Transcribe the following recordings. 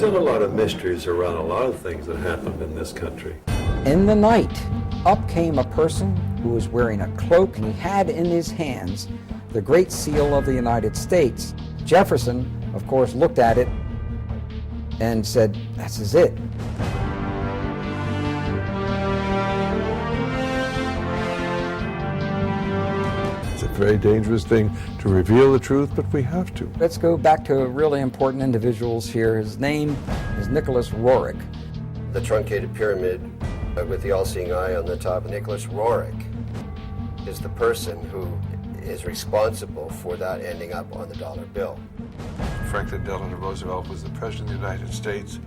still a lot of mysteries around a lot of things that happened in this country. In the night, up came a person who was wearing a cloak, and he had in his hands the Great Seal of the United States. Jefferson, of course, looked at it and said, "This is it." It's a very dangerous thing to reveal the truth, but we have to. Let's go back to really important individuals here. His name is Nicholas Roerich. The truncated pyramid with the all-seeing eye on the top. Nicholas Roerich is the person who is responsible for that ending up on the dollar bill. Franklin Delano Roosevelt was the President of the United States,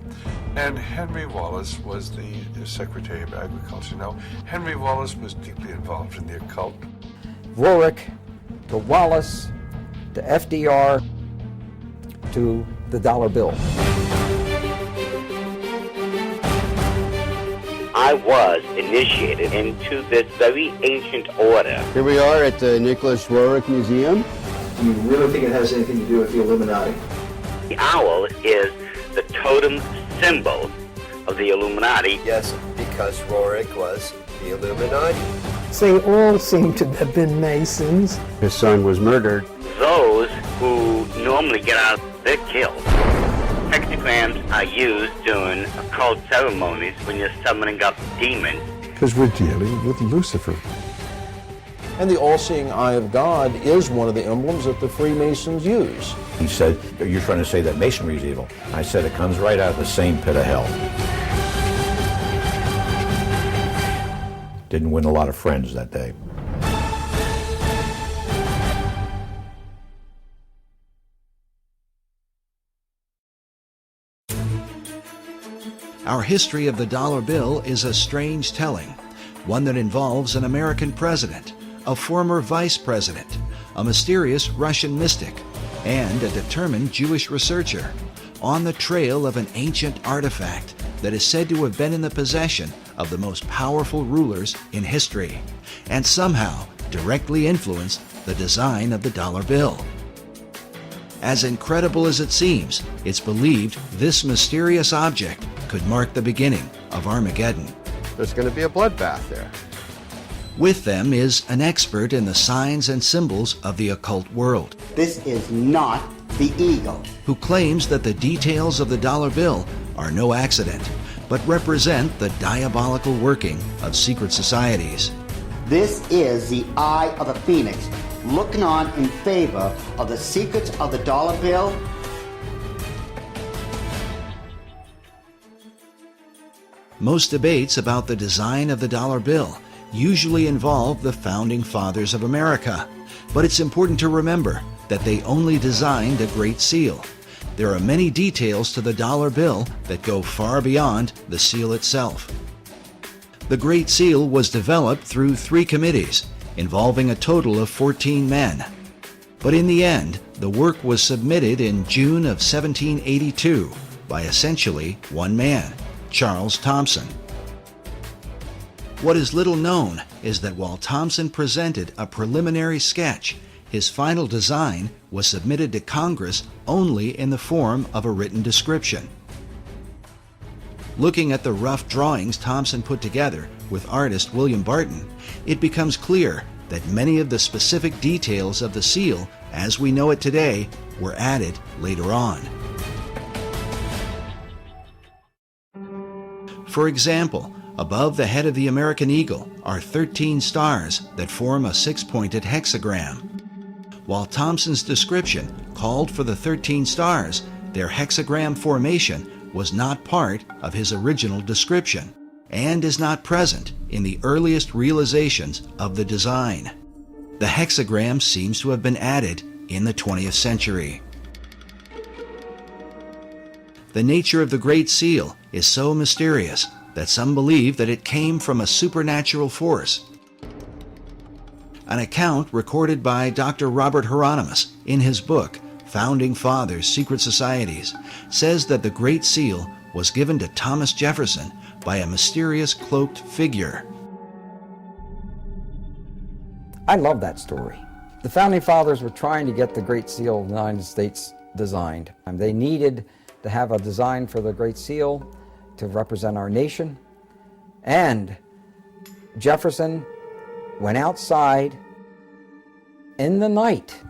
and Henry Wallace was the Secretary of Agriculture. Now, Henry Wallace was deeply involved in the occult. Roerich to Wallace to FDR to the dollar bill. I was initiated into this very ancient order. Here we are at the Nicholas Roerich Museum. Do you really think it has anything to do with the Illuminati? The owl is the totem symbol of the Illuminati. Yes, because Roerich was the Illuminati. They all seem to have been Masons. His son was murdered. Those who normally get out, they're killed. Hexagrams are used during occult ceremonies when you're summoning up demons. Because we're dealing with Lucifer. And the all-seeing eye of God is one of the emblems that the Freemasons use. He said, "You're trying to say that Masonry is evil." I said, "It comes right out of the same pit of hell." Didn't win a lot of friends that day. Our history of the dollar bill is a strange telling, one that involves an American president, a former vice president, a mysterious Russian mystic, and a determined Jewish researcher, on the trail of an ancient artifact that is said to have been in the possession of the most powerful rulers in history, and somehow directly influenced the design of the dollar bill. As incredible as it seems, it's believed this mysterious object could mark the beginning of Armageddon. There's going to be a bloodbath there. With them is an expert in the signs and symbols of the occult world. This is not the eagle. Who claims that the details of the dollar bill are no accident, but represent the diabolical working of secret societies. This is the eye of a phoenix, looking on in favor of the secrets of the dollar bill. Most debates about the design of the dollar bill usually involve the founding fathers of America, but it's important to remember that they only designed a Great Seal. There are many details to the dollar bill that go far beyond the seal itself. The Great Seal was developed through 3 committees, involving a total of 14 men. But in the end, the work was submitted in June of 1782 by essentially one man, Charles Thomson. What is little known is that while Thomson presented a preliminary sketch, his final design was submitted to Congress only in the form of a written description. Looking at the rough drawings Thomson put together with artist William Barton, it becomes clear that many of the specific details of the seal, as we know it today, were added later on. For example, above the head of the American eagle are 13 stars that form a 6-pointed hexagram. While Thomson's description called for the 13 stars, their hexagram formation was not part of his original description and is not present in the earliest realizations of the design. The hexagram seems to have been added in the 20th century. The nature of the Great Seal is so mysterious that some believe that it came from a supernatural force. An account recorded by Dr. Robert Hieronymus in his book, Founding Fathers, Secret Societies, says that the Great Seal was given to Thomas Jefferson by a mysterious cloaked figure. I love that story. The Founding Fathers were trying to get the Great Seal of the United States designed. They needed to have a design for the Great Seal to represent our nation. And Jefferson went outside in the night,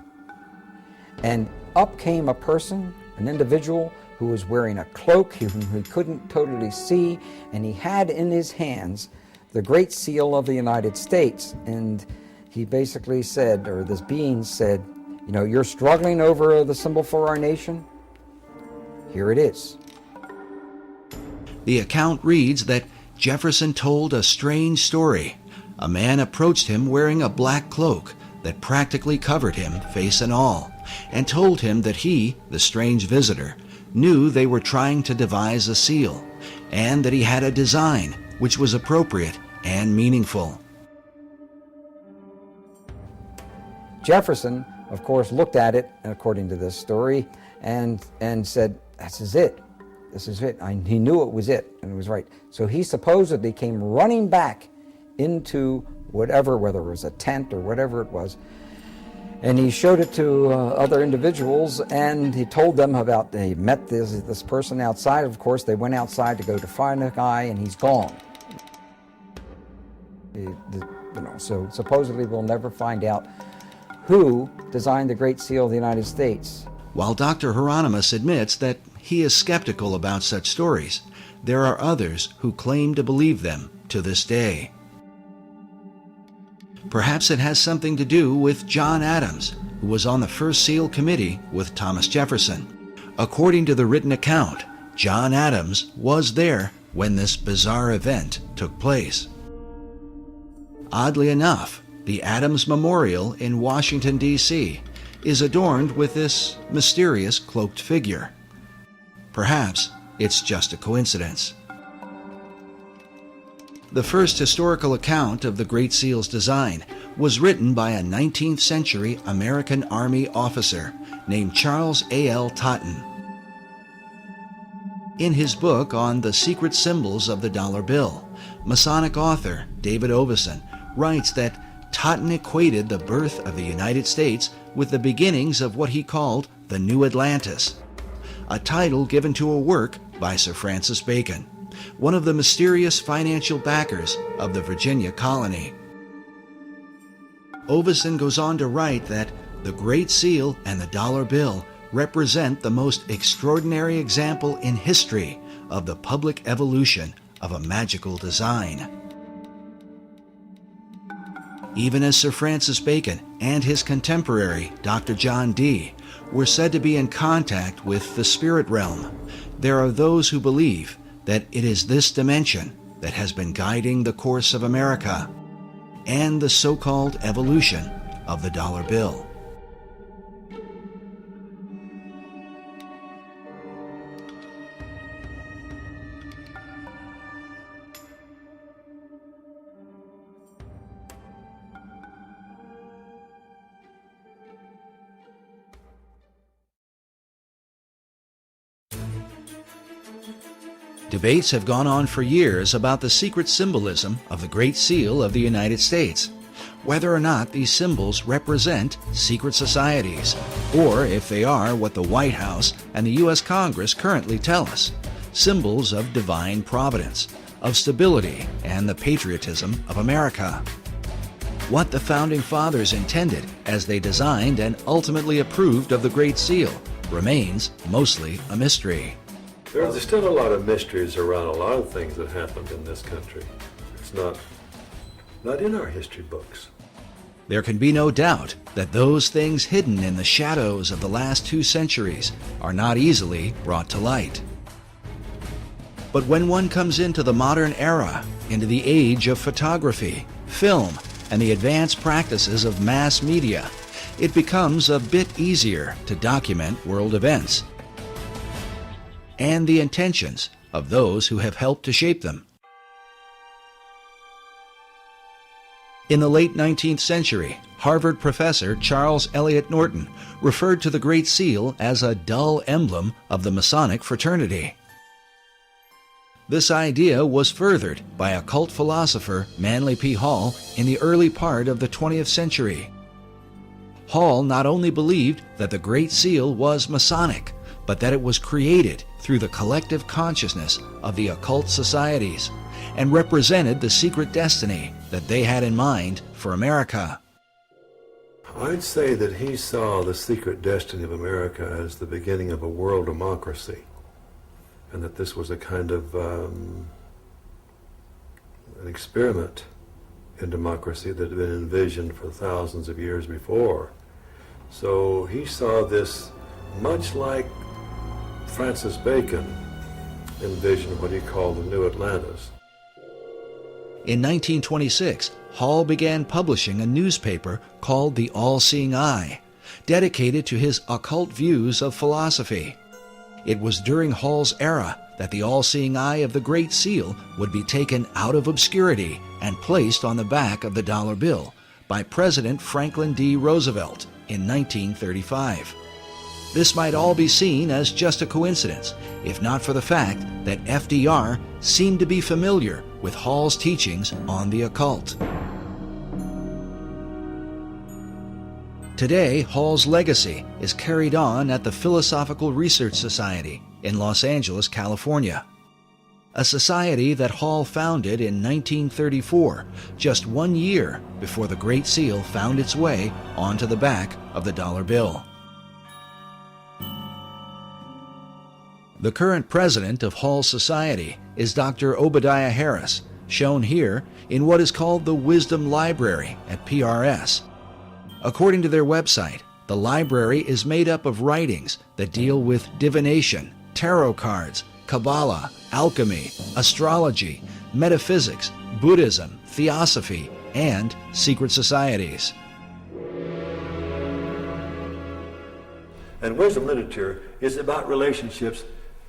and up came a person, an individual who was wearing a cloak whom he couldn't totally see, and he had in his hands the Great Seal of the United States. And he basically said, or this being said, you know, you're struggling over the symbol for our nation? Here it is. The account reads that Jefferson told a strange story. A man approached him wearing a black cloak that practically covered him, face and all, and told him that he, the strange visitor, knew they were trying to devise a seal, and that he had a design which was appropriate and meaningful. Jefferson, of course, looked at it, according to this story, and said, this is it. This is it. He knew it was it, and it was right. So he supposedly came running back into whatever, whether it was a tent or whatever it was, and he showed it to other individuals, and he told them about, he met this person outside. Of course, they went outside to go to find the guy, and he's gone. So supposedly we'll never find out who designed the Great Seal of the United States. While Dr. Hieronymus admits that he is skeptical about such stories, there are others who claim to believe them to this day. Perhaps it has something to do with John Adams, who was on the first seal committee with Thomas Jefferson. According to the written account, John Adams was there when this bizarre event took place. Oddly enough, the Adams Memorial in Washington, D.C. is adorned with this mysterious cloaked figure. Perhaps it's just a coincidence. The first historical account of the Great Seal's design was written by a 19th century American Army officer named Charles A.L. Totten. In his book on the secret symbols of the dollar bill, Masonic author David Oveson writes that Totten equated the birth of the United States with the beginnings of what he called the New Atlantis, a title given to a work by Sir Francis Bacon, one of the mysterious financial backers of the Virginia colony. Oveson goes on to write that the Great Seal and the dollar bill represent the most extraordinary example in history of the public evolution of a magical design. Even as Sir Francis Bacon and his contemporary, Dr. John Dee, were said to be in contact with the spirit realm, there are those who believe that it is this dimension that has been guiding the course of America and the so-called evolution of the dollar bill. Debates have gone on for years about the secret symbolism of the Great Seal of the United States, whether or not these symbols represent secret societies, or if they are what the White House and the U.S. Congress currently tell us, symbols of divine providence, of stability, and the patriotism of America. What the Founding Fathers intended as they designed and ultimately approved of the Great Seal remains mostly a mystery. There's still a lot of mysteries around a lot of things that happened in this country. It's not in our history books. There can be no doubt that those things hidden in the shadows of the last 2 centuries are not easily brought to light. But when one comes into the modern era, into the age of photography, film, and the advanced practices of mass media, it becomes a bit easier to document world events and the intentions of those who have helped to shape them. In the late 19th century, Harvard professor Charles Eliot Norton referred to the Great Seal as a dull emblem of the Masonic fraternity. This idea was furthered by occult philosopher Manly P. Hall in the early part of the 20th century. Hall not only believed that the Great Seal was Masonic, but that it was created through the collective consciousness of the occult societies and represented the secret destiny that they had in mind for America. I'd say that he saw the secret destiny of America as the beginning of a world democracy, and that this was a kind of an experiment in democracy that had been envisioned for thousands of years before. So he saw this much like Francis Bacon envisioned what he called the New Atlantis. In 1926, Hall began publishing a newspaper called The All-Seeing Eye, dedicated to his occult views of philosophy. It was during Hall's era that the All-Seeing Eye of the Great Seal would be taken out of obscurity and placed on the back of the dollar bill by President Franklin D. Roosevelt in 1935. This might all be seen as just a coincidence, if not for the fact that FDR seemed to be familiar with Hall's teachings on the occult. Today, Hall's legacy is carried on at the Philosophical Research Society in Los Angeles, California, a society that Hall founded in 1934, just 1 year before the Great Seal found its way onto the back of the dollar bill. The current president of Hall Society is Dr. Obadiah Harris, shown here in what is called the Wisdom Library at PRS. According to their website, the library is made up of writings that deal with divination, tarot cards, Kabbalah, alchemy, astrology, metaphysics, Buddhism, theosophy, and secret societies. And wisdom literature is about relationships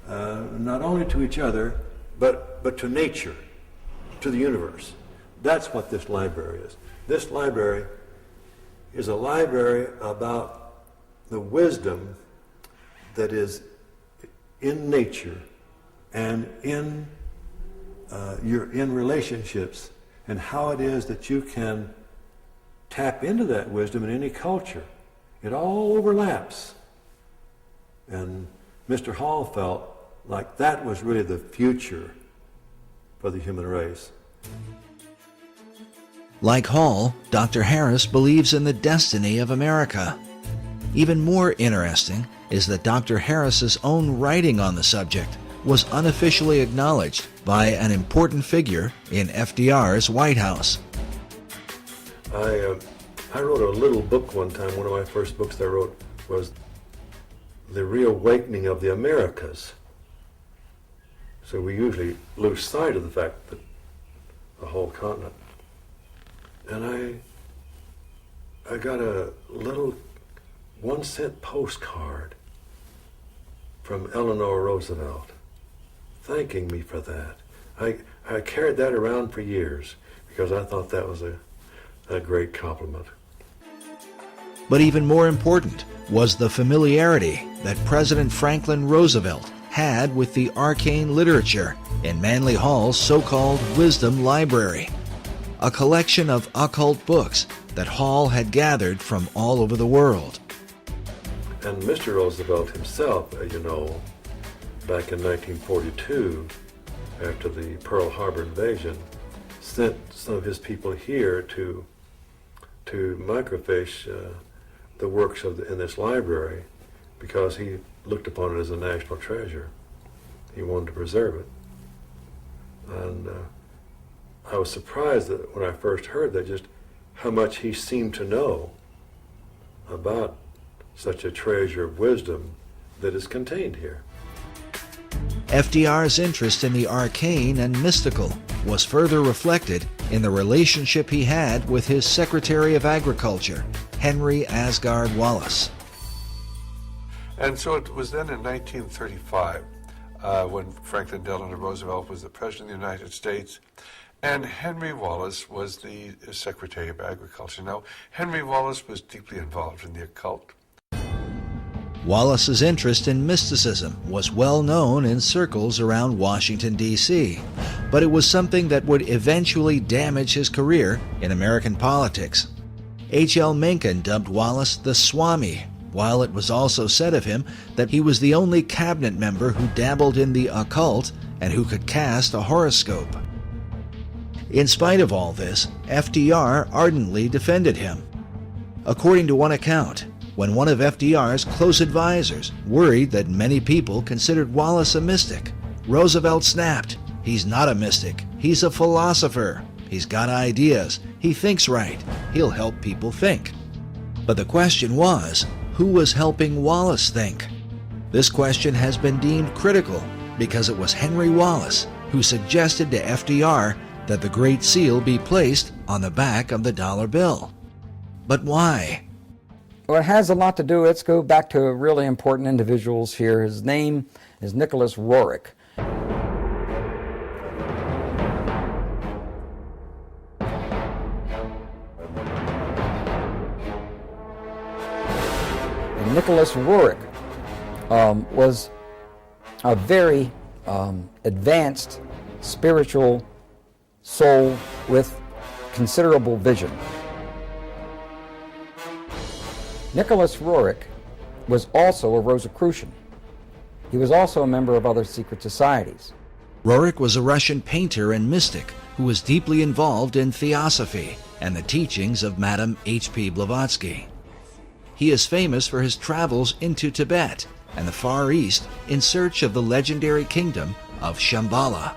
not only to each other, but to nature, to the universe. That's what this library is. This library is a library about the wisdom that is in nature and in relationships, and how it is that you can tap into that wisdom in any culture. It all overlaps. And Mr. Hall felt like that was really the future for the human race. Like Hall, Dr. Harris believes in the destiny of America. Even more interesting is that Dr. Harris's own writing on the subject was unofficially acknowledged by an important figure in FDR's White House. I wrote a little book one time. One of my first books I wrote was The Reawakening of the Americas. So we usually lose sight of the fact that the whole continent. And I got a little 1-cent postcard from Eleanor Roosevelt thanking me for that. I carried that around for years because I thought that was a great compliment. But even more important was the familiarity that President Franklin Roosevelt had with the arcane literature in Manly Hall's so-called Wisdom Library, a collection of occult books that Hall had gathered from all over the world. And Mr. Roosevelt himself, you know, back in 1942, after the Pearl Harbor invasion, sent some of his people here to microfiche the works in this library because he looked upon it as a national treasure. He wanted to preserve it. And I was surprised that when I first heard that, just how much he seemed to know about such a treasure of wisdom that is contained here. FDR's interest in the arcane and mystical was further reflected in the relationship he had with his Secretary of Agriculture, Henry Asgard Wallace. And so it was then in 1935 when Franklin Delano Roosevelt was the President of the United States, and Henry Wallace was the Secretary of Agriculture. Now, Henry Wallace was deeply involved in the occult. Wallace's interest in mysticism was well known in circles around Washington, D.C., but it was something that would eventually damage his career in American politics. H.L. Mencken dubbed Wallace the Swami, while it was also said of him that he was the only cabinet member who dabbled in the occult and who could cast a horoscope. In spite of all this, FDR ardently defended him. According to one account, when one of FDR's close advisors worried that many people considered Wallace a mystic, Roosevelt snapped, "He's not a mystic, he's a philosopher. He's got ideas, he thinks right, he'll help people think." But the question was, who was helping Wallace think? This question has been deemed critical because it was Henry Wallace who suggested to FDR that the Great Seal be placed on the back of the dollar bill. But why? Well, it has a lot to do. Let's go back to really important individuals here. His name is Nicholas Roerich. And Nicholas Roerich was a very advanced spiritual soul with considerable vision. Nicholas Roerich was also a Rosicrucian. He was also a member of other secret societies. Roerich was a Russian painter and mystic who was deeply involved in theosophy and the teachings of Madame H.P. Blavatsky. He is famous for his travels into Tibet and the Far East in search of the legendary kingdom of Shambhala.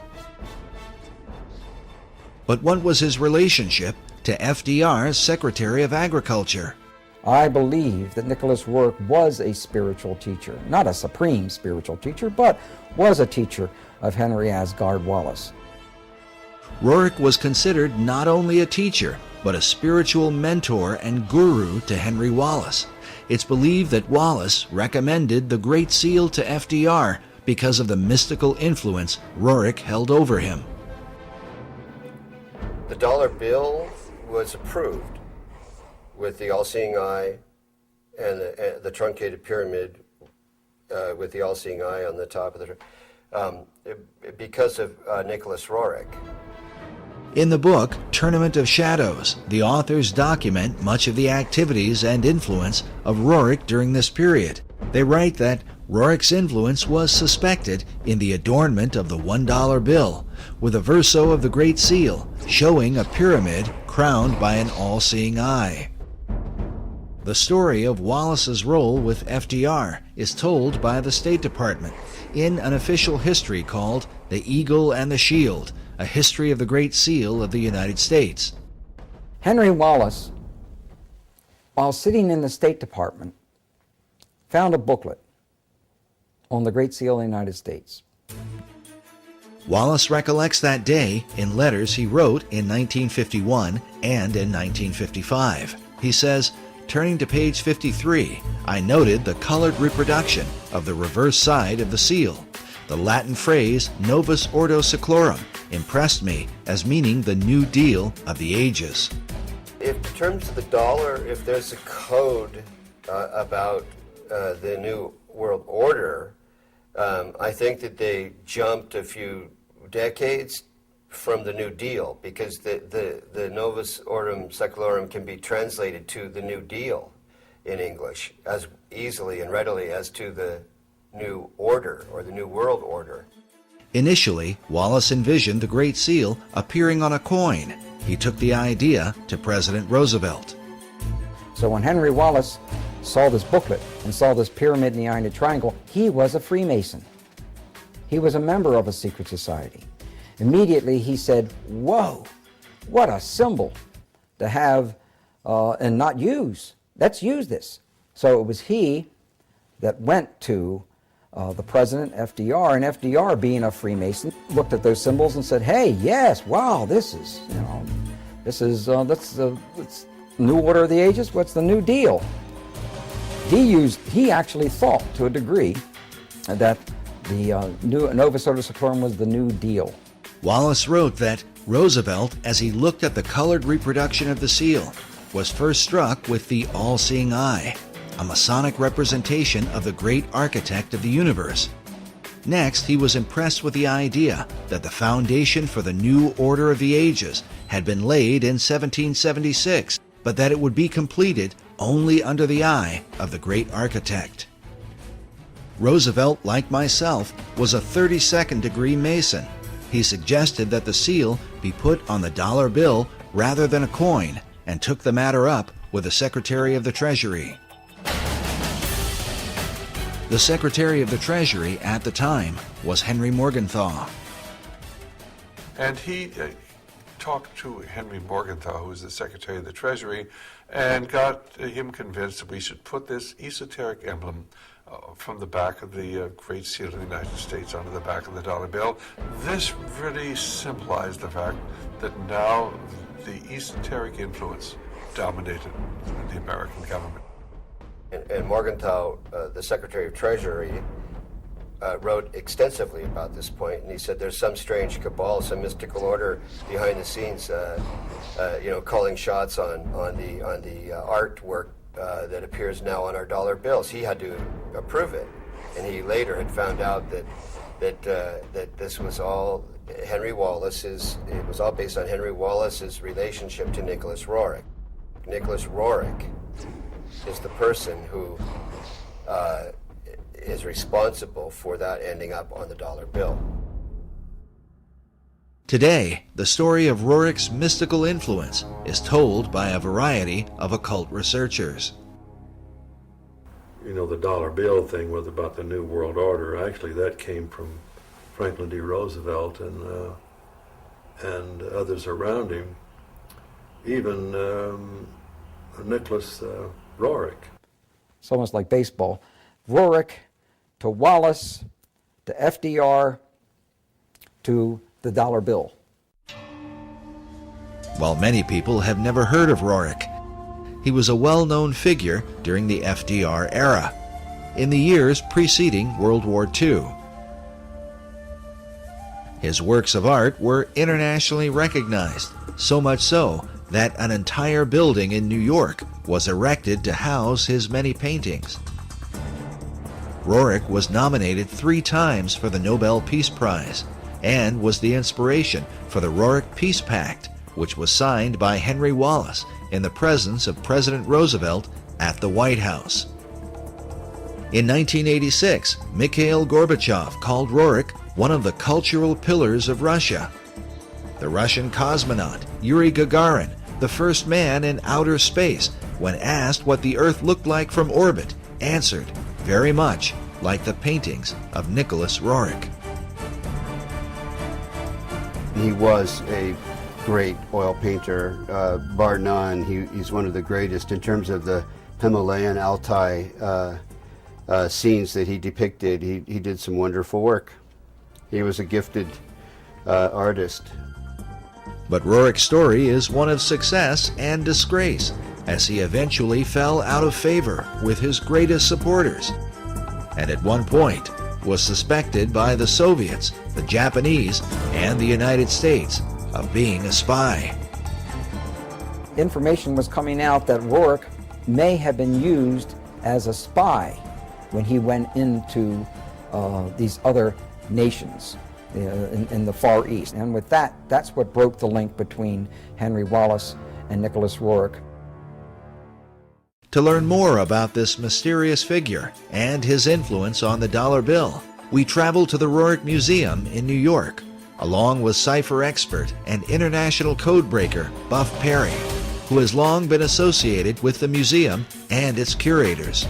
But what was his relationship to FDR's Secretary of Agriculture? I believe that Nicholas Roerich was a spiritual teacher, not a supreme spiritual teacher, but was a teacher of Henry Asgard Wallace. Roerich was considered not only a teacher, but a spiritual mentor and guru to Henry Wallace. It's believed that Wallace recommended the Great Seal to FDR because of the mystical influence Roerich held over him. The dollar bill was approved with the all-seeing eye and the truncated pyramid with the all-seeing eye on the top of the because of Nicholas Roerich. In the book Tournament of Shadows, the authors document much of the activities and influence of Roerich during this period. They write that Roerich's influence was suspected in the adornment of the $1 bill, with a verso of the Great Seal showing a pyramid crowned by an all-seeing eye. The story of Wallace's role with FDR is told by the State Department in an official history called The Eagle and the Shield, a history of the Great Seal of the United States. Henry Wallace, while sitting in the State Department, found a booklet on the Great Seal of the United States. Wallace recollects that day in letters he wrote in 1951 and in 1955. He says, turning to page 53, I noted the colored reproduction of the reverse side of the seal. The Latin phrase Novus Ordo Seclorum impressed me as meaning the New Deal of the ages. In terms of the dollar, if there's a code about the New World Order, I think that they jumped a few decades from the New Deal, because the Novus Ordo Seclorum can be translated to the New Deal in English as easily and readily as to the New Order or the New World Order. Initially, Wallace envisioned the Great Seal appearing on a coin. He took the idea to President Roosevelt. So when Henry Wallace saw this booklet and saw this pyramid in the eye and the triangle, he was a Freemason. He was a member of a secret society. Immediately he said, whoa, what a symbol to have and not use. Let's use this. So it was he that went to the president, FDR, and FDR, being a Freemason, looked at those symbols and said, hey, yes, wow, this is, that's the New Order of the Ages. What's the New Deal? He actually thought to a degree that the Novus Ordo Seclorum was the New Deal. Wallace wrote that Roosevelt, as he looked at the colored reproduction of the seal, was first struck with the all-seeing eye, a Masonic representation of the great architect of the universe. Next, he was impressed with the idea that the foundation for the New Order of the Ages had been laid in 1776, but that it would be completed only under the eye of the great architect. Roosevelt, like myself, was a 32nd degree Mason. He suggested that the seal be put on the dollar bill rather than a coin, and took the matter up with the Secretary of the Treasury. The Secretary of the Treasury at the time was Henry Morgenthau. And he talked to Henry Morgenthau, who was the Secretary of the Treasury, and got him convinced that we should put this esoteric emblem from the back of the Great Seal of the United States onto the back of the dollar bill. This really symbolized the fact that now the esoteric influence dominated the American government. And Morgenthau, the Secretary of Treasury, wrote extensively about this point, and he said there's some strange cabal, some mystical order behind the scenes, calling shots on the artwork that appears now on our dollar bills. He had to approve it, and he later had found out that this was all Henry Wallace's. It was all based on Henry Wallace's relationship to Nicholas Roerich. Nicholas Roerich is the person who is responsible for that ending up on the dollar bill. Today, the story of Roerich's mystical influence is told by a variety of occult researchers. You know, the dollar bill thing was about the New World Order. Actually, that came from Franklin D. Roosevelt and others around him, even Nicholas Roerich. It's almost like baseball. Roerich to Wallace to FDR to the dollar bill. While many people have never heard of Roerich, he was a well-known figure during the FDR era, in the years preceding World War II. His works of art were internationally recognized, so much so that an entire building in New York was erected to house his many paintings. Roerich was nominated 3 times for the Nobel Peace Prize and was the inspiration for the Roerich Peace Pact, which was signed by Henry Wallace in the presence of President Roosevelt at the White House. In 1986, Mikhail Gorbachev called Roerich one of the cultural pillars of Russia. The Russian cosmonaut Yuri Gagarin, the first man in outer space, when asked what the Earth looked like from orbit, answered, very much like the paintings of Nicholas Roerich. He was a great oil painter, bar none. He's one of the greatest in terms of the Himalayan Altai scenes that he depicted. He did some wonderful work. He was a gifted artist. But Roerich's story is one of success and disgrace, as he eventually fell out of favor with his greatest supporters, and at one point was suspected by the Soviets, the Japanese, and the United States of being a spy. Information was coming out that Roerich may have been used as a spy when he went into these other nations in the Far East. And with that, that's what broke the link between Henry Wallace and Nicholas Roerich. To learn more about this mysterious figure and his influence on the dollar bill, we traveled to the Roerich Museum in New York, along with cipher expert and international codebreaker Buff Perry, who has long been associated with the museum and its curators.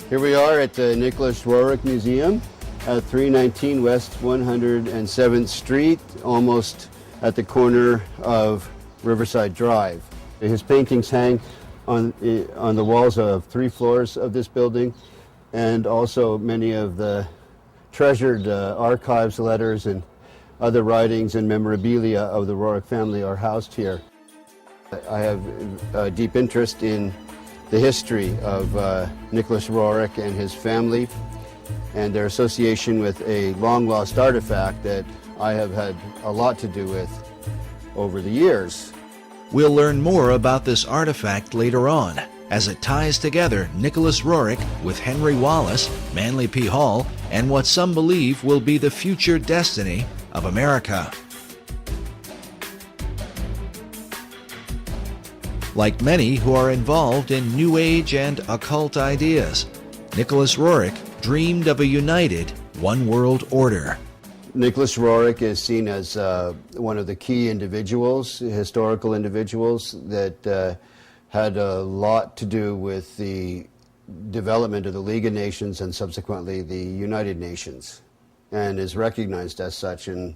Here we are at the Nicholas Roerich Museum at 319 West 107th Street, almost at the corner of Riverside Drive. His paintings hang on the walls of 3 floors of this building, and also many of the treasured archives, letters, and other writings and memorabilia of the Roerich family are housed here. I have a deep interest in the history of Nicholas Roerich and his family and their association with a long-lost artifact that I have had a lot to do with over the years. We'll learn more about this artifact later on, as it ties together Nicholas Roerich with Henry Wallace, Manly P. Hall, and what some believe will be the future destiny of America. Like many who are involved in New Age and occult ideas, Nicholas Roerich dreamed of a united one world order. Nicholas Roerich is seen as one of the key individuals, historical individuals, that had a lot to do with the development of the League of Nations and subsequently the United Nations, and is recognized as such in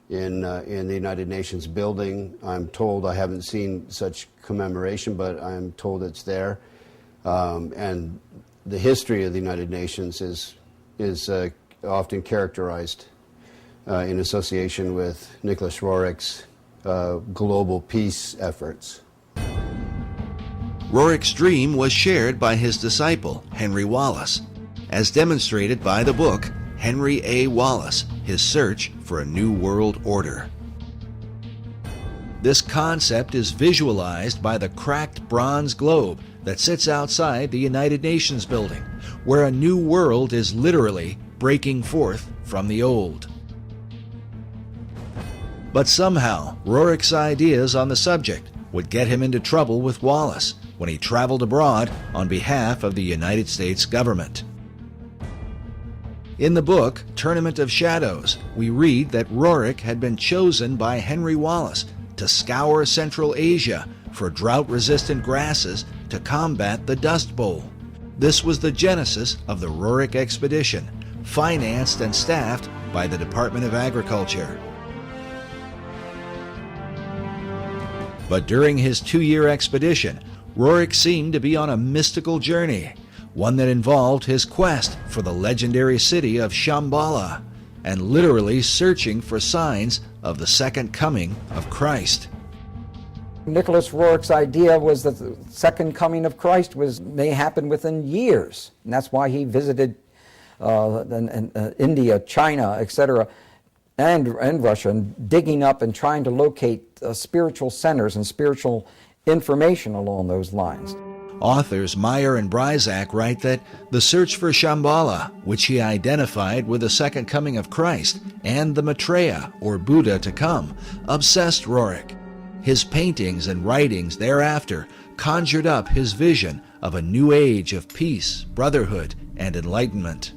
the United Nations building. I'm told, I haven't seen such commemoration, but I'm told it's there. And the history of the United Nations is often characterized in association with Nicholas Roerich's global peace efforts. Roerich's dream was shared by his disciple, Henry Wallace, as demonstrated by the book Henry A. Wallace, His Search for a New World Order. This concept is visualized by the cracked bronze globe that sits outside the United Nations building, where a new world is literally breaking forth from the old. But somehow, Roerich's ideas on the subject would get him into trouble with Wallace when he traveled abroad on behalf of the United States government. In the book, Tournament of Shadows, we read that Roerich had been chosen by Henry Wallace to scour Central Asia for drought-resistant grasses to combat the Dust Bowl. This was the genesis of the Roerich expedition, financed and staffed by the Department of Agriculture. But during his 2-year expedition, Roerich seemed to be on a mystical journey, one that involved his quest for the legendary city of Shambhala, and literally searching for signs of the second coming of Christ. Nicholas Roerich's idea was that the second coming of Christ may happen within years, and that's why he visited India, China, etc., and Russia, and digging up and trying to locate spiritual centers and spiritual information along those lines. Authors Meyer and Bryzak write that the search for Shambhala, which he identified with the second coming of Christ, and the Maitreya, or Buddha to come, obsessed Roerich. His paintings and writings thereafter conjured up his vision of a new age of peace, brotherhood, and enlightenment.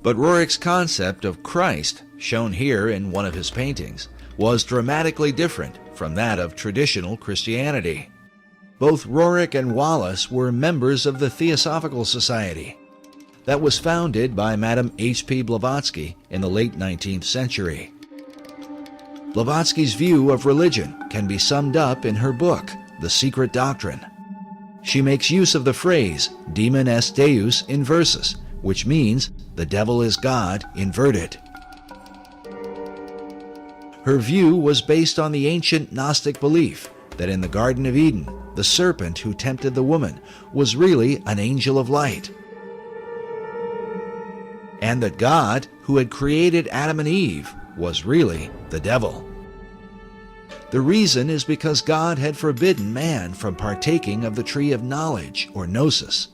But Roerich's concept of Christ, shown here in one of his paintings, was dramatically different from that of traditional Christianity. Both Roerich and Wallace were members of the Theosophical Society that was founded by Madame H.P. Blavatsky in the late 19th century. Blavatsky's view of religion can be summed up in her book, The Secret Doctrine. She makes use of the phrase, Demon est Deus inversus, which means the devil is God inverted. Her view was based on the ancient Gnostic belief that in the Garden of Eden, the serpent who tempted the woman was really an angel of light, and that God, who had created Adam and Eve, was really the devil. The reason is because God had forbidden man from partaking of the tree of knowledge, or gnosis.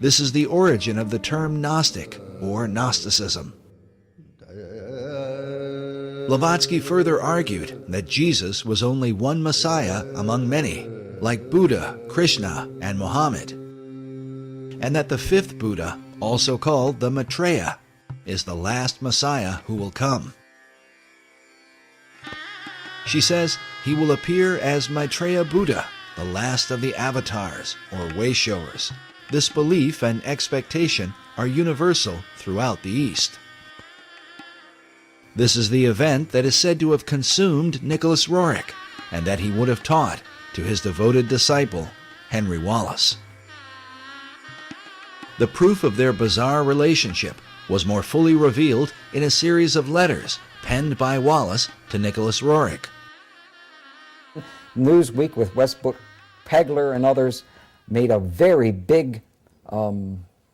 This is the origin of the term Gnostic, or Gnosticism. Blavatsky further argued that Jesus was only one Messiah among many, like Buddha, Krishna, and Muhammad, and that the fifth Buddha, also called the Maitreya, is the last Messiah who will come. She says he will appear as Maitreya Buddha, the last of the avatars, or way-showers. This belief and expectation are universal throughout the East. This is the event that is said to have consumed Nicholas Roerich, and that he would have taught to his devoted disciple, Henry Wallace. The proof of their bizarre relationship was more fully revealed in a series of letters penned by Wallace to Nicholas Roerich. Newsweek with Westbrook Pegler and others made a very big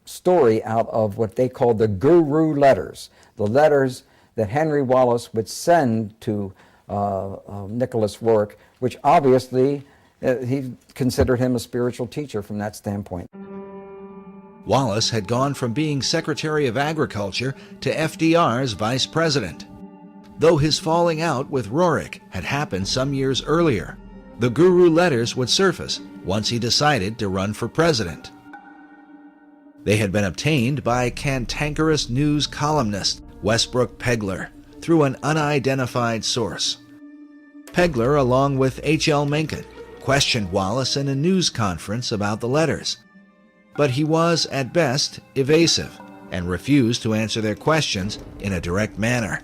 story out of what they called the Guru letters, the letters that Henry Wallace would send to Nicholas Roerich, which obviously he considered him a spiritual teacher from that standpoint. Wallace had gone from being Secretary of Agriculture to FDR's Vice President. Though his falling out with Roerich had happened some years earlier, the Guru letters would surface once he decided to run for president. They had been obtained by cantankerous news columnist Westbrook Pegler through an unidentified source. Pegler, along with H.L. Mencken, questioned Wallace in a news conference about the letters, but he was, at best, evasive and refused to answer their questions in a direct manner.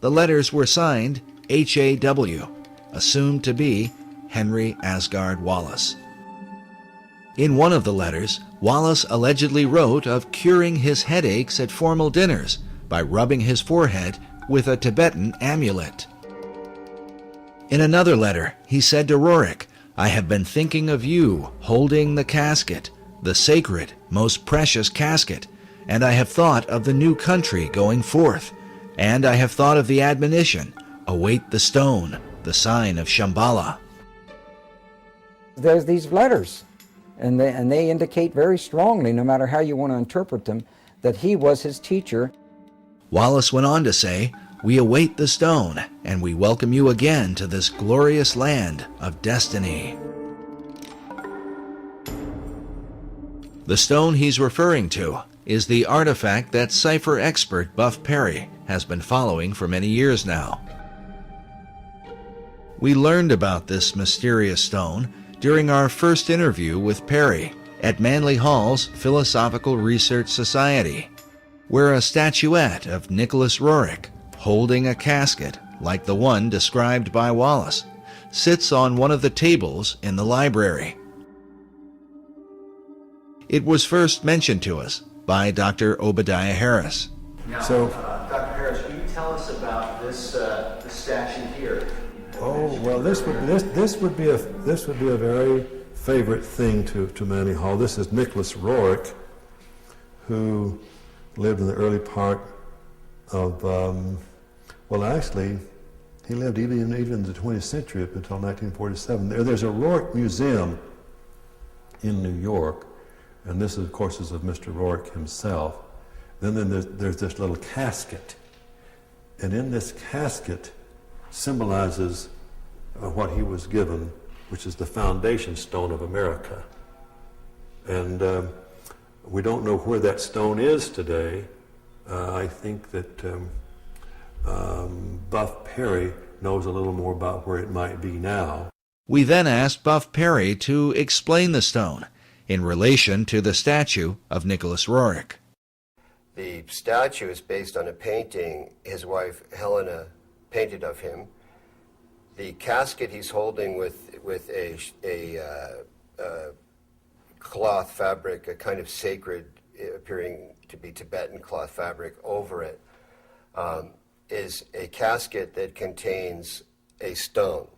The letters were signed H.A.W., assumed to be Henry Asgard Wallace. In one of the letters, Wallace allegedly wrote of curing his headaches at formal dinners by rubbing his forehead with a Tibetan amulet. In another letter, he said to Roerich, "I have been thinking of you holding the casket, the sacred, most precious casket, and I have thought of the new country going forth, and I have thought of the admonition, await the stone, the sign of Shambhala." There's these letters, and they indicate very strongly, no matter how you want to interpret them, that he was his teacher. Wallace went on to say, "We await the stone, and we welcome you again to this glorious land of destiny." The stone he's referring to is the artifact that cipher expert Buff Perry has been following for many years now. We learned about this mysterious stone during our first interview with Perry at Manly Hall's Philosophical Research Society, where a statuette of Nicholas Roerich, holding a casket like the one described by Wallace, sits on one of the tables in the library. It was first mentioned to us by Dr. Obadiah Harris. So, Dr. Harris, can you tell us about this statue here? oh well, this would be a very favorite thing to Manly Hall. This is Nicholas Roerich, who lived in the early part of actually, he lived even in the 20th century up until 1947. There's a Roerich Museum in New York, and this, of course, is of Mr. Roerich himself. Then there's this little casket, and in this casket symbolizes what he was given, which is the foundation stone of America. And we don't know where that stone is today. I think that Buff Perry knows a little more about where it might be now. We then asked Buff Perry to explain the stone in relation to the statue of Nicholas Roerich. The statue is based on a painting his wife Helena painted of him. The casket he's holding with a cloth fabric, a kind of sacred, appearing to be Tibetan cloth fabric over it, is a casket that contains a stone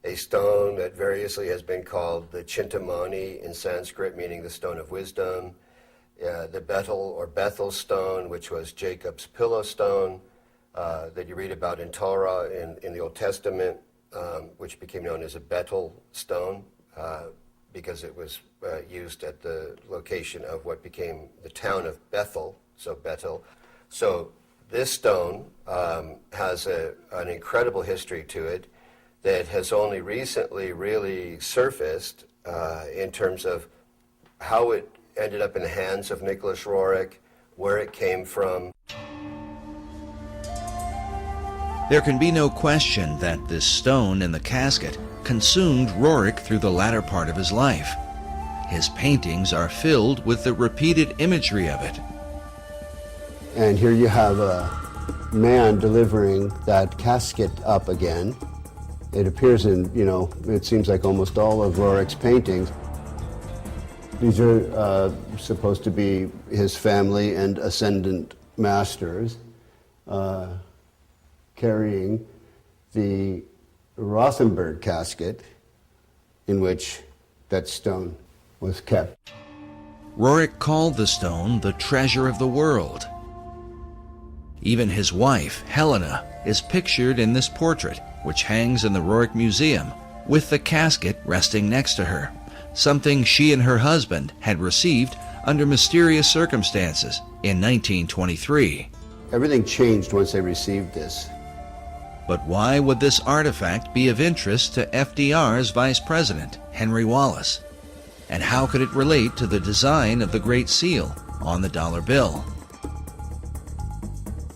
that variously has been called the Chintamani in Sanskrit, meaning the stone of wisdom, the Bethel or Bethel stone, which was Jacob's pillow stone, that you read about in Torah in the Old Testament, which became known as a Bethel stone, because it was used at the location of what became the town of Bethel, so Bethel. So this stone has an incredible history to it that has only recently really surfaced in terms of how it ended up in the hands of Nicholas Roerich, where it came from. There can be no question that this stone in the casket consumed Roerich through the latter part of his life. His paintings are filled with the repeated imagery of it. And here you have a man delivering that casket up again. It appears in, it seems like almost all of Roerich's paintings. These are supposed to be his family and ascendant masters carrying the Rothenberg casket in which that stone was kept. Roerich called the stone the treasure of the world. Even his wife, Helena, is pictured in this portrait, which hangs in the Roerich Museum, with the casket resting next to her, something she and her husband had received under mysterious circumstances in 1923. Everything changed once they received this. But why would this artifact be of interest to FDR's vice president, Henry Wallace? And how could it relate to the design of the Great Seal on the dollar bill?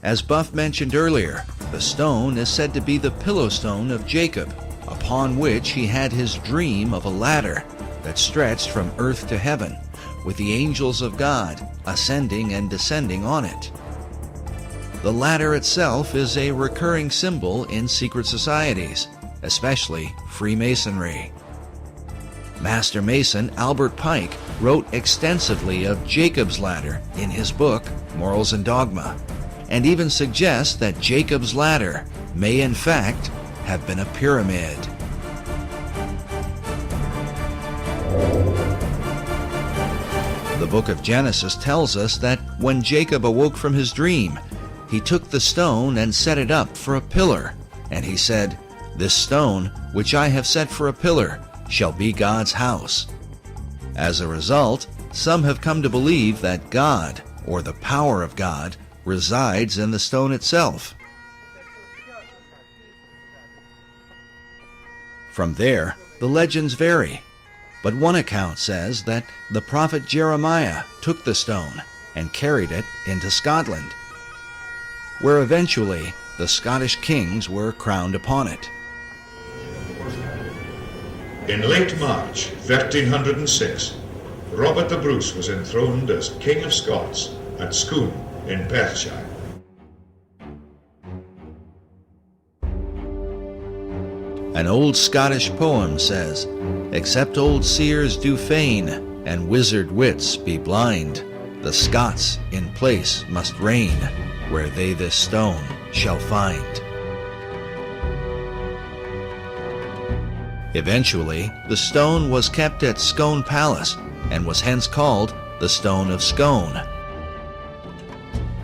As Buff mentioned earlier, the stone is said to be the pillow stone of Jacob, upon which he had his dream of a ladder that stretched from earth to heaven, with the angels of God ascending and descending on it. The ladder itself is a recurring symbol in secret societies, especially Freemasonry. Master Mason Albert Pike wrote extensively of Jacob's Ladder in his book, Morals and Dogma, and even suggests that Jacob's Ladder may in fact have been a pyramid. The book of Genesis tells us that when Jacob awoke from his dream, he took the stone and set it up for a pillar, and he said, "This stone, which I have set for a pillar, shall be God's house." As a result, some have come to believe that God, or the power of God, resides in the stone itself. From there, the legends vary, but one account says that the prophet Jeremiah took the stone and carried it into Scotland, where eventually the Scottish kings were crowned upon it. In late March 1306, Robert the Bruce was enthroned as King of Scots at Scone in Perthshire. An old Scottish poem says, "Except old seers do feign, and wizard wits be blind, the Scots in place must reign, where they this stone shall find." Eventually, the stone was kept at Scone Palace and was hence called the Stone of Scone.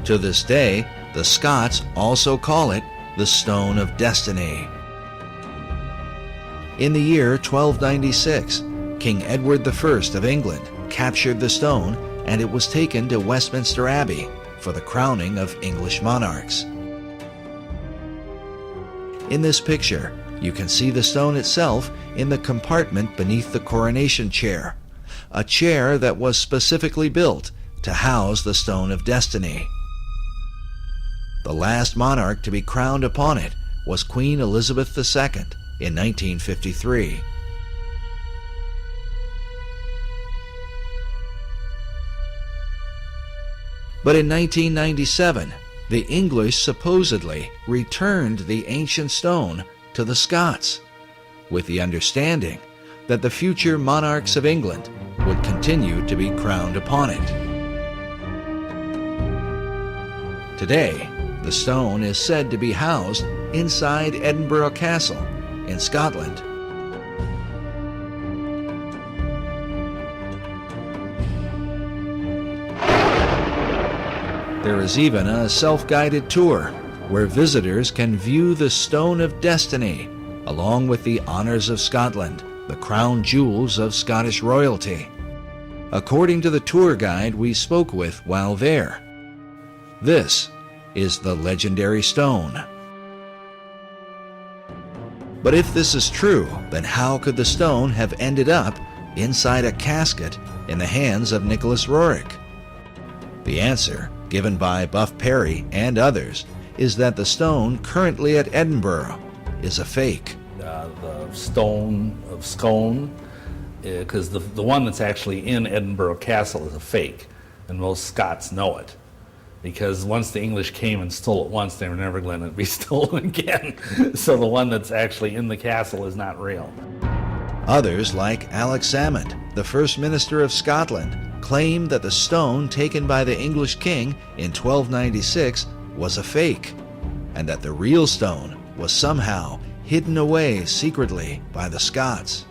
To this day, the Scots also call it the Stone of Destiny. In the year 1296, King Edward I of England captured the stone, and it was taken to Westminster Abbey for the crowning of English monarchs. In this picture, you can see the stone itself in the compartment beneath the coronation chair, a chair that was specifically built to house the Stone of Destiny. The last monarch to be crowned upon it was Queen Elizabeth II in 1953. But in 1997, the English supposedly returned the ancient stone to the Scots, with the understanding that the future monarchs of England would continue to be crowned upon it. Today, the stone is said to be housed inside Edinburgh Castle in Scotland. There is even a self-guided tour where visitors can view the Stone of Destiny along with the Honours of Scotland, the crown jewels of Scottish royalty. According to the tour guide we spoke with while there, this is the legendary stone. But if this is true, then how could the stone have ended up inside a casket in the hands of Nicholas Roerich? The answer, given by Buff Perry and others, is that the stone currently at Edinburgh is a fake. The Stone of Scone, because the one that's actually in Edinburgh Castle is a fake, and most Scots know it. Because once the English came and stole it once, they were never going to be stolen again. So the one that's actually in the castle is not real. Others, like Alex Salmond, the First Minister of Scotland, claimed that the stone taken by the English king in 1296 was a fake, and that the real stone was somehow hidden away secretly by the Scots.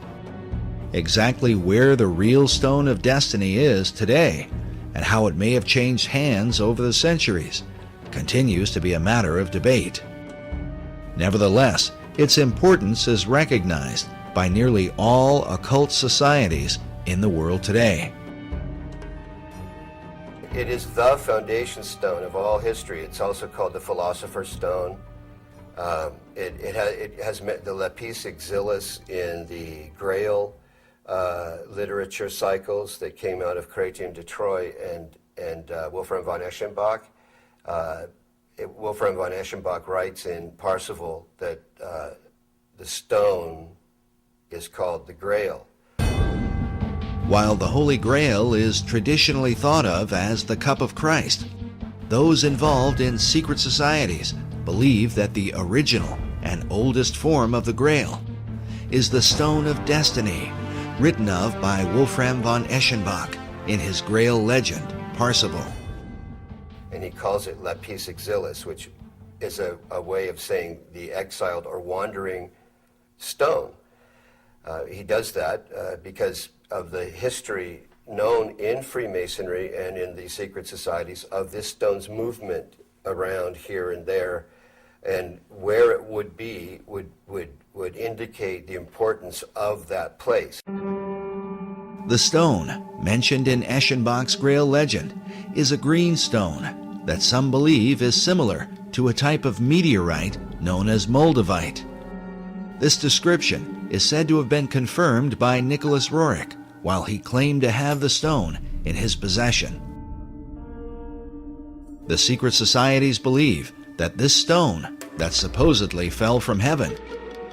Exactly where the real Stone of Destiny is today, and how it may have changed hands over the centuries, continues to be a matter of debate. Nevertheless, its importance is recognized by nearly all occult societies in the world today. It is the foundation stone of all history. It's also called the Philosopher's Stone. It has met the lapis exilis in the Grail literature cycles that came out of Chrétien de Troyes and Wolfram von Eschenbach. Wolfram von Eschenbach writes in Parsifal that the stone is called the Grail. While the Holy Grail is traditionally thought of as the cup of Christ, those involved in secret societies believe that the original and oldest form of the Grail is the Stone of Destiny, written of by Wolfram von Eschenbach in his Grail legend, Parsifal. And he calls it lapis exilis, which is a way of saying the exiled or wandering stone. He does that because of the history known in Freemasonry and in the secret societies of this stone's movement around here and there, and where it would be would indicate the importance of that place. The stone, mentioned in Eschenbach's Grail legend, is a green stone that some believe is similar to a type of meteorite known as moldavite. This description is said to have been confirmed by Nicholas Roerich while he claimed to have the stone in his possession. The secret societies believe that this stone, that supposedly fell from heaven,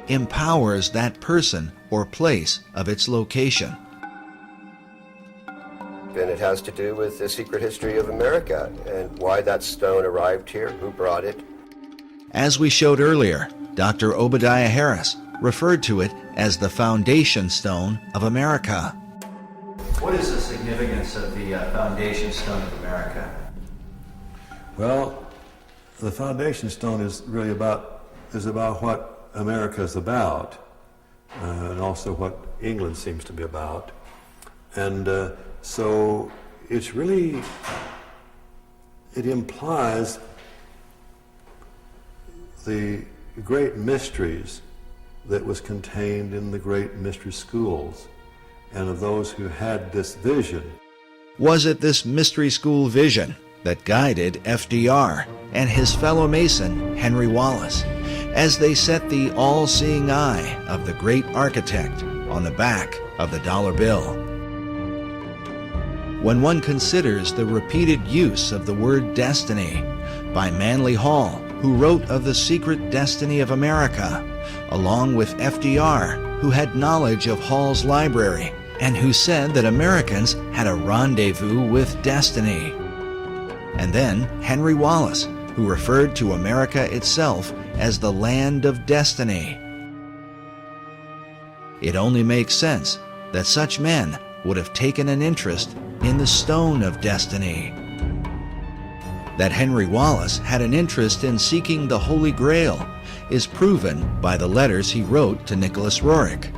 empowers that person or place of its location. And it has to do with the secret history of America and why that stone arrived here, who brought it. As we showed earlier, Dr. Obadiah Harris referred to it as the foundation stone of America. What is the significance of the foundation stone of America? Well, the foundation stone is really about what America is about, and also what England seems to be about. And so it's really, it implies the great mysteries that was contained in the great mystery schools and of those who had this vision. Was it this mystery school vision that guided FDR and his fellow Mason, Henry Wallace, as they set the all-seeing eye of the great architect on the back of the dollar bill? When one considers the repeated use of the word destiny by Manly Hall, who wrote of the secret destiny of America, along with FDR, who had knowledge of Hall's library and who said that Americans had a rendezvous with destiny. And then Henry Wallace, who referred to America itself as the land of destiny. It only makes sense that such men would have taken an interest in the Stone of Destiny. That Henry Wallace had an interest in seeking the Holy Grail is proven by the letters he wrote to Nicholas Roerich.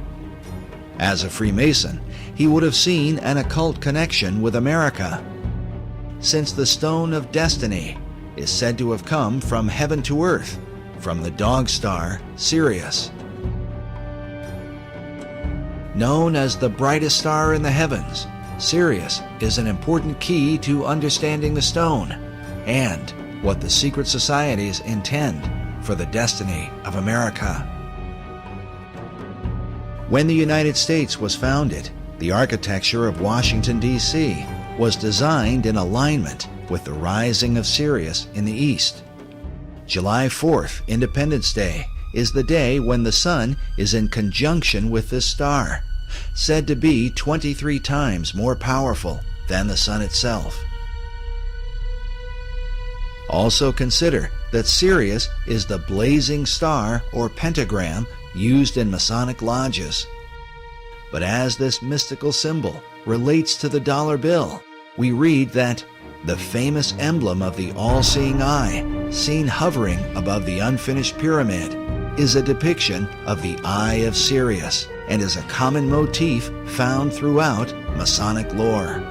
As a Freemason, he would have seen an occult connection with America, since the Stone of Destiny is said to have come from heaven to earth, from the dog star Sirius. Known as the brightest star in the heavens, Sirius is an important key to understanding the stone and what the secret societies intend for the destiny of America. When the United States was founded, the architecture of Washington, D.C. was designed in alignment with the rising of Sirius in the east. July 4th, Independence Day, is the day when the sun is in conjunction with this star, said to be 23 times more powerful than the sun itself. Also consider that Sirius is the blazing star or pentagram used in Masonic lodges. But as this mystical symbol relates to the dollar bill, we read that the famous emblem of the all-seeing eye, seen hovering above the unfinished pyramid, is a depiction of the Eye of Sirius and is a common motif found throughout Masonic lore.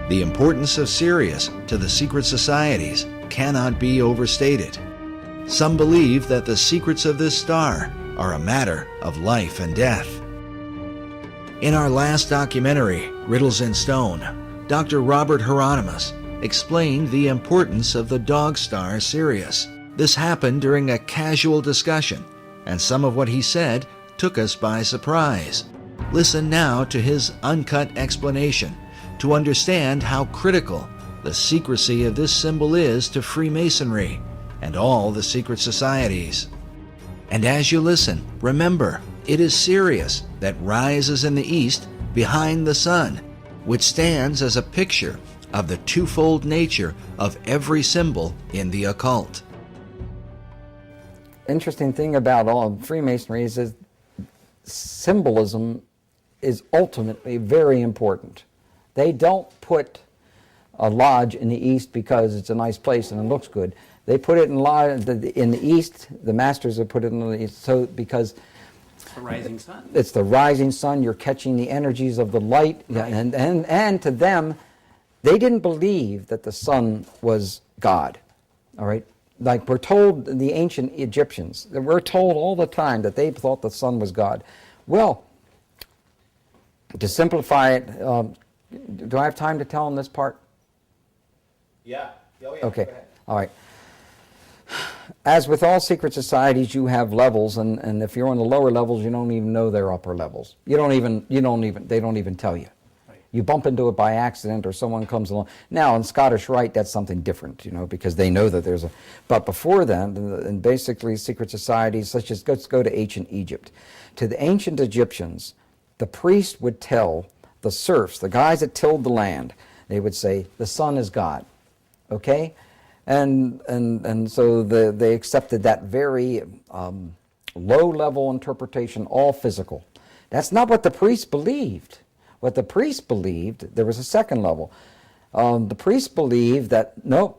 The importance of Sirius to the secret societies cannot be overstated. Some believe that the secrets of this star are a matter of life and death. In our last documentary, Riddles in Stone, Dr. Robert Hieronymus explained the importance of the dog star Sirius. This happened during a casual discussion, and some of what he said took us by surprise. Listen now to his uncut explanation to understand how critical the secrecy of this symbol is to Freemasonry and all the secret societies. And as you listen, remember, it is Sirius that rises in the east behind the sun, which stands as a picture of the twofold nature of every symbol in the occult. Interesting thing about all Freemasonry is that symbolism is ultimately very important. They don't put a lodge in the east because it's a nice place and it looks good. They put it in the east. The masters have put it in the east, so because it's the rising sun. It's the rising sun. You're catching the energies of the light, right. and to them, they didn't believe that the sun was God. All right, like we're told, the ancient Egyptians, we're told all the time that they thought the sun was God. Well, to simplify it, do I have time to tell them this part? Yeah. Oh, yeah. Okay. All right. As with all secret societies, you have levels, and if you're on the lower levels, you don't even know they're upper levels. They don't even tell you. Right. You bump into it by accident, or someone comes along. Now, in Scottish Rite, that's something different, because they know that there's a. But before then, and basically secret societies such as, let's go to ancient Egypt. To the ancient Egyptians, the priest would tell the serfs, the guys that tilled the land, they would say, the sun is God. Okay? And so they accepted that very low-level interpretation, all physical. That's not what the priests believed. What the priests believed, there was a second level. The priests believed that, no,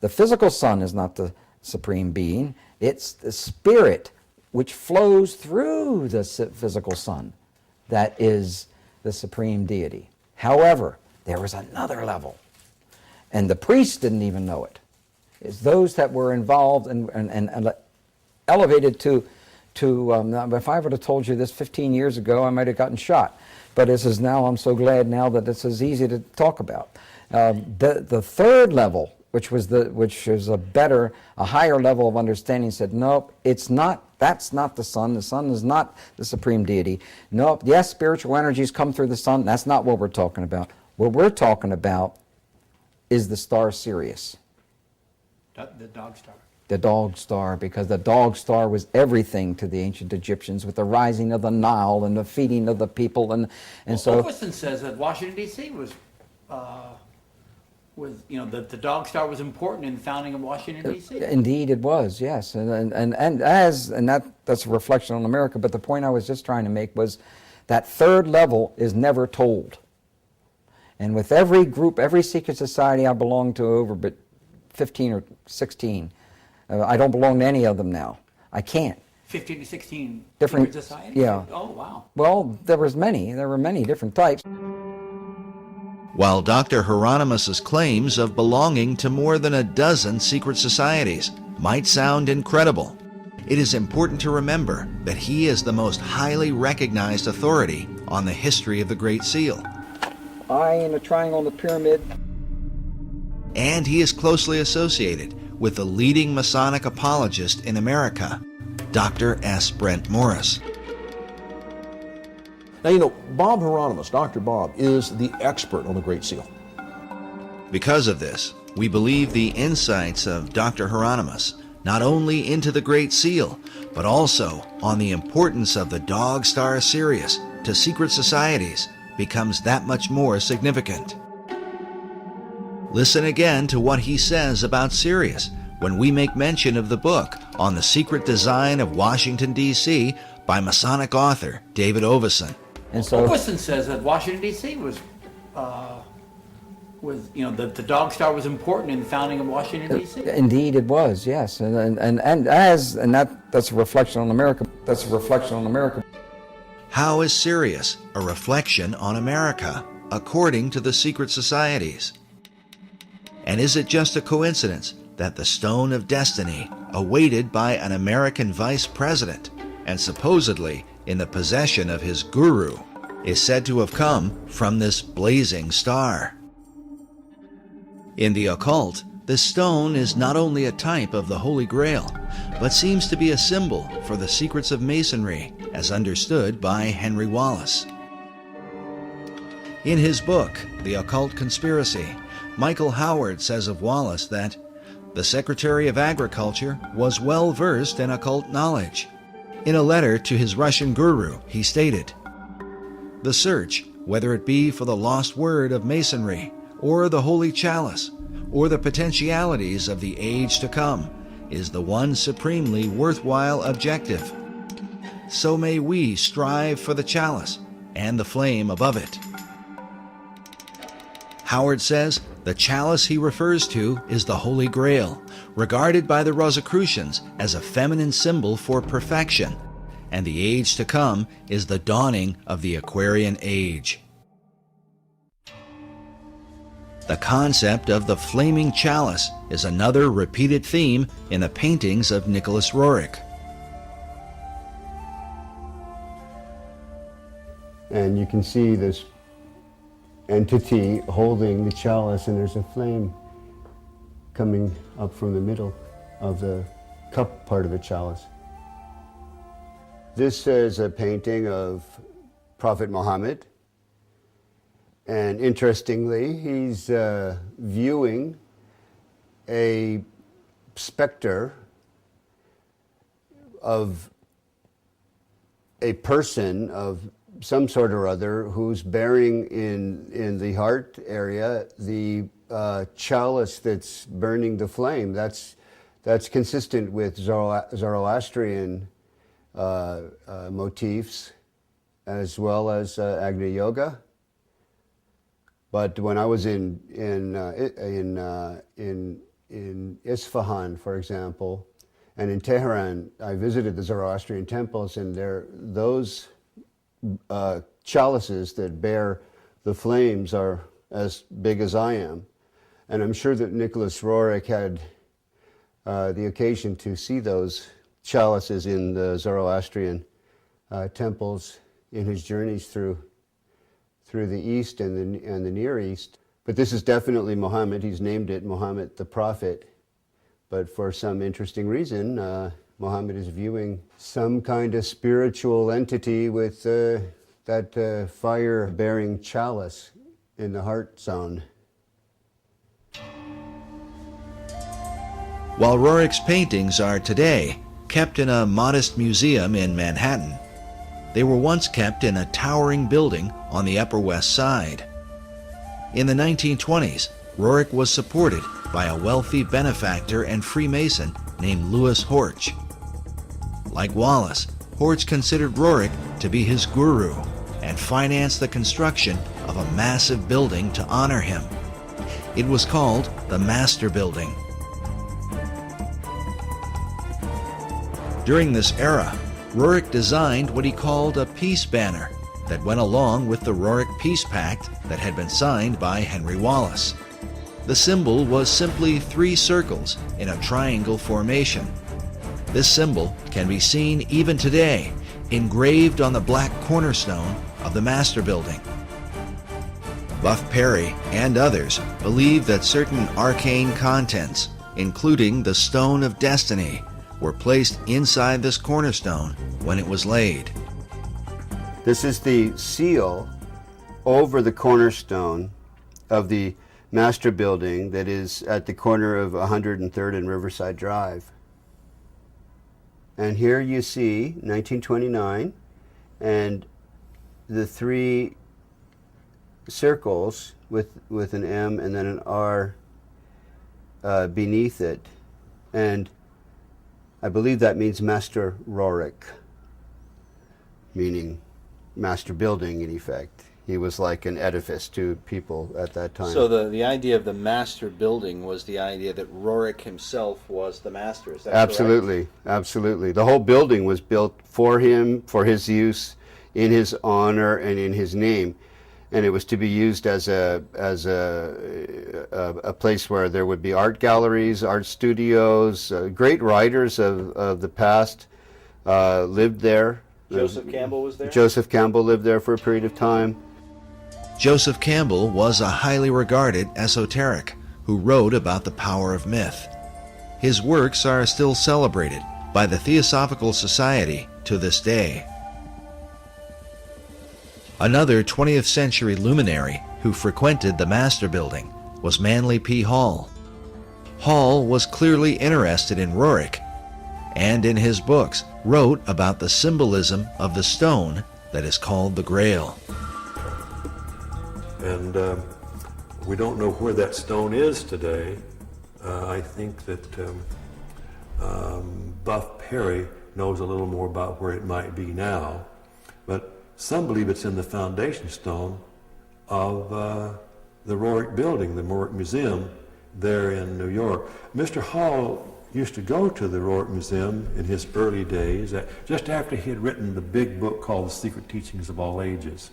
the physical sun is not the supreme being. It's the spirit which flows through the physical sun that is the supreme deity. However, there was another level. And the priests didn't even know it. It's those that were involved and elevated to if I would have told you this 15 years ago, I might have gotten shot. But this is now, I'm so glad now that this is easy to talk about. The third level, which is a higher level of understanding, said, nope, it's not, that's not the sun. The sun is not the supreme deity. Nope, yes, spiritual energies come through the sun. That's not what we're talking about. What we're talking about is the star Sirius. The dog star. The dog star, because the dog star was everything to the ancient Egyptians, with the rising of the Nile and the feeding of the people, and so. Overson says that Washington D.C. was the dog star was important in the founding of Washington D.C. Indeed, it was, yes, and that's a reflection on America. But the point I was just trying to make was that third level is never told. And with every group, every secret society I belong to, over but 15 or 16, I don't belong to any of them now. I can't. 15 to 16 different secret societies? Yeah. Oh, wow. Well, there were many different types. While Dr. Hieronymus's claims of belonging to more than a dozen secret societies might sound incredible, it is important to remember that he is the most highly recognized authority on the history of the Great Seal. Eye in a triangle in the pyramid. And he is closely associated with the leading Masonic apologist in America, Dr. S. Brent Morris. Now, Bob Hieronymus, Dr. Bob, is the expert on the Great Seal. Because of this, we believe the insights of Dr. Hieronymus, not only into the Great Seal, but also on the importance of the dog star Sirius to secret societies, becomes that much more significant. Listen again to what he says about Sirius when we make mention of the book on the secret design of Washington, D.C. by Masonic author David Oveson. And so Oveson says that Washington, D.C. was the dog star was important in the founding of Washington, D.C. Indeed, it was, yes, and that's a reflection on America. That's a reflection on America. How is Sirius a reflection on America, according to the secret societies? And is it just a coincidence that the Stone of Destiny, awaited by an American vice president and supposedly in the possession of his guru, is said to have come from this blazing star? In the occult, the stone is not only a type of the Holy Grail, but seems to be a symbol for the secrets of Masonry, as understood by Henry Wallace. In his book, The Occult Conspiracy, Michael Howard says of Wallace that the Secretary of Agriculture was well versed in occult knowledge. In a letter to his Russian guru, he stated, "The search, whether it be for the lost word of Masonry, or the Holy Chalice, or the potentialities of the age to come, is the one supremely worthwhile objective. So may we strive for the chalice and the flame above it." Howard says the chalice he refers to is the Holy Grail, regarded by the Rosicrucians as a feminine symbol for perfection, and the age to come is the dawning of the Aquarian Age. The concept of the flaming chalice is another repeated theme in the paintings of Nicholas Roerich. And you can see this entity holding the chalice, and there's a flame coming up from the middle of the cup part of the chalice. This is a painting of Prophet Muhammad, and interestingly, he's viewing a specter of a person of some sort or other who's bearing in the heart area the chalice that's burning the flame. That's consistent with Zoroastrian motifs as well as Agni Yoga. But when I was in Isfahan, for example, and in Tehran, I visited the Zoroastrian temples, and those chalices that bear the flames are as big as I am. And I'm sure that Nicholas Roerich had the occasion to see those chalices in the Zoroastrian temples in his journeys through the East and the Near East. But this is definitely Muhammad. He's named it Muhammad the Prophet. But for some interesting reason, Muhammad is viewing some kind of spiritual entity with that fire-bearing chalice in the heart zone. While Roerich's paintings are today kept in a modest museum in Manhattan, they were once kept in a towering building on the Upper West Side. In the 1920s, Roerich was supported by a wealthy benefactor and Freemason named Louis Horch. Like Wallace, Horch considered Roerich to be his guru and financed the construction of a massive building to honor him. It was called the Master Building. During this era, Roerich designed what he called a peace banner that went along with the Roerich Peace Pact that had been signed by Henry Wallace. The symbol was simply 3 circles in a triangle formation. This symbol can be seen even today, engraved on the black cornerstone of the Master Building. Buff Perry and others believe that certain arcane contents, including the Stone of Destiny, were placed inside this cornerstone when it was laid. This is the seal over the cornerstone of the Master Building that is at the corner of 103rd and Riverside Drive. And here you see 1929 and the 3 circles with an M and then an R beneath it. And I believe that means Master Roerich, meaning master building in effect. He was like an edifice to people at that time. So the idea of the master building was the idea that Roerich himself was the master, is that Absolutely, correct? Absolutely. The whole building was built for him, for his use, in his honor and in his name. And it was to be used as a place where there would be art galleries, art studios. Great writers of the past lived there. Joseph Campbell was there? Joseph Campbell lived there for a period of time. Joseph Campbell was a highly regarded esoteric who wrote about the power of myth. His works are still celebrated by the Theosophical Society to this day. Another 20th century luminary who frequented the Master Building was Manly P. Hall. Hall was clearly interested in Roerich, and in his books wrote about the symbolism of the stone that is called the Grail. And we don't know where that stone is today. I think that Buff Perry knows a little more about where it might be now, but some believe it's in the foundation stone of the Roerich Building, the Roerich Museum there in New York. Mr. Hall used to go to the Roerich Museum in his early days, just after he had written the big book called The Secret Teachings of All Ages,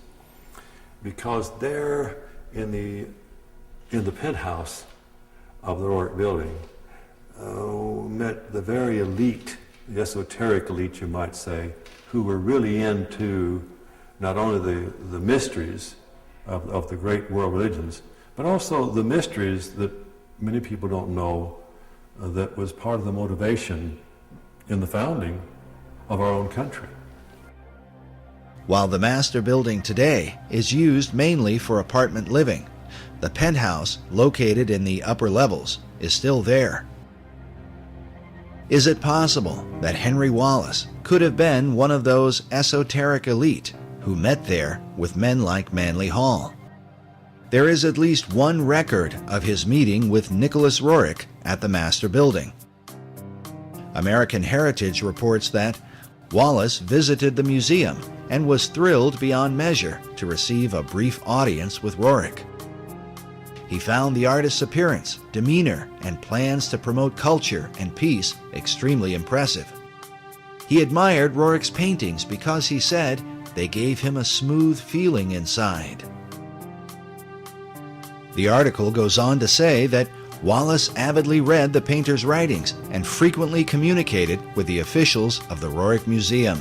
because there in the penthouse of the Roerich Building met the very elite, the esoteric elite you might say, who were really into not only the mysteries of the great world religions, but also the mysteries that many people don't know that was part of the motivation in the founding of our own country. While the Master Building today is used mainly for apartment living, the penthouse, located in the upper levels, is still there. Is it possible that Henry Wallace could have been one of those esoteric elite who met there with men like Manly Hall? There is at least one record of his meeting with Nicholas Roerich at the Master Building. American Heritage reports that Wallace visited the museum and was thrilled beyond measure to receive a brief audience with Roerich. He found the artist's appearance, demeanor, and plans to promote culture and peace extremely impressive. He admired Roerich's paintings because he said they gave him a smooth feeling inside. The article goes on to say that Wallace avidly read the painter's writings and frequently communicated with the officials of the Roerich Museum.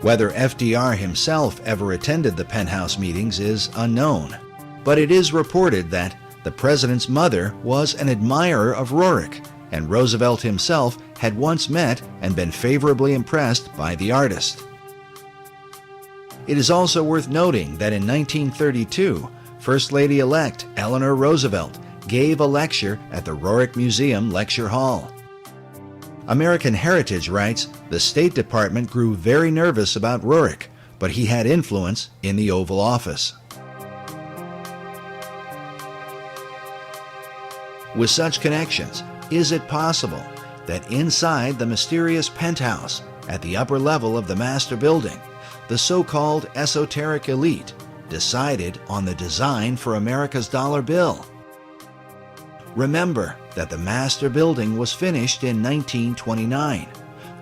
Whether FDR himself ever attended the penthouse meetings is unknown, but it is reported that the president's mother was an admirer of Roerich, and Roosevelt himself had once met and been favorably impressed by the artist. It is also worth noting that in 1932, First Lady-elect Eleanor Roosevelt gave a lecture at the Roerich Museum Lecture Hall. American Heritage writes, the State Department grew very nervous about Roerich, but he had influence in the Oval Office. With such connections, is it possible that inside the mysterious penthouse at the upper level of the Master Building, the so-called esoteric elite decided on the design for America's dollar bill? Remember that the Master Building was finished in 1929.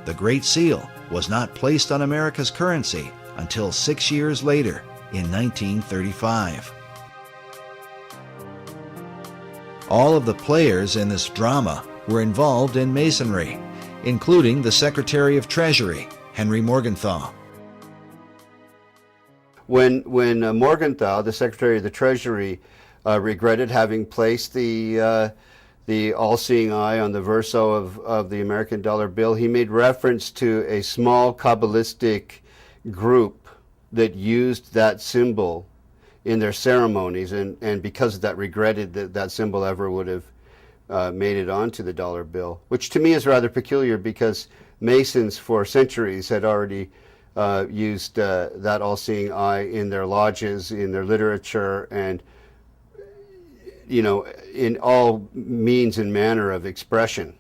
The Great Seal was not placed on America's currency until 6 years later, in 1935. All of the players in this drama were involved in Masonry, including the Secretary of Treasury, Henry Morgenthau. When Morgenthau, the Secretary of the Treasury, regretted having placed the all-seeing eye on the verso of the American dollar bill, he made reference to a small Kabbalistic group that used that symbol in their ceremonies, and because of that regretted that that symbol ever would have made it onto the dollar bill, which to me is rather peculiar because Masons for centuries had already used that all-seeing eye in their lodges, in their literature, and in all means and manner of expression.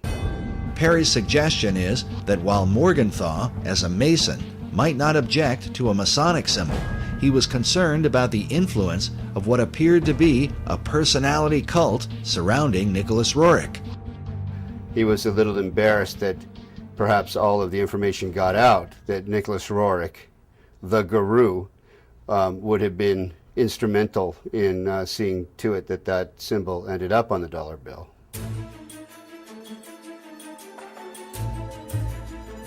Perry's suggestion is that while Morgenthau, as a Mason, might not object to a Masonic symbol, he was concerned about the influence of what appeared to be a personality cult surrounding Nicholas Roerich. He was a little embarrassed that perhaps all of the information got out that Nicholas Roerich, the guru, would have been instrumental in seeing to it that that symbol ended up on the dollar bill.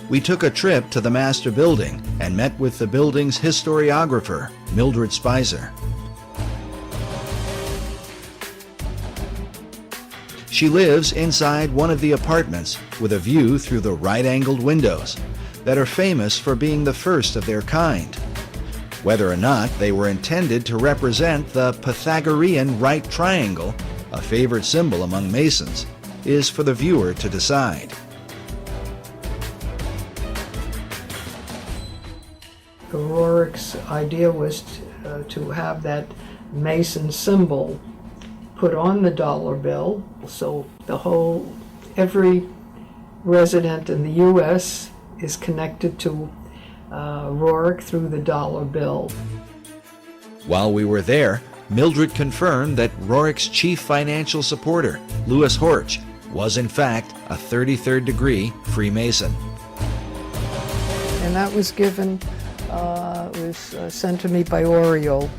We took a trip to the Master Building and met with the building's historiographer, Mildred Spicer. She lives inside one of the apartments with a view through the right-angled windows that are famous for being the first of their kind. Whether or not they were intended to represent the Pythagorean right triangle, a favorite symbol among Masons, is for the viewer to decide. Rorick's idea was to have that Mason symbol put on the dollar bill, so every resident in the U.S. is connected to Rorick through the dollar bill. While we were there, Mildred confirmed that Rorick's chief financial supporter, Louis Horch, was in fact a 33rd degree Freemason. And that was given, sent to me by Oriole.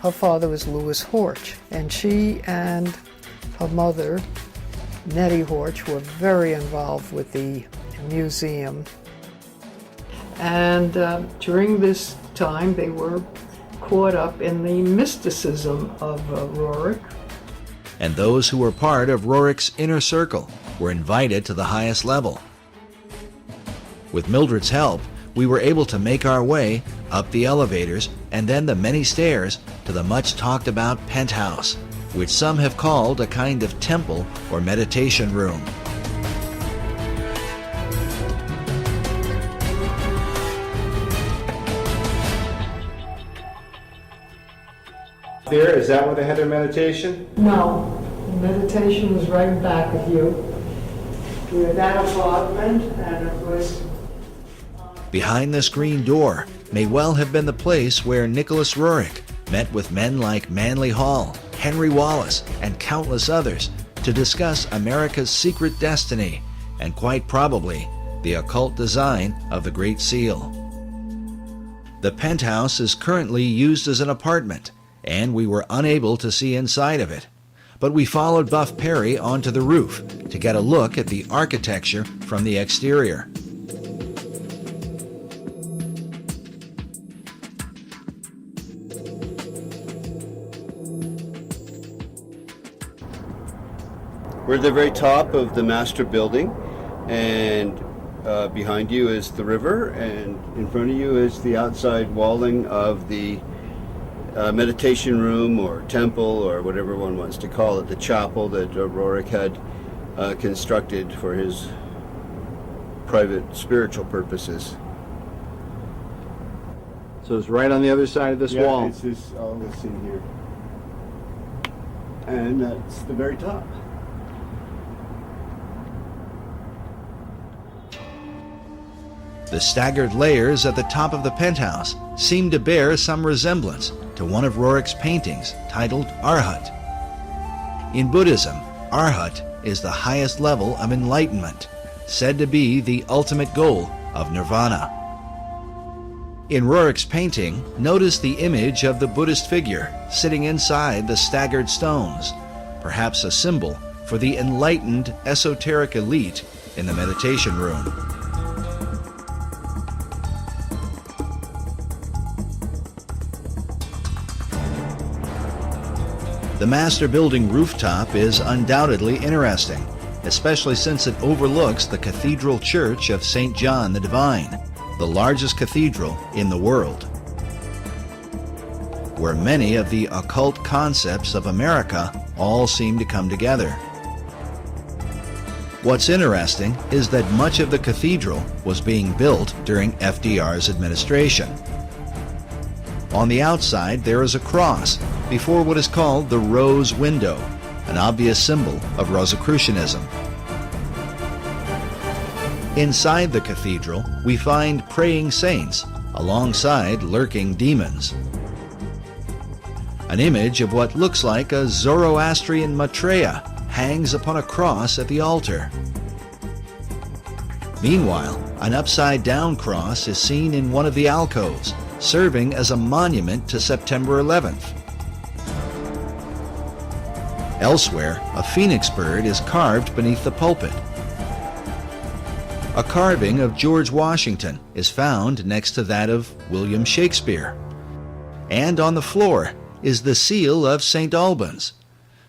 Her father was Louis Horch, and she and her mother, Nettie Horch, were very involved with the museum. And during this time, they were caught up in the mysticism of Rorick. And those who were part of Rorick's inner circle were invited to the highest level. With Mildred's help, we were able to make our way up the elevators and then the many stairs to the much talked about penthouse, which some have called a kind of temple or meditation room. There, is that where they had their meditation? No, meditation was right back of you. We were that apartment, and it was... Behind this green door may well have been the place where Nicholas Roerich met with men like Manly Hall, Henry Wallace, and countless others to discuss America's secret destiny and quite probably the occult design of the Great Seal. The penthouse is currently used as an apartment, and we were unable to see inside of it. But we followed Buff Perry onto the roof to get a look at the architecture from the exterior. We're at the very top of the master building, and behind you is the river, and in front of you is the outside walling of the meditation room or temple or whatever one wants to call it, the chapel that Roerich had constructed for his private spiritual purposes. So it's right on the other side of this wall. It's this, all this in here. And that's the very top. The staggered layers at the top of the penthouse seem to bear some resemblance to one of Roerich's paintings titled Arhat. In Buddhism, Arhat is the highest level of enlightenment, said to be the ultimate goal of nirvana. In Roerich's painting, notice the image of the Buddhist figure sitting inside the staggered stones, perhaps a symbol for the enlightened esoteric elite in the meditation room. The master building rooftop is undoubtedly interesting, especially since it overlooks the Cathedral Church of St. John the Divine, the largest cathedral in the world, where many of the occult concepts of America all seem to come together. What's interesting is that much of the cathedral was being built during FDR's administration. On the outside, there is a cross before what is called the Rose Window, an obvious symbol of Rosicrucianism. Inside the cathedral, we find praying saints alongside lurking demons. An image of what looks like a Zoroastrian Maitreya hangs upon a cross at the altar. Meanwhile, an upside-down cross is seen in one of the alcoves, serving as a monument to September 11th. Elsewhere, a phoenix bird is carved beneath the pulpit. A carving of George Washington is found next to that of William Shakespeare. And on the floor is the seal of St. Albans.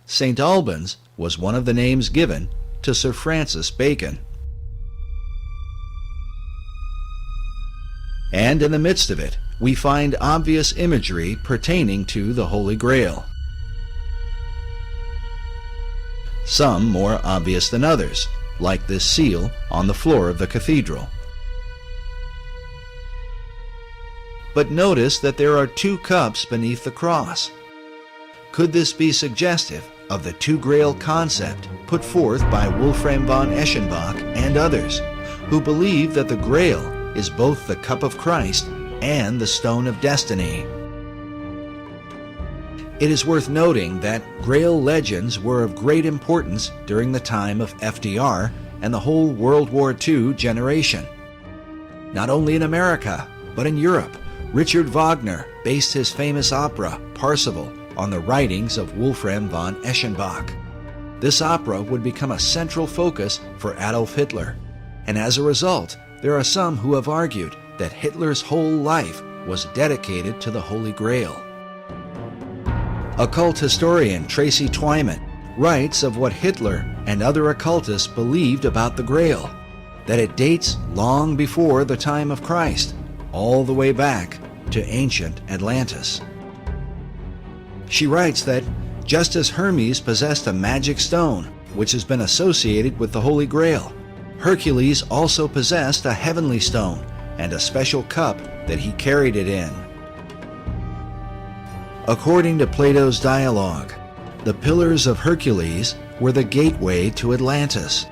St. Albans was one of the names given to Sir Francis Bacon. And in the midst of it, we find obvious imagery pertaining to the Holy Grail. Some more obvious than others, like this seal on the floor of the cathedral. But notice that there are two cups beneath the cross. Could this be suggestive of the two grail concept put forth by Wolfram von Eschenbach and others, who believe that the grail is both the cup of Christ and the stone of destiny? It is worth noting that Grail legends were of great importance during the time of FDR and the whole World War II generation. Not only in America, but in Europe, Richard Wagner based his famous opera, Parsifal, on the writings of Wolfram von Eschenbach. This opera would become a central focus for Adolf Hitler, and as a result, there are some who have argued that Hitler's whole life was dedicated to the Holy Grail. Occult historian Tracy Twyman writes of what Hitler and other occultists believed about the Grail, that it dates long before the time of Christ, all the way back to ancient Atlantis. She writes that just as Hermes possessed a magic stone, which has been associated with the Holy Grail, Hercules also possessed a heavenly stone and a special cup that he carried it in. According to Plato's dialogue, the Pillars of Hercules were the gateway to Atlantis.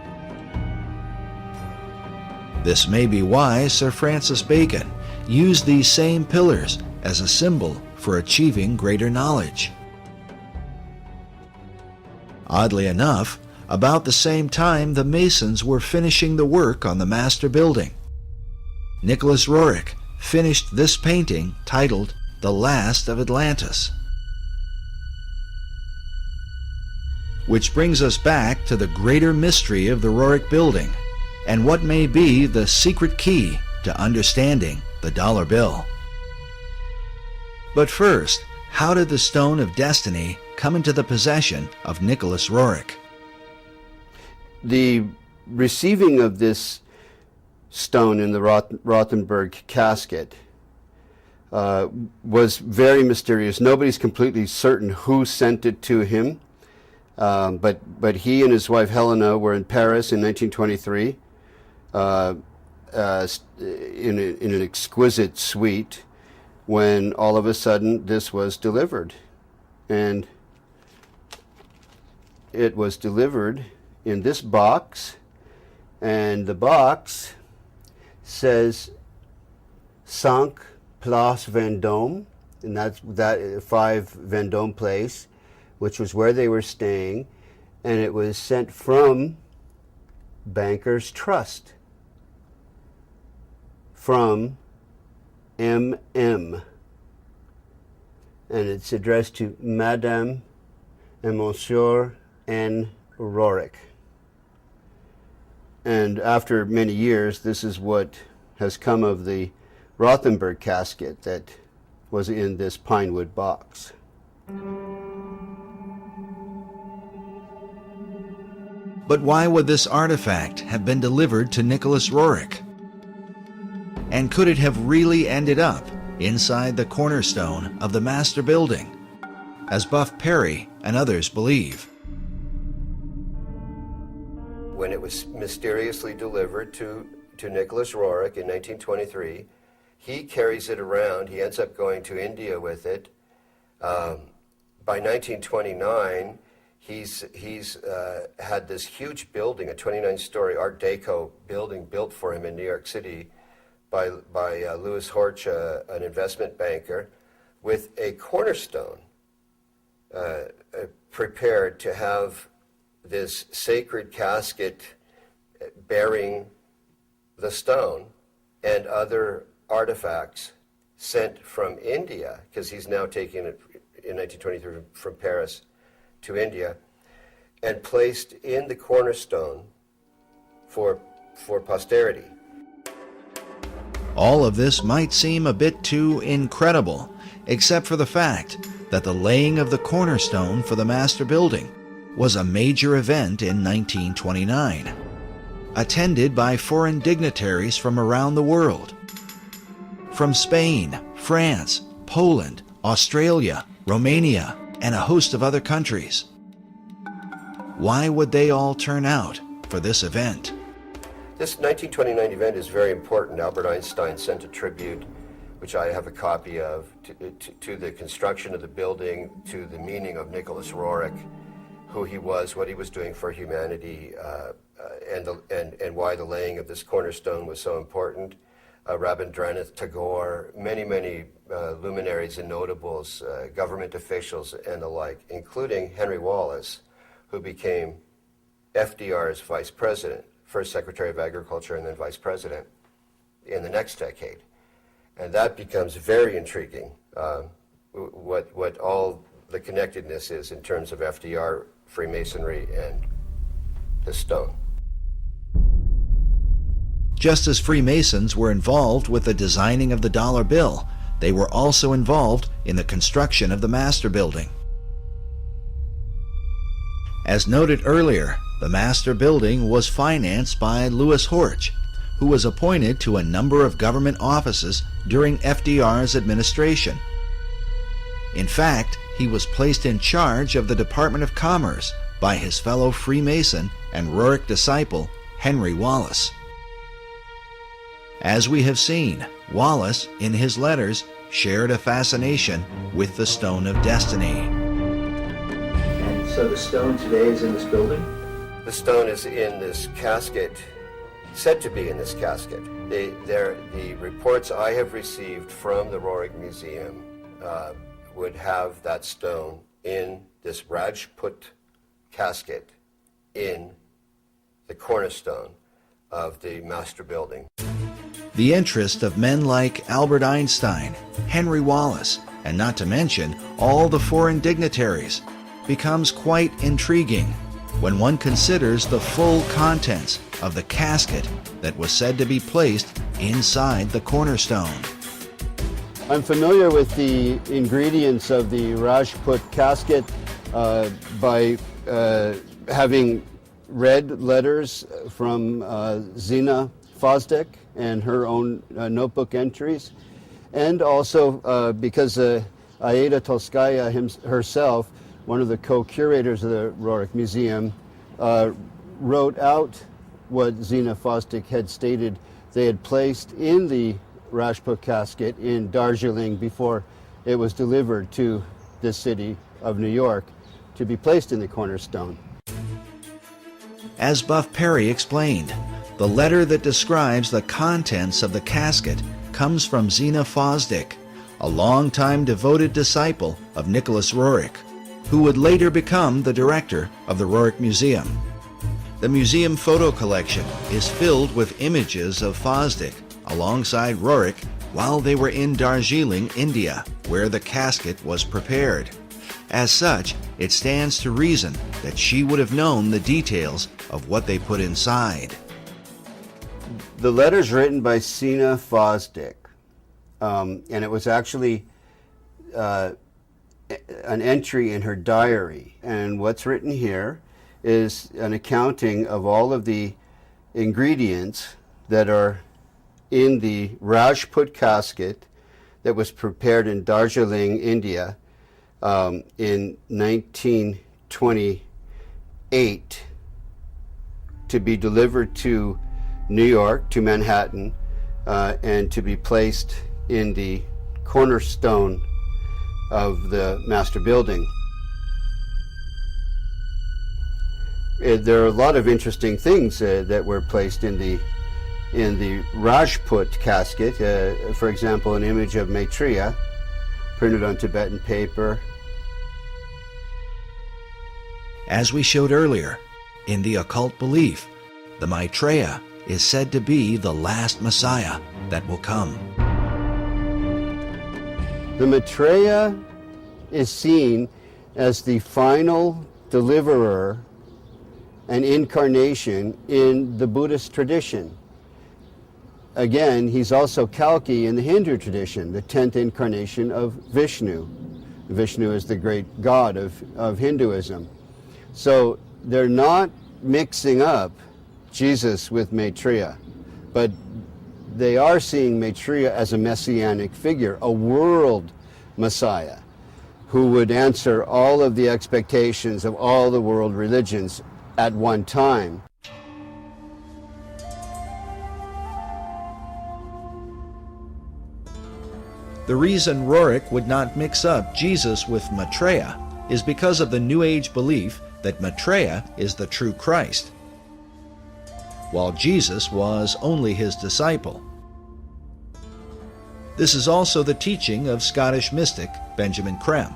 This may be why Sir Francis Bacon used these same pillars as a symbol for achieving greater knowledge. Oddly enough, about the same time the Masons were finishing the work on the master building, Nicholas Roerich finished this painting titled The Last of Atlantis. Which brings us back to the greater mystery of the Roerich building and what may be the secret key to understanding the dollar bill. But first, how did the Stone of Destiny come into the possession of Nicholas Roerich? The receiving of this stone in the Rothenburg casket was very mysterious. Nobody's completely certain who sent it to him, but he and his wife Helena were in Paris in 1923 in an exquisite suite when all of a sudden this was delivered. And it was delivered in this box, and the box says 5 Place Vendôme, and that's 5 Vendôme Place, which was where they were staying, and it was sent from Bankers Trust, from M.M., and it's addressed to Madame and Monsieur N. Roerich. And after many years, this is what has come of the Rothenburg casket that was in this pine wood box. But why would this artifact have been delivered to Nicholas Roerich? And could it have really ended up inside the cornerstone of the master building, as Buff Perry and others believe? When it was mysteriously delivered to Nicholas Roerich in 1923, he carries it around. He ends up going to India with it. By 1929, he's had this huge building, a 29-story Art Deco building built for him in New York City by Louis Horch, an investment banker, with a cornerstone prepared to have this sacred casket bearing the stone and other artifacts sent from India, because he's now taking it in 1923 from Paris to India, and placed in the cornerstone for posterity. All of this might seem a bit too incredible, except for the fact that the laying of the cornerstone for the master building was a major event in 1929, attended by foreign dignitaries from around the world. From Spain, France, Poland, Australia, Romania, and a host of other countries. Why would they all turn out for this event? This 1929 event is very important. Albert Einstein sent a tribute, which I have a copy of, to the construction of the building, to the meaning of Nicholas Roerich, who he was, what he was doing for humanity, and why the laying of this cornerstone was so important. Rabindranath Tagore, many luminaries and notables, government officials and the like, including Henry Wallace, who became FDR's vice president, first Secretary of Agriculture and then vice president in the next decade. And that becomes very intriguing, what all the connectedness is in terms of FDR, Freemasonry, and the stone. Just as Freemasons were involved with the designing of the dollar bill, they were also involved in the construction of the Master Building. As noted earlier, the Master Building was financed by Louis Horch, who was appointed to a number of government offices during FDR's administration. In fact, he was placed in charge of the Department of Commerce by his fellow Freemason and Roerich disciple, Henry Wallace. As we have seen, Wallace, in his letters, shared a fascination with the Stone of Destiny. And so the stone today is in this building? The stone is in this casket, said to be in this casket. The reports I have received from the Roerich Museum would have that stone in this Rajput casket in the cornerstone of the Master Building. The interest of men like Albert Einstein, Henry Wallace, and not to mention all the foreign dignitaries, becomes quite intriguing when one considers the full contents of the casket that was said to be placed inside the cornerstone. I'm familiar with the ingredients of the Rajput casket by having read letters from Zina Fosdick and her own notebook entries, and also because Aida Tolskaya herself, one of the co-curators of the Roerich Museum, wrote out what Zina Fosdick had stated they had placed in the Rajput casket in Darjeeling before it was delivered to the city of New York to be placed in the cornerstone. As Buff Perry explained, the letter that describes the contents of the casket comes from Zina Fosdick, a longtime devoted disciple of Nicholas Roerich, who would later become the director of the Roerich Museum. The museum photo collection is filled with images of Fosdick alongside Roerich while they were in Darjeeling, India, where the casket was prepared. As such, it stands to reason that she would have known the details of what they put inside. The letter's written by Zina Fosdick, and it was actually an entry in her diary. And what's written here is an accounting of all of the ingredients that are in the Rajput casket that was prepared in Darjeeling, India, in 1928 to be delivered to New York, to Manhattan, and to be placed in the cornerstone of the Master Building. There are a lot of interesting things that were placed in the Rajput casket. For example, an image of Maitreya printed on Tibetan paper. As we showed earlier, in the occult belief, the Maitreya is said to be the last Messiah that will come. The Maitreya is seen as the final deliverer and incarnation in the Buddhist tradition. Again, he's also Kalki in the Hindu tradition, the 10th incarnation of Vishnu. Vishnu is the great god of Hinduism. So they're not mixing up Jesus with Maitreya, but they are seeing Maitreya as a messianic figure, a world Messiah, who would answer all of the expectations of all the world religions at one time. The reason Roerich would not mix up Jesus with Maitreya is because of the New Age belief that Maitreya is the true Christ, while Jesus was only his disciple. This is also the teaching of Scottish mystic Benjamin Creme.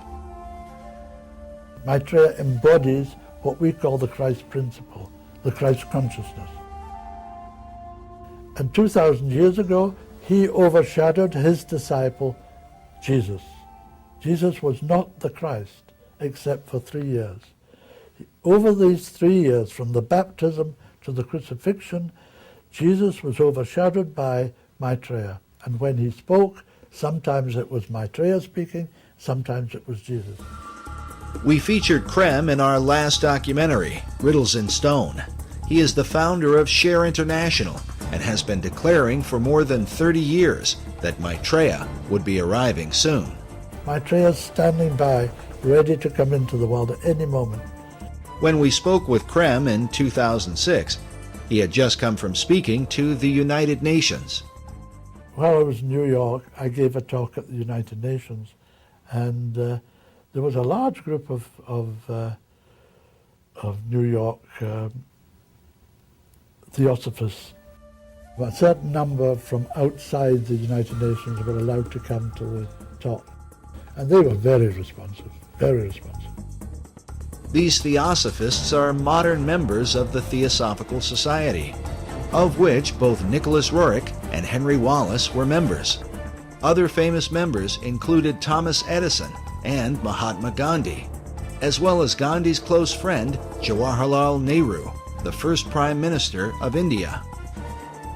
Maitreya embodies what we call the Christ principle, the Christ consciousness. And 2,000 years ago, he overshadowed his disciple, Jesus. Jesus was not the Christ, except for 3 years. Over these 3 years, from the baptism to the crucifixion, Jesus was overshadowed by Maitreya. And when he spoke, sometimes it was Maitreya speaking, sometimes it was Jesus. We featured Creme in our last documentary, Riddles in Stone. He is the founder of Share International and has been declaring for more than 30 years that Maitreya would be arriving soon. Maitreya's standing by, ready to come into the world at any moment. When we spoke with Creme in 2006, he had just come from speaking to the United Nations. While I was in New York, I gave a talk at the United Nations, and there was a large group of New York theosophists. A certain number from outside the United Nations were allowed to come to the talk, and they were very responsive, very responsive. These theosophists are modern members of the Theosophical Society, of which both Nicholas Roerich and Henry Wallace were members. Other famous members included Thomas Edison and Mahatma Gandhi, as well as Gandhi's close friend Jawaharlal Nehru, the first Prime Minister of India.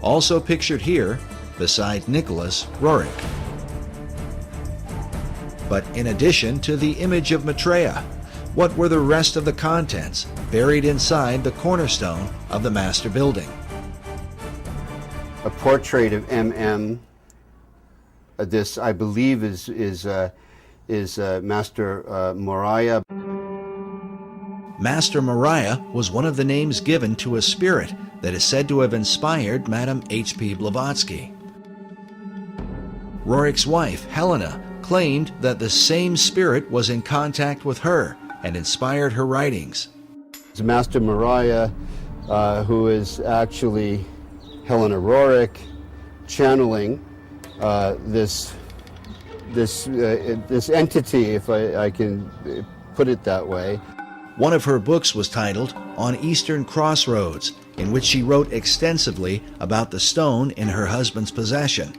Also pictured here, beside Nicholas Roerich. But in addition to the image of Maitreya, what were the rest of the contents buried inside the cornerstone of the master building? A portrait of M.M. This, I believe, is Master Moriah. Master Moriah was one of the names given to a spirit that is said to have inspired Madame H.P. Blavatsky. Roerich's wife, Helena, claimed that the same spirit was in contact with her and inspired her writings. It's Master Moriah, who is actually Helena Roerich, channeling this entity, if I can put it that way. One of her books was titled On Eastern Crossroads, in which she wrote extensively about the stone in her husband's possession,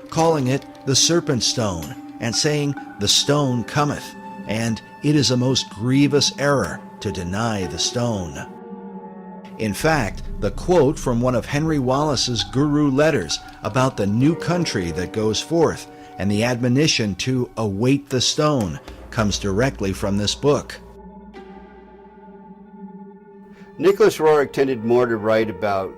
calling it the Serpent Stone, and saying, "The stone cometh, and it is a most grievous error to deny the stone." In fact, the quote from one of Henry Wallace's Guru letters about the new country that goes forth and the admonition to await the stone comes directly from this book. Nicholas Roerich tended more to write about,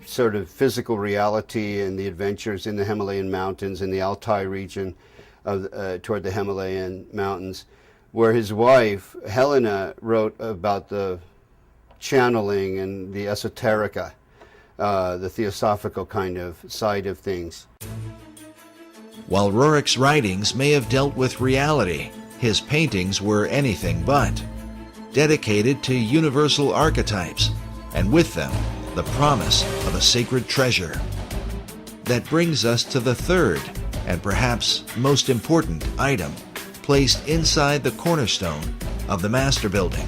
sort of physical reality and the adventures in the Himalayan mountains, in the Altai region toward the Himalayan mountains, where his wife, Helena, wrote about the channeling and the esoterica, the theosophical kind of side of things. While Roerich's writings may have dealt with reality, his paintings were anything but, dedicated to universal archetypes, and with them, the promise of a sacred treasure. That brings us to the third, and perhaps most important item, placed inside the cornerstone of the master building.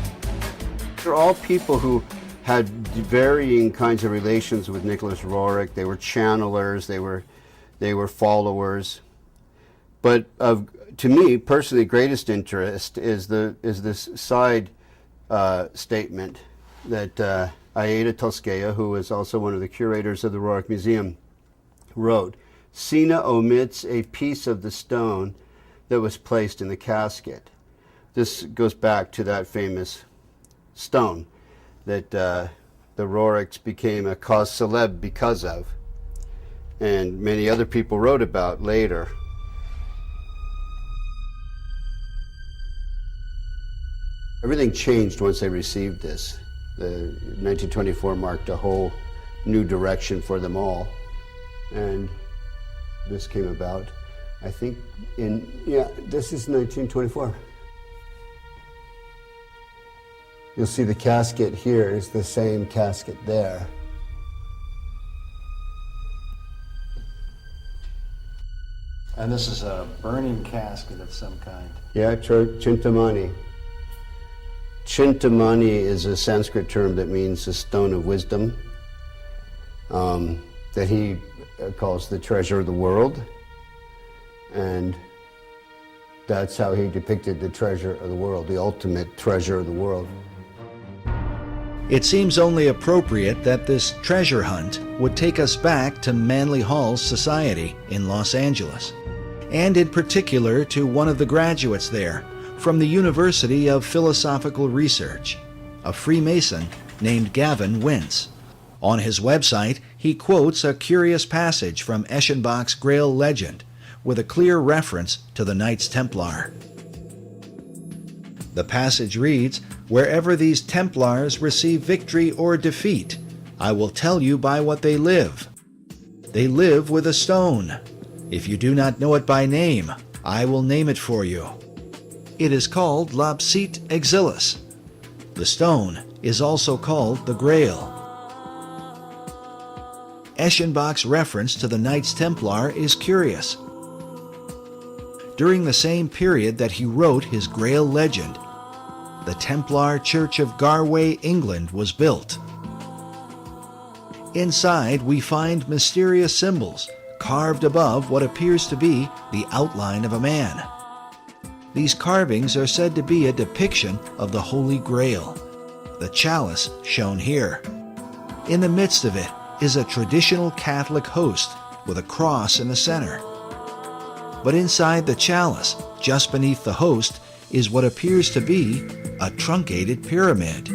They're all people who had varying kinds of relations with Nicholas Roerich. They were channelers, they were followers. But to me, personally, greatest interest is this side statement that Aida Tolskaya, who is also one of the curators of the Roerich Museum, wrote. Sina omits a piece of the stone that was placed in the casket. This goes back to that famous stone that the Roriks became a cause célèbre because of, and many other people wrote about later. Everything changed once they received this. The 1924 marked a whole new direction for them all, and this came about, I think, this is 1924. You'll see the casket here is the same casket there. And this is a burning casket of some kind. Yeah, Chintamani. Chintamani is a Sanskrit term that means the stone of wisdom, that he calls the treasure of the world. And that's how he depicted the treasure of the world, the ultimate treasure of the world. It seems only appropriate that this treasure hunt would take us back to Manly Hall's society in Los Angeles, and in particular to one of the graduates there from the University of Philosophical Research, a Freemason named Gavin Wentz. On his website, he quotes a curious passage from Eschenbach's Grail legend with a clear reference to the Knights Templar. The passage reads, "Wherever these Templars receive victory or defeat, I will tell you by what they live. They live with a stone. If you do not know it by name, I will name it for you. It is called Lapsit Exilis. The stone is also called the Grail." Eschenbach's reference to the Knights Templar is curious. During the same period that he wrote his Grail legend, the Templar Church of Garway, England was built. Inside, we find mysterious symbols carved above what appears to be the outline of a man. These carvings are said to be a depiction of the Holy Grail, the chalice shown here. In the midst of it is a traditional Catholic host with a cross in the center. But inside the chalice, just beneath the host, is what appears to be a truncated pyramid.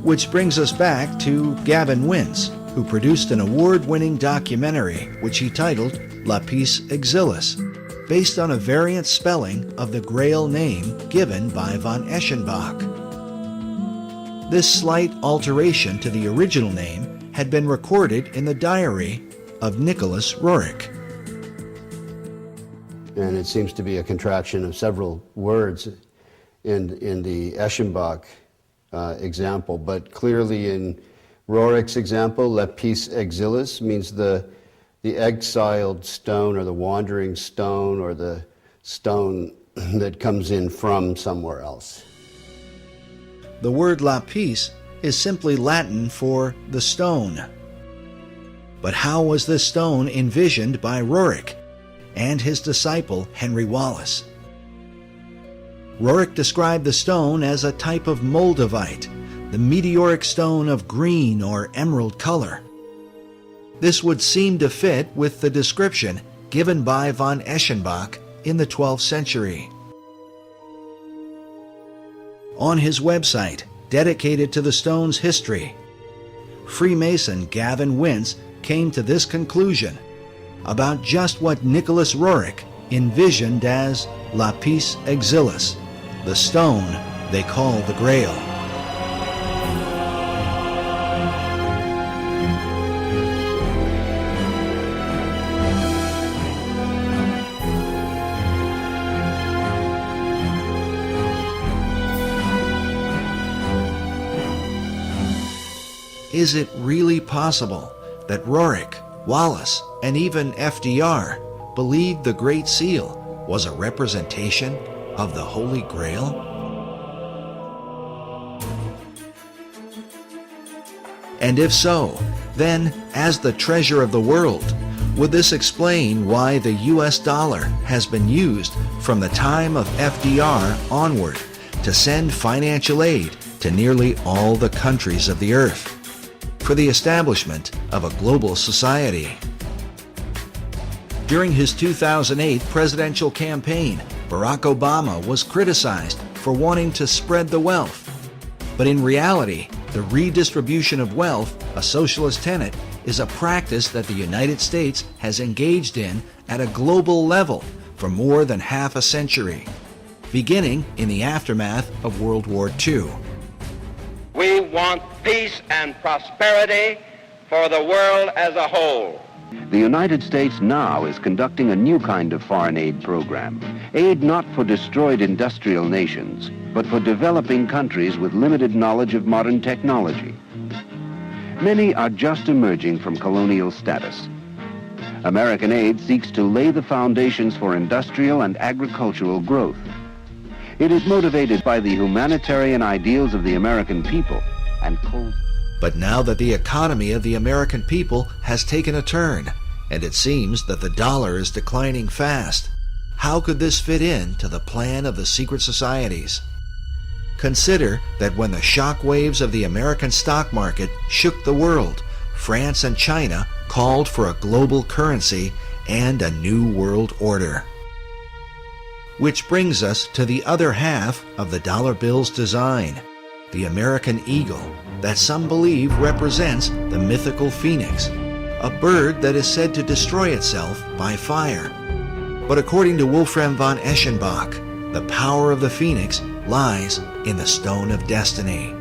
Which brings us back to Gavin Wentz, who produced an award-winning documentary which he titled Lapis Exilis, based on a variant spelling of the Grail name given by von Eschenbach. This slight alteration to the original name had been recorded in the diary of Nicholas Roerich. And it seems to be a contraction of several words in the Eschenbach example, but clearly in Roerich's example, Lapis Exilis means the exiled stone, or the wandering stone, or the stone that comes in from somewhere else. The word lapis is simply Latin for the stone. But how was this stone envisioned by Roerich and his disciple Henry Wallace? Roerich described the stone as a type of moldavite, the meteoric stone of green or emerald color. This would seem to fit with the description given by von Eschenbach in the 12th century. On his website, dedicated to the stone's history, Freemason Gavin Wentz came to this conclusion about just what Nicholas Roerich envisioned as Lapis Exilis, the stone they call the Grail. Is it really possible that Roerich, Wallace, and even FDR believed the Great Seal was a representation of the Holy Grail? And if so, then, as the treasure of the world, would this explain why the US dollar has been used from the time of FDR onward to send financial aid to nearly all the countries of the earth, for the establishment of a global society? During his 2008 presidential campaign, Barack Obama was criticized for wanting to spread the wealth. But in reality, the redistribution of wealth, a socialist tenet, is a practice that the United States has engaged in at a global level for more than half a century, beginning in the aftermath of World War II. We want peace and prosperity for the world as a whole. The United States now is conducting a new kind of foreign aid program. Aid not for destroyed industrial nations, but for developing countries with limited knowledge of modern technology. Many are just emerging from colonial status. American aid seeks to lay the foundations for industrial and agricultural growth. It is motivated by the humanitarian ideals of the American people and But now that the economy of the American people has taken a turn, and it seems that the dollar is declining fast, how could this fit in to the plan of the secret societies? Consider that when the shock waves of the American stock market shook the world, France and China called for a global currency and a new world order. Which brings us to the other half of the dollar bill's design, the American eagle, that some believe represents the mythical phoenix, a bird that is said to destroy itself by fire. But according to Wolfram von Eschenbach, the power of the phoenix lies in the stone of destiny.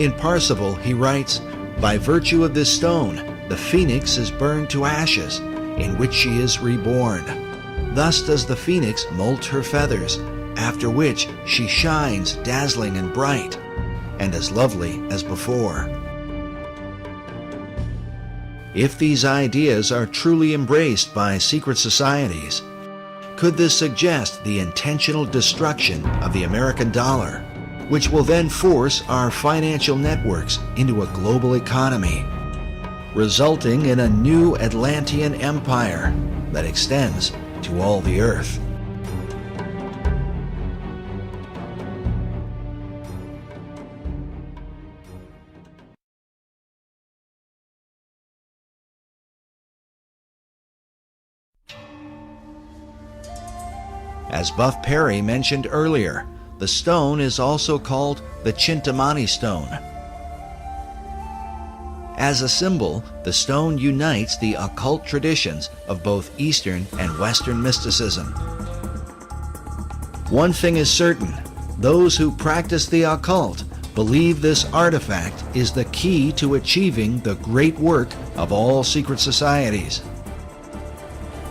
In Parsifal, he writes, "By virtue of this stone, the phoenix is burned to ashes, in which she is reborn. Thus does the phoenix molt her feathers, after which she shines dazzling and bright, and as lovely as before." If these ideas are truly embraced by secret societies, could this suggest the intentional destruction of the American dollar, which will then force our financial networks into a global economy, resulting in a new Atlantean empire that extends to all the earth? As Buff Perry mentioned earlier, the stone is also called the Chintamani stone. As a symbol, the stone unites the occult traditions of both Eastern and Western mysticism. One thing is certain, those who practice the occult believe this artifact is the key to achieving the great work of all secret societies.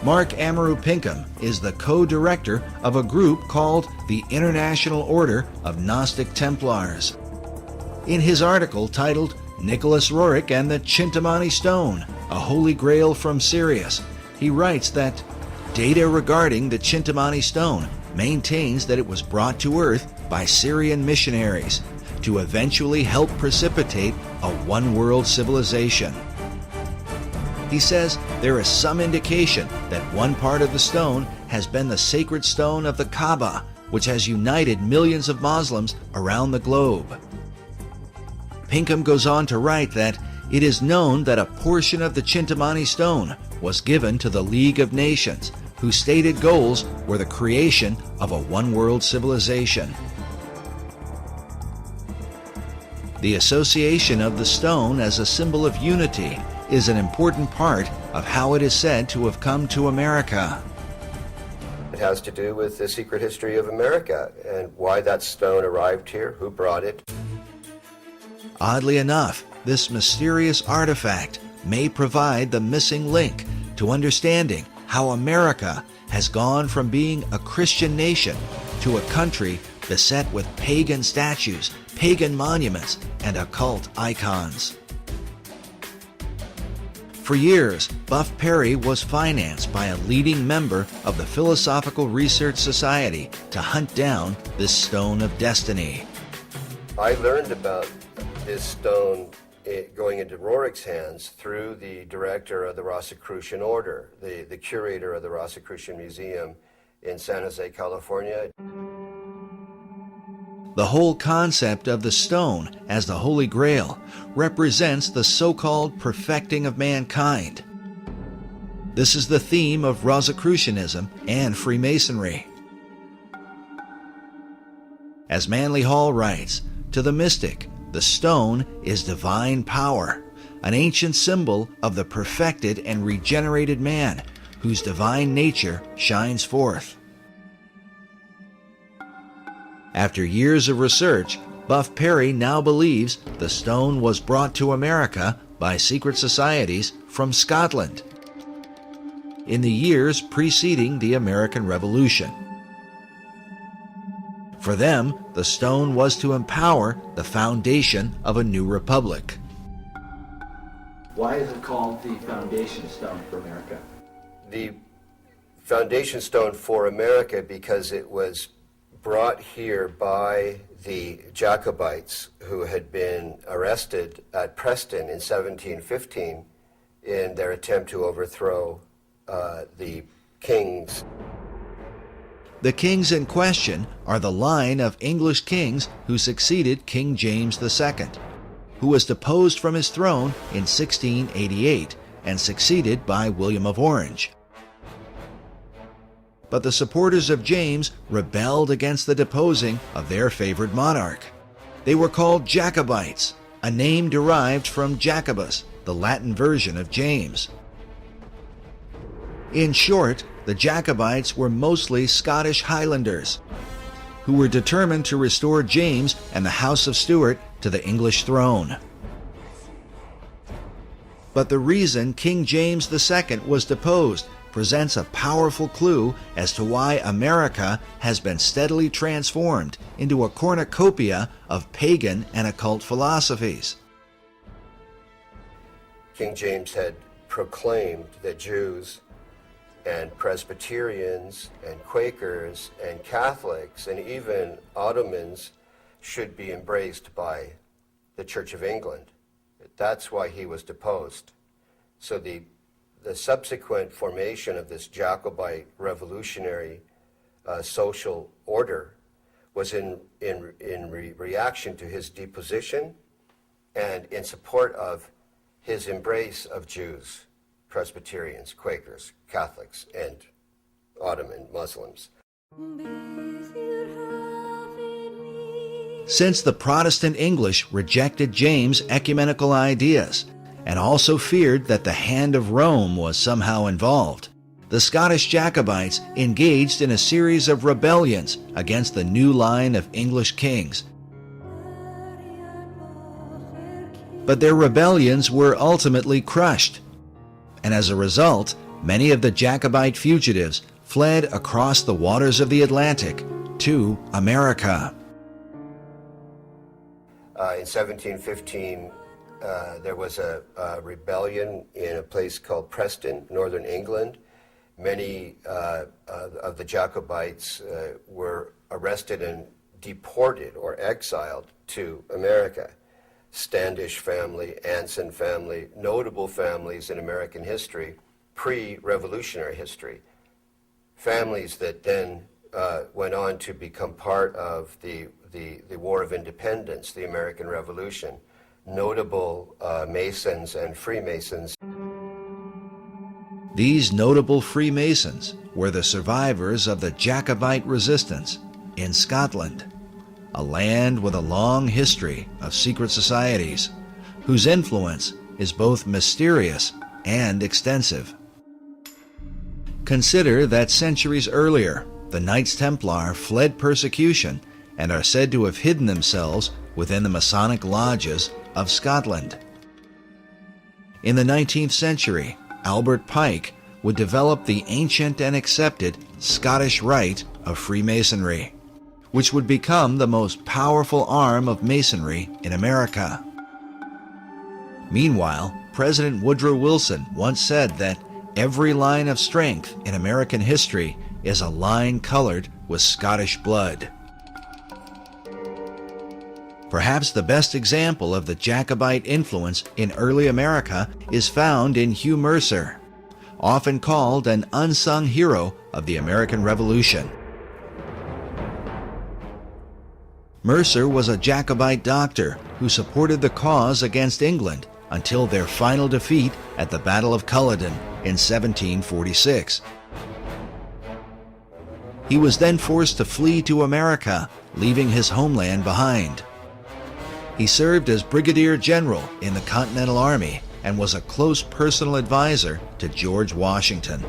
Mark Amaru Pinkham is the co-director of a group called the International Order of Gnostic Templars. In his article titled Nicholas Roerich and the Chintamani Stone, a Holy Grail from Sirius, he writes that data regarding the Chintamani Stone maintains that it was brought to Earth by Syrian missionaries to eventually help precipitate a one-world civilization. He says there is some indication that one part of the stone has been the sacred stone of the Kaaba, which has united millions of Muslims around the globe. Pinkham goes on to write that it is known that a portion of the Chintamani stone was given to the League of Nations, whose stated goals were the creation of a one-world civilization. The association of the stone as a symbol of unity is an important part of how it is said to have come to America. It has to do with the secret history of America and why that stone arrived here, who brought it. Oddly enough, this mysterious artifact may provide the missing link to understanding how America has gone from being a Christian nation to a country beset with pagan statues, pagan monuments, and occult icons. For years, Buff Perry was financed by a leading member of the Philosophical Research Society to hunt down this stone of destiny. I learned about this stone going into Roerich's hands through the director of the Rosicrucian Order, the curator of the Rosicrucian Museum in San Jose, California. The whole concept of the stone as the Holy Grail represents the so-called perfecting of mankind. This is the theme of Rosicrucianism and Freemasonry. As Manly Hall writes, to the mystic, the stone is divine power, an ancient symbol of the perfected and regenerated man, whose divine nature shines forth. After years of research, Buff Perry now believes the stone was brought to America by secret societies from Scotland in the years preceding the American Revolution. For them, the stone was to empower the foundation of a new republic. Why is it called the foundation stone for America? The foundation stone for America because it was brought here by the Jacobites who had been arrested at Preston in 1715 in their attempt to overthrow the kings. The kings in question are the line of English kings who succeeded King James II, who was deposed from his throne in 1688 and succeeded by William of Orange. But the supporters of James rebelled against the deposing of their favorite monarch. They were called Jacobites, a name derived from Jacobus, the Latin version of James. In short, the Jacobites were mostly Scottish Highlanders, who were determined to restore James and the House of Stuart to the English throne. But the reason King James II was deposed presents a powerful clue as to why America has been steadily transformed into a cornucopia of pagan and occult philosophies. King James had proclaimed that Jews and Presbyterians and Quakers and Catholics and even Ottomans should be embraced by the Church of England. That's why he was deposed. So the subsequent formation of this Jacobite revolutionary social order was in reaction to his deposition and in support of his embrace of Jews, Presbyterians, Quakers, Catholics, and Ottoman Muslims. Since the Protestant English rejected James' ecumenical ideas and also feared that the hand of Rome was somehow involved, the Scottish Jacobites engaged in a series of rebellions against the new line of English kings. But their rebellions were ultimately crushed, and as a result, many of the Jacobite fugitives fled across the waters of the Atlantic to America. In 1715, there was a rebellion in a place called Preston, northern England. Many of the Jacobites were arrested and deported or exiled to America. Standish family, Anson family, notable families in American history, pre-revolutionary history. Families that then went on to become part of the War of Independence, the American Revolution. Notable Masons and Freemasons. These notable Freemasons were the survivors of the Jacobite resistance in Scotland, a land with a long history of secret societies, whose influence is both mysterious and extensive. Consider that centuries earlier, the Knights Templar fled persecution and are said to have hidden themselves within the Masonic lodges of Scotland. In the 19th century, Albert Pike would develop the ancient and accepted Scottish Rite of Freemasonry, which would become the most powerful arm of Masonry in America. Meanwhile, President Woodrow Wilson once said that every line of strength in American history is a line colored with Scottish blood. Perhaps the best example of the Jacobite influence in early America is found in Hugh Mercer, often called an unsung hero of the American Revolution. Mercer was a Jacobite doctor who supported the cause against England until their final defeat at the Battle of Culloden in 1746. He was then forced to flee to America, leaving his homeland behind. He served as Brigadier General in the Continental Army and was a close personal advisor to George Washington.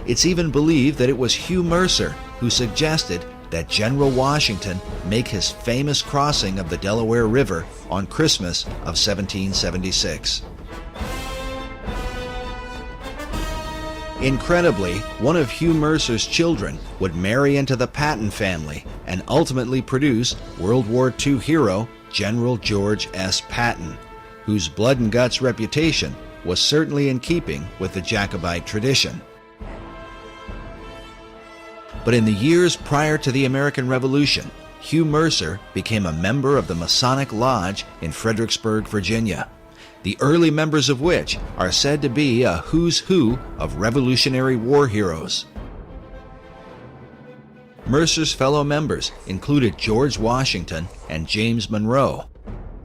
It's even believed that it was Hugh Mercer who suggested that General Washington make his famous crossing of the Delaware River on Christmas of 1776. Incredibly, one of Hugh Mercer's children would marry into the Patton family and ultimately produce World War II hero General George S. Patton, whose blood and guts reputation was certainly in keeping with the Jacobite tradition. But in the years prior to the American Revolution, Hugh Mercer became a member of the Masonic Lodge in Fredericksburg, Virginia, the early members of which are said to be a who's who of Revolutionary War heroes. Mercer's fellow members included George Washington and James Monroe.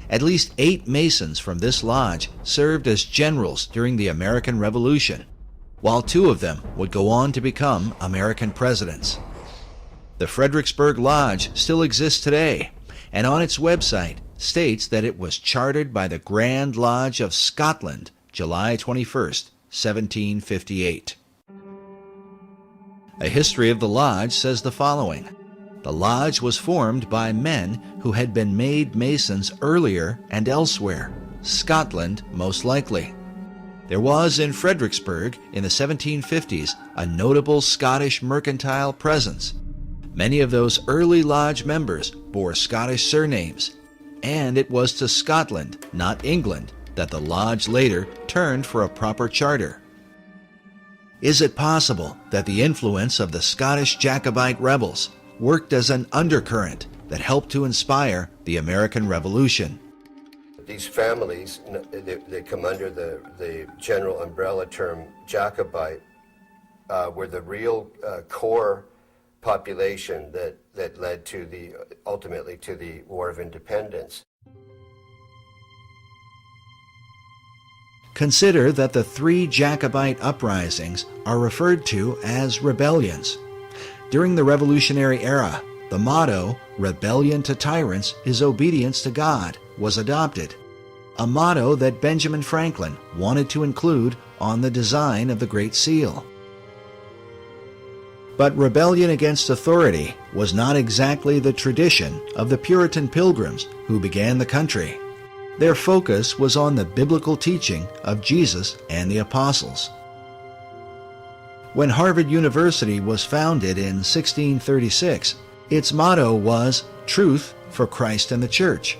At least 8 Masons from this lodge served as generals during the American Revolution, while 2 of them would go on to become American presidents. The Fredericksburg Lodge still exists today, and on its website states that it was chartered by the Grand Lodge of Scotland, July 21st, 1758. A history of the lodge says the following. The lodge was formed by men who had been made Masons earlier and elsewhere, Scotland most likely. There was in Fredericksburg in the 1750s a notable Scottish mercantile presence. Many of those early lodge members bore Scottish surnames, and it was to Scotland, not England, that the lodge later turned for a proper charter. Is it possible that the influence of the Scottish Jacobite rebels worked as an undercurrent that helped to inspire the American Revolution? These families, they come under the general umbrella term Jacobite, were the real core population that led to ultimately to the War of Independence. Consider that the 3 Jacobite uprisings are referred to as rebellions. During the Revolutionary era, the motto, "Rebellion to tyrants is obedience to God," was adopted, a motto that Benjamin Franklin wanted to include on the design of the Great Seal. But rebellion against authority was not exactly the tradition of the Puritan Pilgrims who began the country. Their focus was on the biblical teaching of Jesus and the apostles. When Harvard University was founded in 1636, its motto was "Truth for Christ and the Church."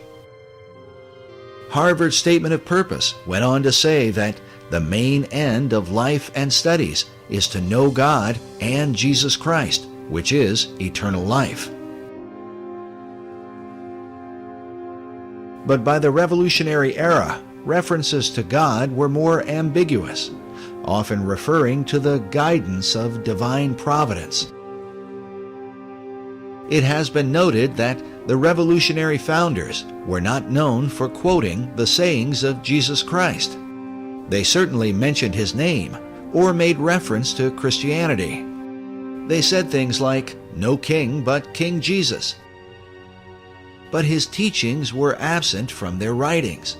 Harvard's statement of purpose went on to say that the main end of life and studies is to know God and Jesus Christ, which is eternal life. But by the Revolutionary era, references to God were more ambiguous, often referring to the guidance of divine providence. It has been noted that the revolutionary founders were not known for quoting the sayings of Jesus Christ. They certainly mentioned his name or made reference to Christianity. They said things like, "No king but King Jesus." But his teachings were absent from their writings.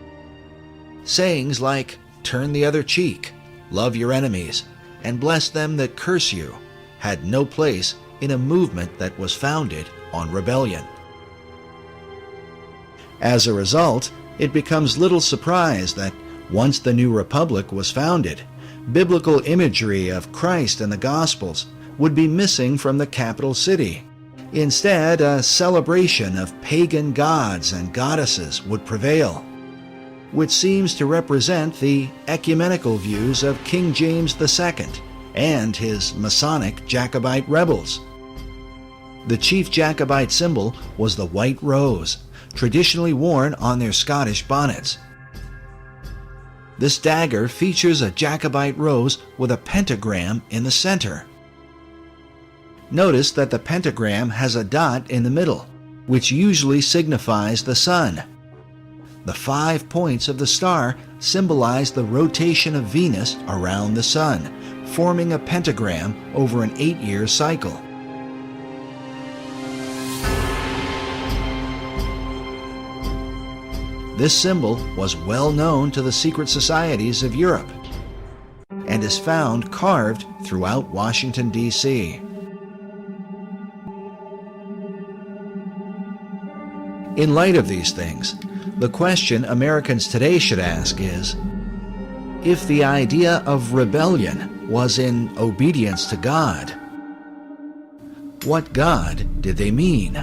Sayings like, "Turn the other cheek," "Love your enemies," and "Bless them that curse you," had no place in a movement that was founded on rebellion. As a result, it becomes little surprise that once the new republic was founded, biblical imagery of Christ and the Gospels would be missing from the capital city. Instead, a celebration of pagan gods and goddesses would prevail, which seems to represent the ecumenical views of King James II and his Masonic Jacobite rebels. The chief Jacobite symbol was the white rose, traditionally worn on their Scottish bonnets. This dagger features a Jacobite rose with a pentagram in the center. Notice that the pentagram has a dot in the middle, which usually signifies the sun. The 5 points of the star symbolize the rotation of Venus around the Sun, forming a pentagram over an 8-year cycle. This symbol was well known to the secret societies of Europe and is found carved throughout Washington, D.C. In light of these things, the question Americans today should ask is, if the idea of rebellion was in obedience to God, what God did they mean?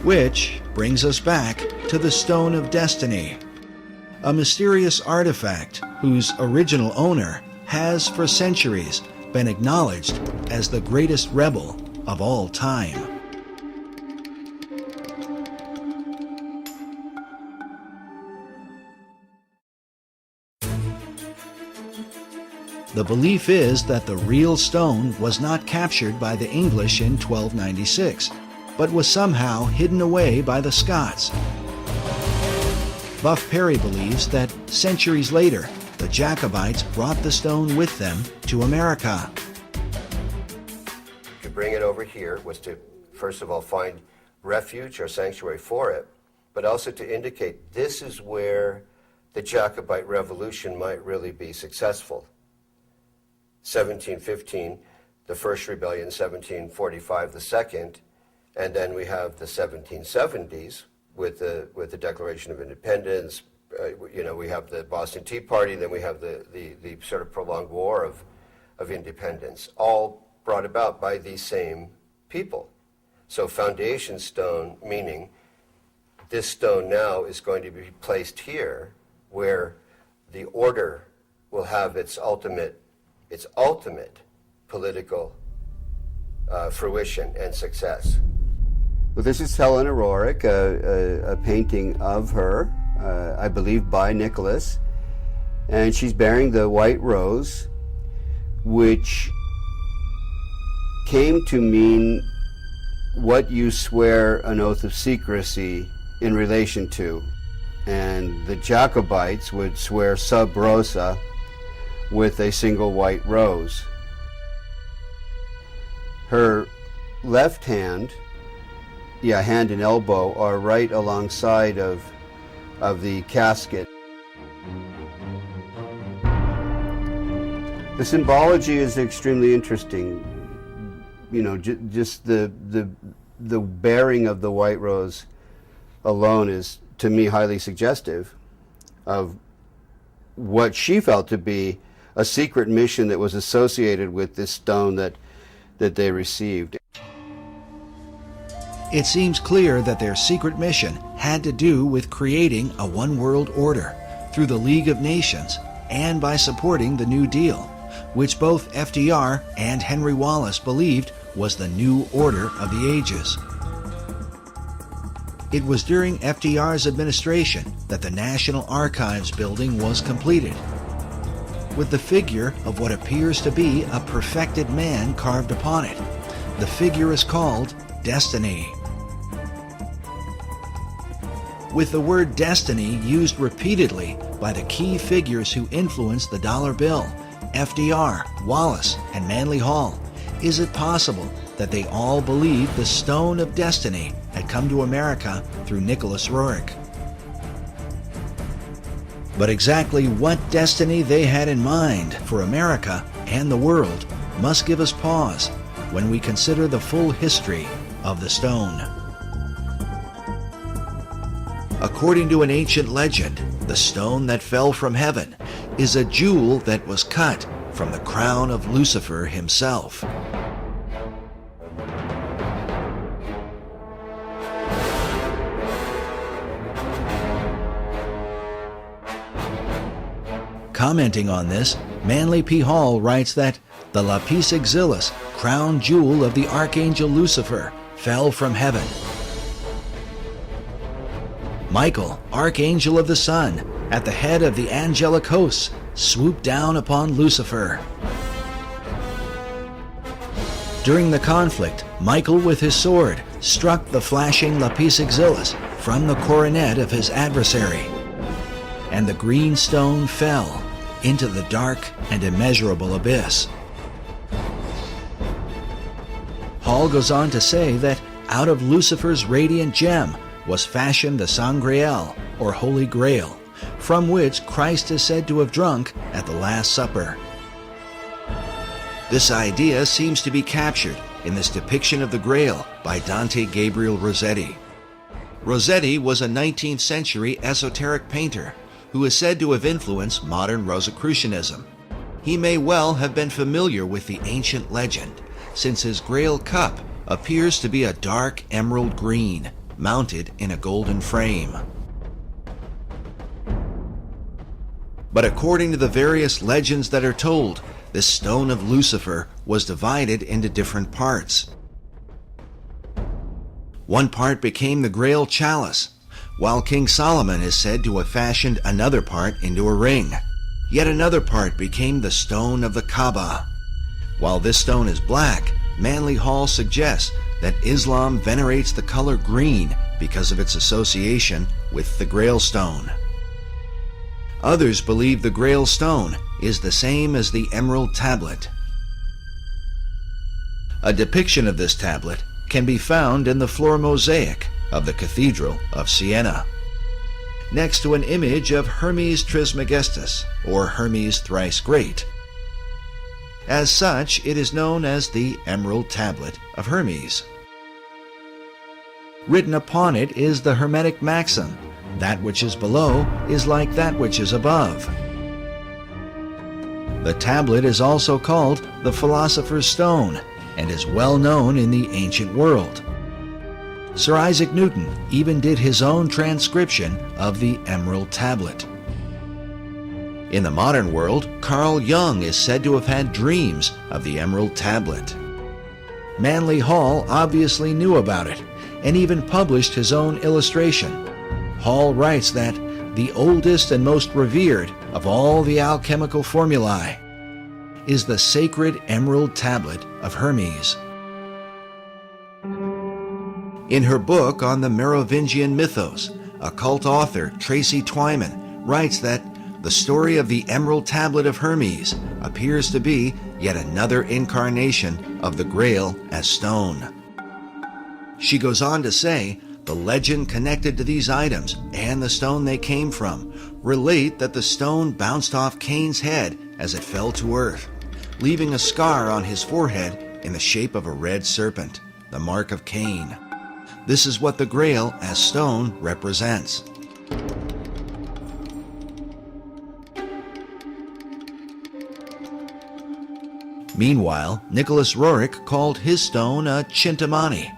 Which brings us back to the Stone of Destiny, a mysterious artifact whose original owner has for centuries been acknowledged as the greatest rebel of all time. The belief is that the real stone was not captured by the English in 1296, but was somehow hidden away by the Scots. Buff Perry believes that centuries later, the Jacobites brought the stone with them to America. To bring it over here was to, first of all, find refuge or sanctuary for it, but also to indicate this is where the Jacobite revolution might really be successful. 1715, the first rebellion, 1745, the second, and then we have the 1770s with the Declaration of Independence. We have the Boston Tea Party, then we have the sort of prolonged war of independence, all brought about by these same people. So foundation stone, meaning this stone now is going to be placed here where the order will have its ultimate political fruition and success. Well, this is Helena Roerich, a painting of her, I believe by Nicholas, and she's bearing the white rose, which came to mean what you swear an oath of secrecy in relation to. And the Jacobites would swear sub rosa with a single white rose. Her left hand, hand and elbow, are right alongside of the casket. The symbology is extremely interesting. Just the bearing of the white rose alone is, to me, highly suggestive of what she felt to be a secret mission that was associated with this stone that they received. It seems clear that their secret mission had to do with creating a one-world order through the League of Nations and by supporting the New Deal, which both FDR and Henry Wallace believed was the new order of the ages. It was during FDR's administration that the National Archives building was completed, with the figure of what appears to be a perfected man carved upon it. The figure is called Destiny. With the word destiny used repeatedly by the key figures who influenced the dollar bill, FDR, Wallace, and Manly Hall, is it possible that they all believed the Stone of Destiny had come to America through Nicholas Roerich? But exactly what destiny they had in mind for America and the world must give us pause when we consider the full history of the stone. According to an ancient legend, the stone that fell from heaven is a jewel that was cut from the crown of Lucifer himself. Commenting on this, Manly P. Hall writes that the lapis exilis, crown jewel of the archangel Lucifer, fell from heaven. Michael, archangel of the sun, at the head of the angelic hosts, swooped down upon Lucifer. During the conflict, Michael with his sword struck the flashing lapis exilis from the coronet of his adversary, and the green stone fell into the dark and immeasurable abyss. Hall goes on to say that out of Lucifer's radiant gem was fashioned the Sangreal, or Holy Grail, from which Christ is said to have drunk at the Last Supper. This idea seems to be captured in this depiction of the Grail by Dante Gabriel Rossetti. Rossetti was a 19th century esoteric painter who is said to have influenced modern Rosicrucianism. He may well have been familiar with the ancient legend, since his Grail cup appears to be a dark emerald green, mounted in a golden frame. But according to the various legends that are told, this stone of Lucifer was divided into different parts. One part became the Grail chalice, while King Solomon is said to have fashioned another part into a ring. Yet another part became the stone of the Kaaba. While this stone is black, Manly Hall suggests that Islam venerates the color green because of its association with the Grail stone. Others believe the Grail stone is the same as the Emerald Tablet. A depiction of this tablet can be found in the floor mosaic of the Cathedral of Siena, next to an image of Hermes Trismegistus, or Hermes Thrice Great. As such, it is known as the Emerald Tablet of Hermes. Written upon it is the Hermetic maxim, "That which is below is like that which is above." The tablet is also called the Philosopher's Stone and is well known in the ancient world. Sir Isaac Newton even did his own transcription of the Emerald Tablet. In the modern world, Carl Jung is said to have had dreams of the Emerald Tablet. Manly Hall obviously knew about it and even published his own illustration. Hall writes that the oldest and most revered of all the alchemical formulae is the sacred Emerald Tablet of Hermes. In her book on the Merovingian mythos, occult author Tracy Twyman writes that the story of the Emerald Tablet of Hermes appears to be yet another incarnation of the Grail as stone. She goes on to say, the legend connected to these items and the stone they came from relate that the stone bounced off Cain's head as it fell to earth, leaving a scar on his forehead in the shape of a red serpent, the mark of Cain. This is what the Grail as stone represents. Meanwhile, Nicholas Roerich called his stone a Chintamani,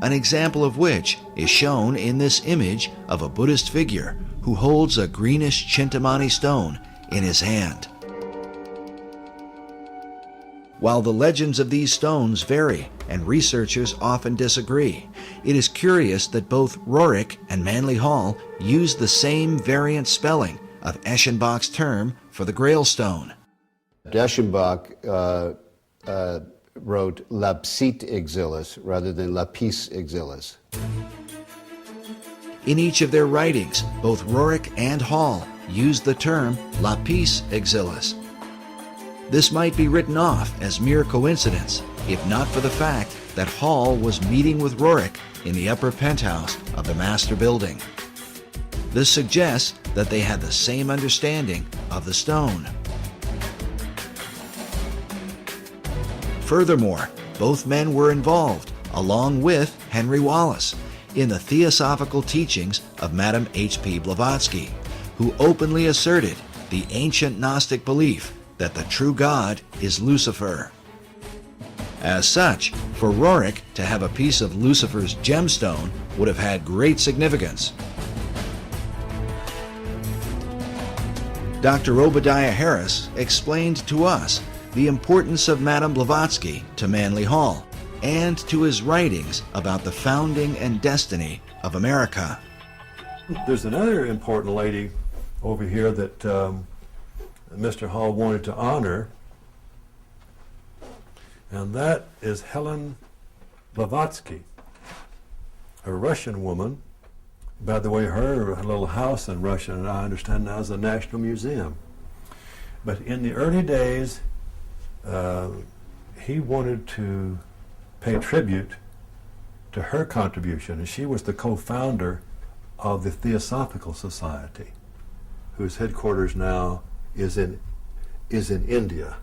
an example of which is shown in this image of a Buddhist figure who holds a greenish Chintamani stone in his hand. While the legends of these stones vary and researchers often disagree, it is curious that both Roerich and Manly Hall used the same variant spelling of Eschenbach's term for the Grail stone. Eschenbach wrote lapsit exilis rather than lapis exilis. In each of their writings, both Roerich and Hall used the term lapis exilis. This might be written off as mere coincidence, if not for the fact that Hall was meeting with Roerich in the upper penthouse of the master building. This suggests that they had the same understanding of the stone. Furthermore, both men were involved, along with Henry Wallace, in the theosophical teachings of Madame H.P. Blavatsky, who openly asserted the ancient Gnostic belief that the true God is Lucifer. As such, for Roerich to have a piece of Lucifer's gemstone would have had great significance. Dr. Obadiah Harris explained to us the importance of Madame Blavatsky to Manly Hall and to his writings about the founding and destiny of America. There's another important lady over here that Mr. Hall wanted to honor, and that is Helen Blavatsky. a Russian woman. By the way, her little house in Russia, and I understand now, is a National Museum. But in the early days, he wanted to pay tribute to her contribution, and she was the co-founder of the Theosophical Society, whose headquarters now is in India.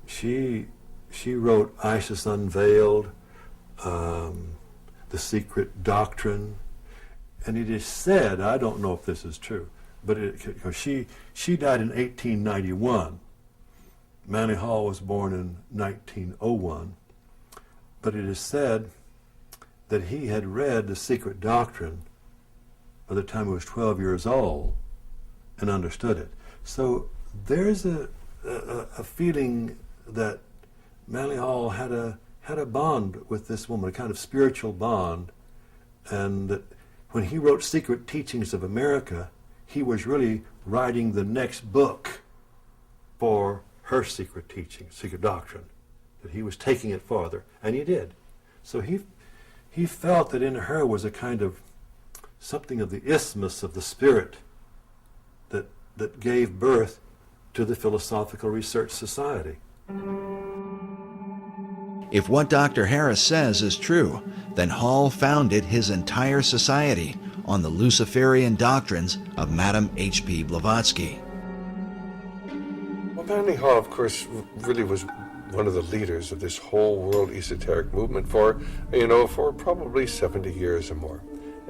She wrote Isis Unveiled, The Secret Doctrine, and it is said, I don't know if this is true, but she died in 1891. Manly Hall was born in 1901, but it is said that he had read The Secret Doctrine by the time he was 12 years old and understood it. So there's a feeling that Manly Hall had a bond with this woman, a kind of spiritual bond, and that when he wrote Secret Teachings of America, he was really writing the next book for her secret teaching, secret doctrine, that he was taking it farther, and he did. So he felt that in her was a kind of something of the isthmus of the spirit that gave birth to the Philosophical Research Society. If what Dr. Harris says is true, then Hall founded his entire society on the Luciferian doctrines of Madame H.P. Blavatsky. Well, Manly Hall, of course, really was one of the leaders of this whole world esoteric movement for probably 70 years or more.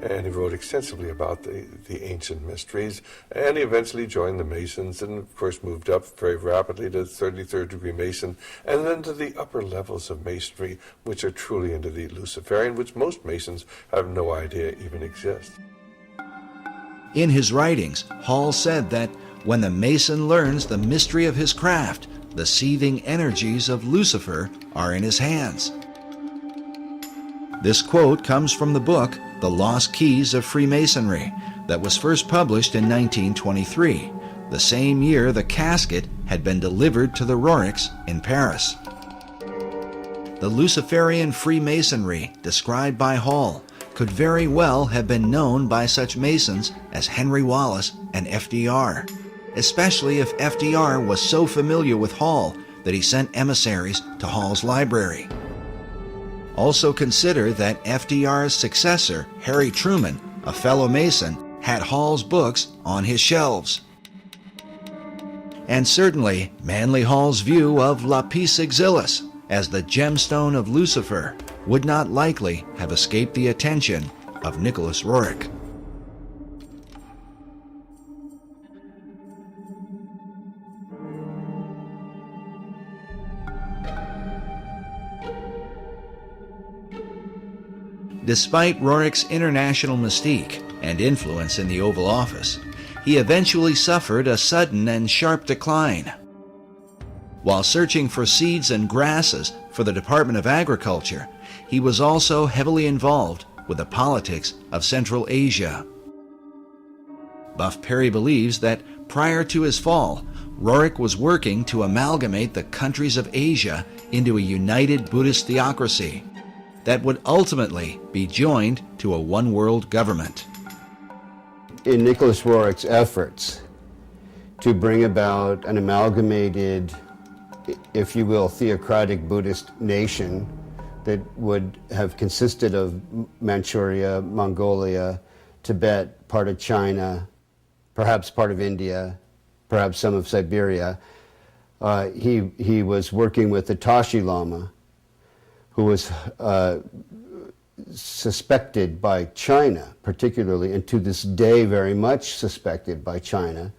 And he wrote extensively about the ancient mysteries, and he eventually joined the Masons and, of course, moved up very rapidly to 33rd degree Mason, and then to the upper levels of Masonry, which are truly into the Luciferian, which most Masons have no idea even exists. In his writings, Hall said that when the Mason learns the mystery of his craft, the seething energies of Lucifer are in his hands. This quote comes from the book The Lost Keys of Freemasonry that was first published in 1923, the same year the casket had been delivered to the Roriks in Paris. The Luciferian Freemasonry described by Hall could very well have been known by such Masons as Henry Wallace and FDR, especially if FDR was so familiar with Hall that he sent emissaries to Hall's library. Also consider that FDR's successor, Harry Truman, a fellow Mason, had Hall's books on his shelves. And certainly, Manly Hall's view of Lapis Exilis as the gemstone of Lucifer would not likely have escaped the attention of Nicholas Roerich. Despite Roerich's international mystique and influence in the Oval Office, he eventually suffered a sudden and sharp decline. While searching for seeds and grasses for the Department of Agriculture, he was also heavily involved with the politics of Central Asia. Buff Perry believes that prior to his fall, Roerich was working to amalgamate the countries of Asia into a united Buddhist theocracy that would ultimately be joined to a one-world government. In Nicholas Roerich's efforts to bring about an amalgamated, if you will, theocratic Buddhist nation that would have consisted of Manchuria, Mongolia, Tibet, part of China, perhaps part of India, perhaps some of Siberia, he was working with the Tashi Lama, who was suspected by China, particularly, and to this day very much suspected by China,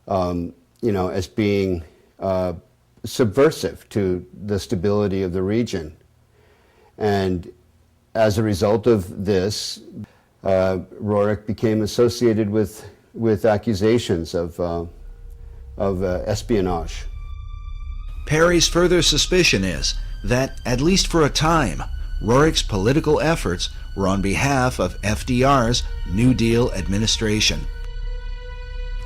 as being subversive to the stability of the region. And as a result of this, Roerich became associated with accusations of espionage. Perry's further suspicion is that, at least for a time, Roerich's political efforts were on behalf of FDR's New Deal administration.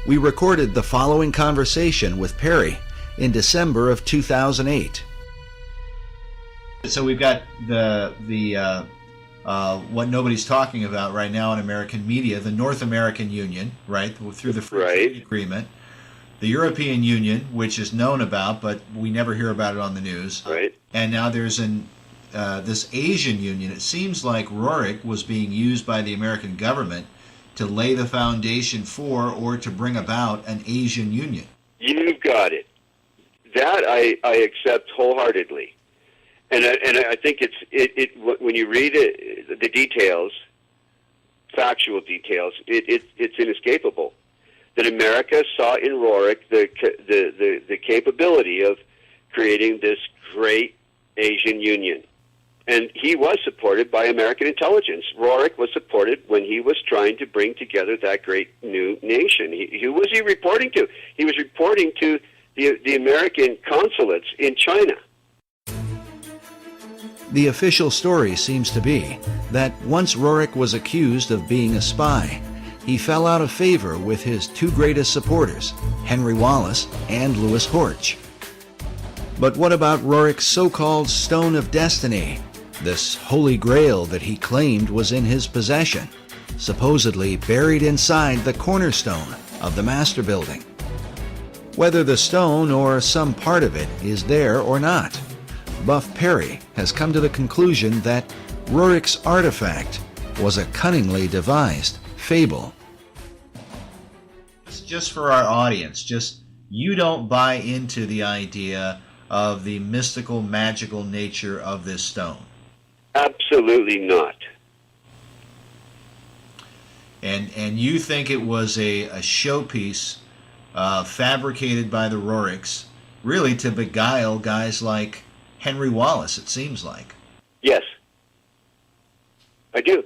We recorded the following conversation with Perry in December of 2008. So we've got the what nobody's talking about right now in American media, the North American Union, right, through the Free Trade Agreement, the European Union, which is known about, but we never hear about it on the news, right? And now there's this Asian Union. It seems like Roerich was being used by the American government to lay the foundation for or to bring about an Asian Union. You've got it. That I accept wholeheartedly. And I think it when you read it, the details, factual details, it's inescapable that America saw in Roerich the capability of creating this great Asian Union, and he was supported by American intelligence. Roerich was supported when he was trying to bring together that great new nation. Who was he reporting to? He was reporting to the American consulates in China. The official story seems to be that once Roerich was accused of being a spy, he fell out of favor with his two greatest supporters, Henry Wallace and Louis Horch. But what about Roerich's so-called Stone of Destiny, this holy grail that he claimed was in his possession, supposedly buried inside the cornerstone of the Master Building? Whether the stone or some part of it is there or not, Buff Perry has come to the conclusion that Roerich's artifact was a cunningly devised fable. Just for our audience, just you don't buy into the idea of the mystical, magical nature of this stone. Absolutely not. And you think it was a showpiece fabricated by the Roerichs, really to beguile guys like Henry Wallace, it seems like. Yes. I do.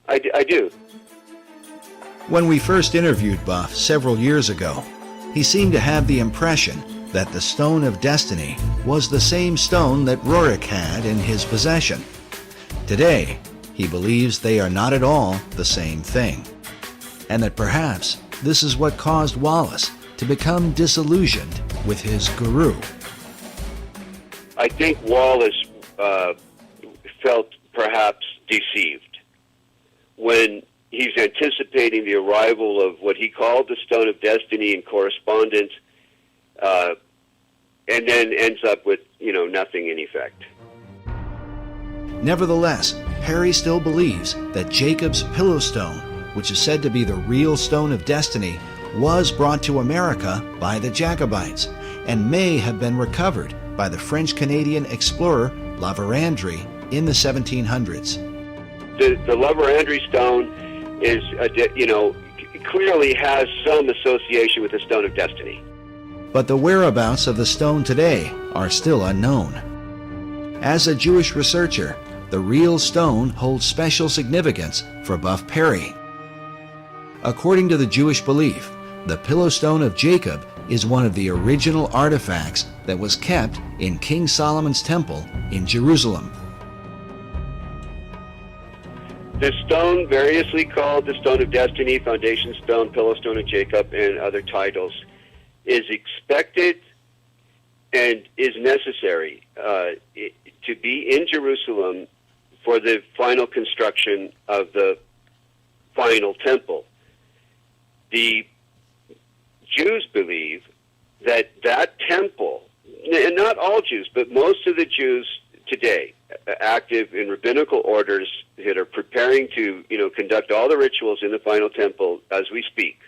I do. When we first interviewed Buff several years ago, he seemed to have the impression that the Stone of Destiny was the same stone that Roerich had in his possession. Today, he believes they are not at all the same thing, and that perhaps this is what caused Wallace to become disillusioned with his guru. I think Wallace felt perhaps deceived when he's anticipating the arrival of what he called the Stone of Destiny in correspondence, and then ends up with, nothing in effect. Nevertheless, Perry still believes that Jacob's Pillow Stone, which is said to be the real Stone of Destiny, was brought to America by the Jacobites and may have been recovered by the French-Canadian explorer La Vérendrye in the 1700s. The La Vérendrye stone is, clearly has some association with the Stone of Destiny. But the whereabouts of the stone today are still unknown. As a Jewish researcher, the real stone holds special significance for Buff Perry. According to the Jewish belief, the Pillow Stone of Jacob is one of the original artifacts that was kept in King Solomon's temple in Jerusalem. The stone, variously called the Stone of Destiny, Foundation Stone, Pillow Stone of Jacob, and other titles, is expected and is necessary to be in Jerusalem for the final construction of the final temple. The Jews believe that that temple, and not all Jews, but most of the Jews today, active in rabbinical orders that are preparing to, conduct all the rituals in the final temple as we speak,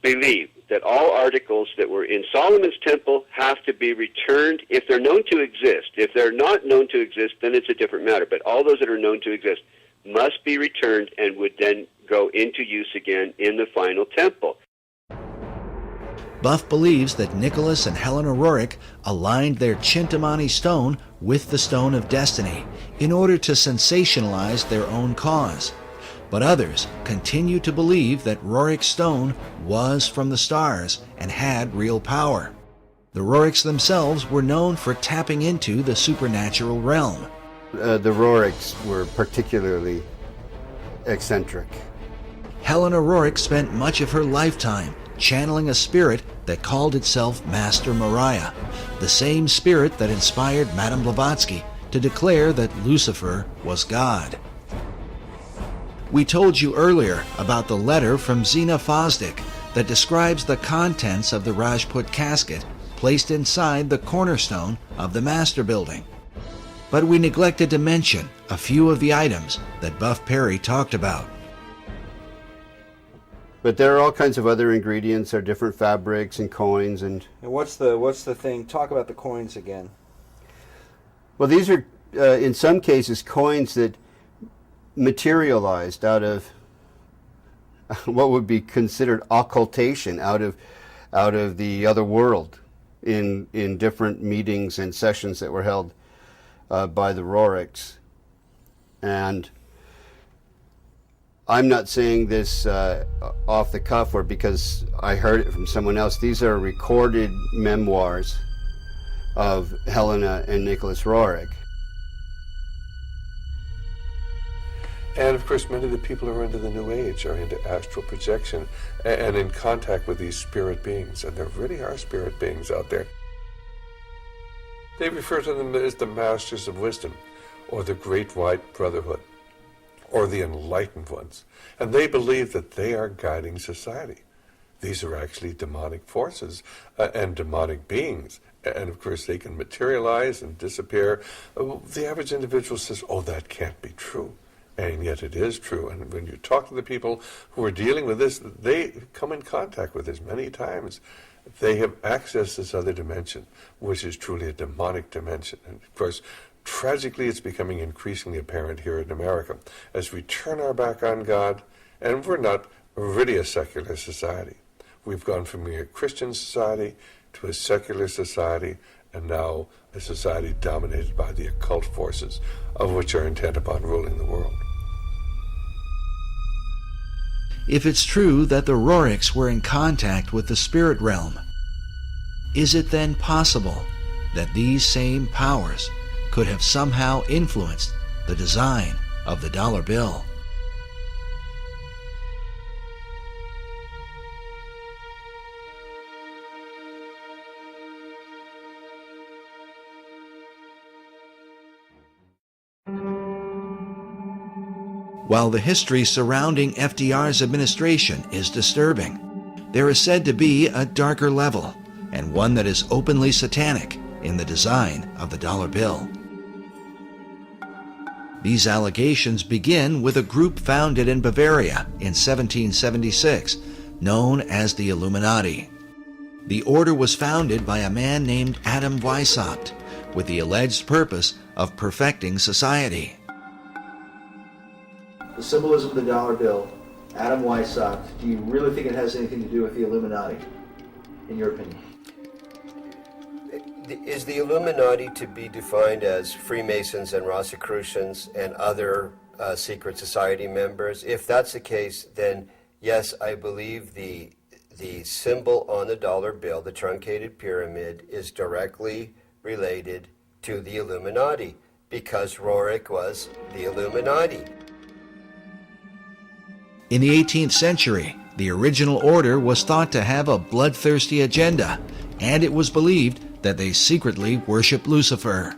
believe that all articles that were in Solomon's temple have to be returned if they're known to exist. If they're not known to exist, then it's a different matter. But all those that are known to exist must be returned and would then go into use again in the final temple. Buff believes that Nicholas and Helena Roerich aligned their Chintamani stone with the Stone of Destiny in order to sensationalize their own cause. But others continue to believe that Roerich's stone was from the stars and had real power. The Roerichs themselves were known for tapping into the supernatural realm. The Roerichs were particularly eccentric. Helena Roerich spent much of her lifetime channeling a spirit that called itself Master Mariah, the same spirit that inspired Madame Blavatsky to declare that Lucifer was God. We told you earlier about the letter from Zena Fosdick that describes the contents of the Rajput casket placed inside the cornerstone of the Master Building. But we neglected to mention a few of the items that Buff Perry talked about. But there are all kinds of other ingredients. There are different fabrics and coins and. And what's the thing? Talk about the coins again. Well, these are in some cases coins that materialized out of what would be considered occultation, out of the other world, in different meetings and sessions that were held by the Roriks. And I'm not saying this off the cuff or because I heard it from someone else. These are recorded memoirs of Helena and Nicholas Roerich. And of course, many of the people who are into the New Age are into astral projection and in contact with these spirit beings. And there really are spirit beings out there. They refer to them as the Masters of Wisdom, or the Great White Brotherhood, or the Enlightened Ones. And they believe that they are guiding society. These are actually demonic forces and demonic beings. And of course, they can materialize and disappear. The average individual says, oh, that can't be true. And yet it is true. And when you talk to the people who are dealing with this, they come in contact with this many times. They have accessed this other dimension, which is truly a demonic dimension. And of course, tragically, it's becoming increasingly apparent here in America as we turn our back on God, and we're not really a secular society. We've gone from being a Christian society to a secular society, and now a society dominated by the occult forces, of which are intent upon ruling the world. If it's true that the Roriks were in contact with the spirit realm, is it then possible that these same powers could have somehow influenced the design of the dollar bill? While the history surrounding FDR's administration is disturbing, there is said to be a darker level, and one that is openly satanic, in the design of the dollar bill. These allegations begin with a group founded in Bavaria in 1776, known as the Illuminati. The order was founded by a man named Adam Weishaupt, with the alleged purpose of perfecting society. The symbolism of the dollar bill, Adam Weishaupt, do you really think it has anything to do with the Illuminati, in your opinion? Is the Illuminati to be defined as Freemasons and Rosicrucians and other secret society members? If that's the case, then yes, I believe the symbol on the dollar bill, the truncated pyramid, is directly related to the Illuminati, because Roerich was the Illuminati. In the 18th century, the original order was thought to have a bloodthirsty agenda, and it was believed that they secretly worshiped Lucifer.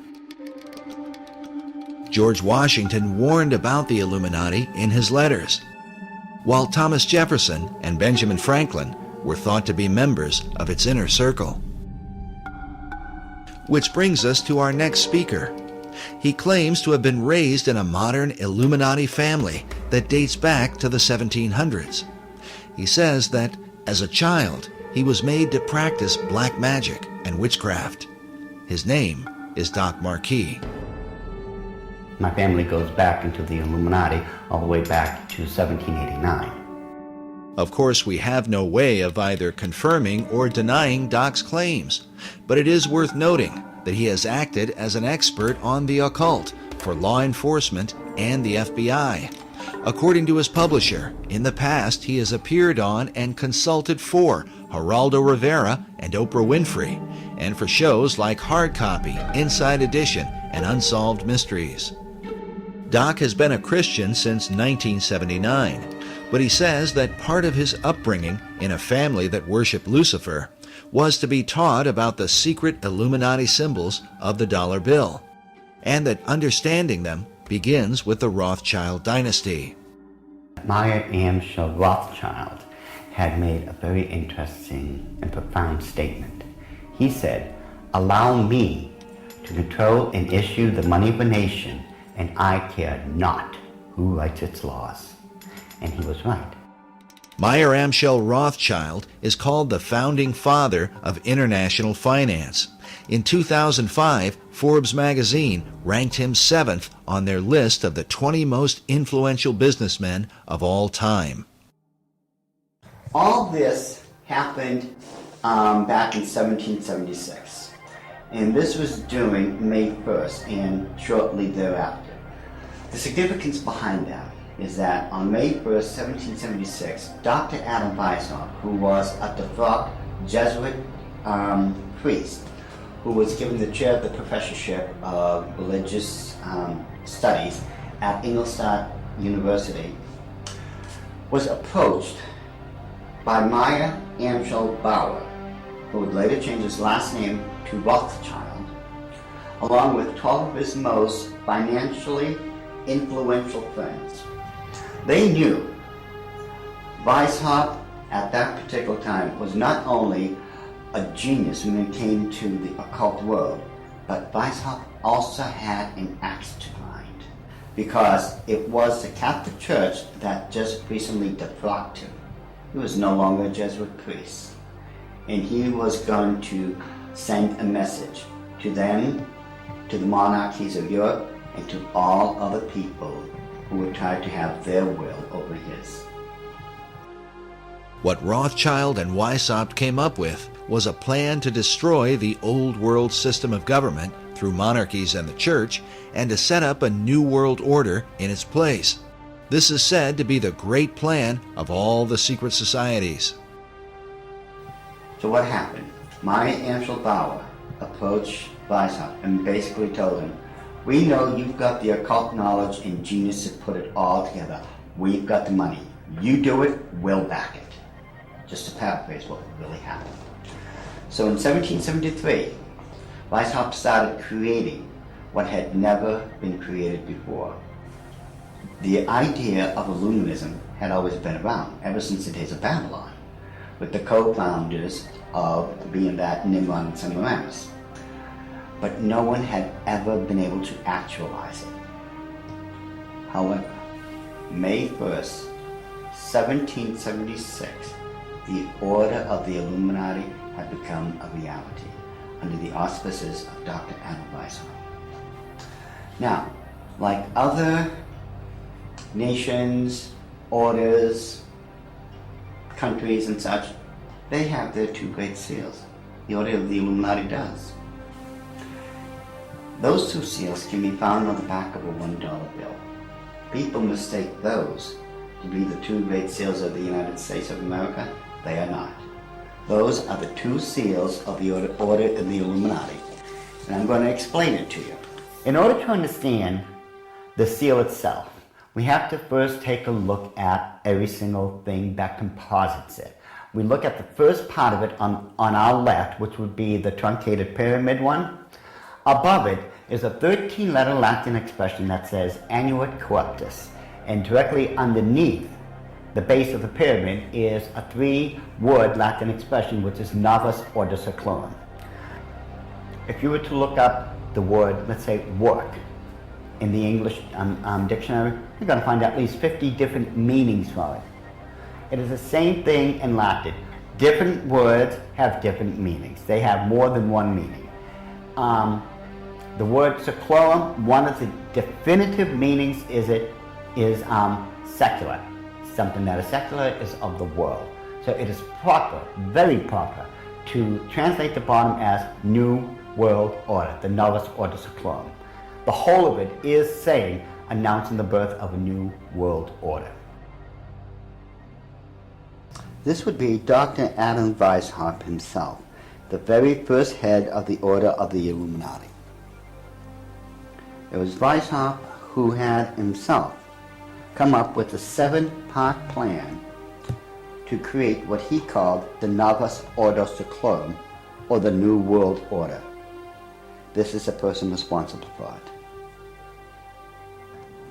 George Washington warned about the Illuminati in his letters, while Thomas Jefferson and Benjamin Franklin were thought to be members of its inner circle. Which brings us to our next speaker. He claims to have been raised in a modern Illuminati family that dates back to the 1700s. He says that, as a child, he was made to practice black magic and witchcraft. His name is Doc Marquis. My family goes back into the Illuminati all the way back to 1789. Of course, we have no way of either confirming or denying Doc's claims, but it is worth noting that he has acted as an expert on the occult for law enforcement and the FBI. According to his publisher, in the past he has appeared on and consulted for Geraldo Rivera and Oprah Winfrey, and for shows like Hard Copy, Inside Edition, and Unsolved Mysteries. Doc has been a Christian since 1979, But he says that part of his upbringing in a family that worshiped Lucifer was to be taught about the secret Illuminati symbols of the dollar bill, and that understanding them begins with the Rothschild dynasty. Meyer Amschel Rothschild had made a very interesting and profound statement. He said, "Allow me to control and issue the money of a nation, and I care not who writes its laws." And he was right. Meyer Amschel Rothschild is called the founding father of international finance. In 2005, Forbes magazine ranked him 7th on their list of the 20 most influential businessmen of all time. All this happened back in 1776, and this was during May 1st and shortly thereafter. The significance behind that is that on May 1st, 1776, Dr. Adam Weishaupt, who was a devout Jesuit priest, who was given the chair of the professorship of religious studies at Ingolstadt University, was approached by Meyer Amschel Bauer, who would later change his last name to Rothschild, along with 12 of his most financially influential friends. They knew Weishaupt at that particular time was not only a genius when it came to the occult world, but Weishaupt also had an axe to grind, because it was the Catholic Church that just recently defrocked him. He was no longer a Jesuit priest, and he was going to send a message to them, to the monarchies of Europe, and to all other people who would try to have their will over his. What Rothschild and Weishaupt came up with was a plan to destroy the old world system of government through monarchies and the church, and to set up a new world order in its place. This is said to be the great plan of all the secret societies. So what happened? Meyer Amschel Bauer approached Weishaupt and basically told him, "We know you've got the occult knowledge and genius to put it all together. We've got the money. You do it, we'll back it." Just to paraphrase what really happened. So in 1773, Weishaupt started creating what had never been created before. The idea of Illuminism had always been around, ever since the days of Babylon, with the co-founders of being that Nimrod and Semiramis. But no one had ever been able to actualize it. However, May 1st, 1776, the Order of the Illuminati had become a reality under the auspices of Dr. Adam Weishaupt. Now, like other nations, orders, countries and such, they have their two great seals. The Order of the Illuminati does. Those two seals can be found on the back of a $1 bill. People mistake those to be the two great seals of the United States of America. They are not. Those are the two seals of the Order of the Illuminati. And I'm going to explain it to you. In order to understand the seal itself, we have to first take a look at every single thing that composites it. We look at the first part of it on our left, which would be the truncated pyramid one. Above it is a 13-letter Latin expression that says Annuit Corruptus, and directly underneath the base of the pyramid is a 3-word Latin expression, which is Novus Ordo Seclorum. If you were to look up the word, let's say, work, in the English dictionary, you're going to find at least 50 different meanings for it. It is the same thing in Latin. Different words have different meanings. They have more than one meaning. The word seclorum, one of the definitive meanings is secular. Something that is secular is of the world. So it is proper, very proper, to translate the bottom as New World Order, the Novus Ordo Seclorum. The whole of it is saying, announcing the birth of a new world order. This would be Dr. Adam Weishaupt himself, the very first head of the Order of the Illuminati. It was Weishaupt who had himself come up with a 7-part plan to create what he called the Novus Ordo Seclorum, or the New World Order. This is the person responsible for it.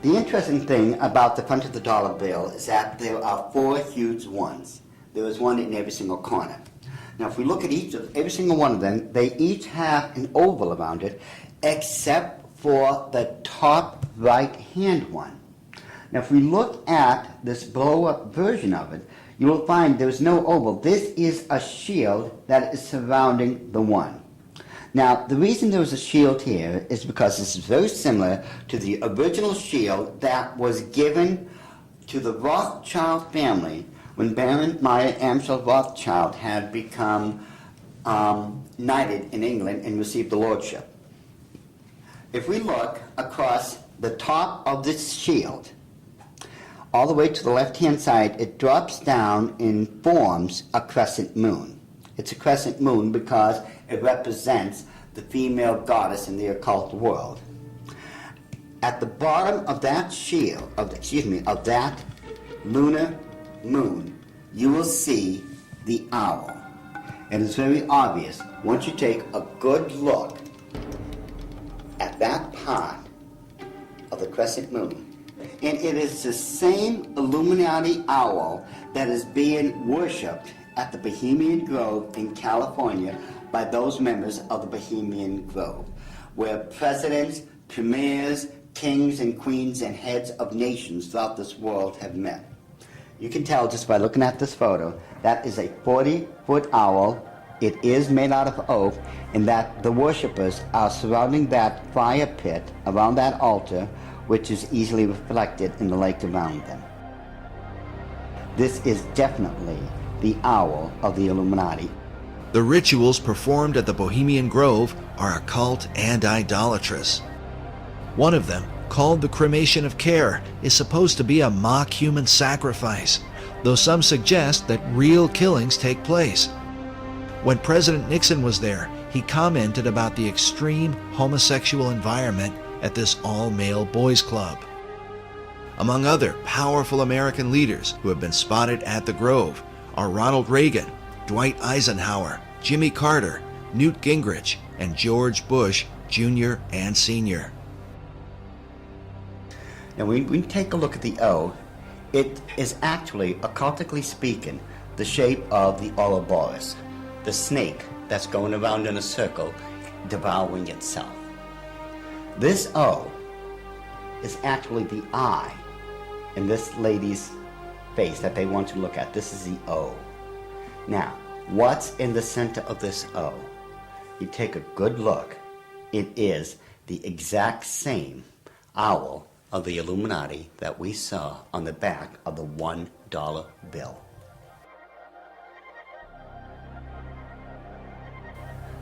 The interesting thing about the front of the dollar bill is that there are 4 huge ones. There is one in every single corner. Now, if we look at every single one of them, they each have an oval around it, except for the top right-hand one. Now, if we look at this blow-up version of it, you will find there is no oval. This is a shield that is surrounding the one. Now, the reason there was a shield here is because this is very similar to the original shield that was given to the Rothschild family when Baron Meyer Amschel Rothschild had become knighted in England and received the lordship. If we look across the top of this shield, all the way to the left-hand side, it drops down and forms a crescent moon. It's a crescent moon because it represents the female goddess in the occult world. At the bottom of that shield, of that lunar moon, you will see the owl. And it's very obvious once you take a good look at that part of the crescent moon. And it is the same Illuminati owl that is being worshipped at the Bohemian Grove in California by those members of the Bohemian Grove, where presidents, premiers, kings and queens and heads of nations throughout this world have met. You can tell just by looking at this photo, that is a 40-foot owl. It is made out of oak, and that the worshippers are surrounding that fire pit around that altar, which is easily reflected in the lake around them. This is definitely the owl of the Illuminati. The rituals performed at the Bohemian Grove are occult and idolatrous. One of them, called the cremation of care, is supposed to be a mock human sacrifice, though some suggest that real killings take place. When President Nixon was there, he commented about the extreme homosexual environment at this all-male boys' club. Among other powerful American leaders who have been spotted at the Grove are Ronald Reagan, Dwight Eisenhower, Jimmy Carter, Newt Gingrich, and George Bush Jr. and Sr. Now, when we take a look at the O, it is actually, occultically speaking, the shape of the Ouroboros, the snake that's going around in a circle, devouring itself. This O is actually the eye in this lady's face that they want to look at. This is the O. Now, what's in the center of this O? You take a good look. It is the exact same owl of the Illuminati that we saw on the back of the $1 bill.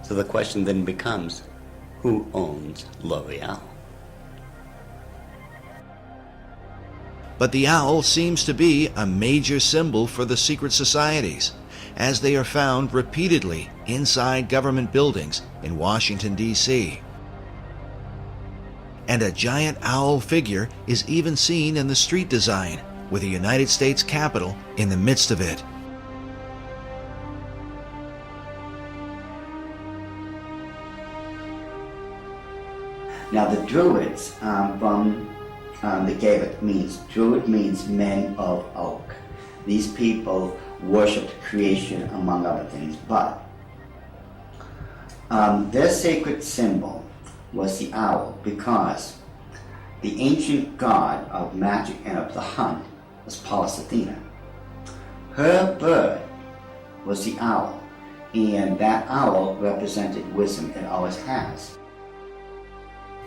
So the question then becomes, who owns L'Oreal? But the owl seems to be a major symbol for the secret societies, as they are found repeatedly inside government buildings in Washington, D.C. And a giant owl figure is even seen in the street design, with the United States Capitol in the midst of it. Now the Druids from the Gaelic Druid means men of oak. These people worshipped creation among other things, but their sacred symbol was the owl because the ancient god of magic and of the hunt was Pallas Athena. Her bird was the owl, and that owl represented wisdom. It always has.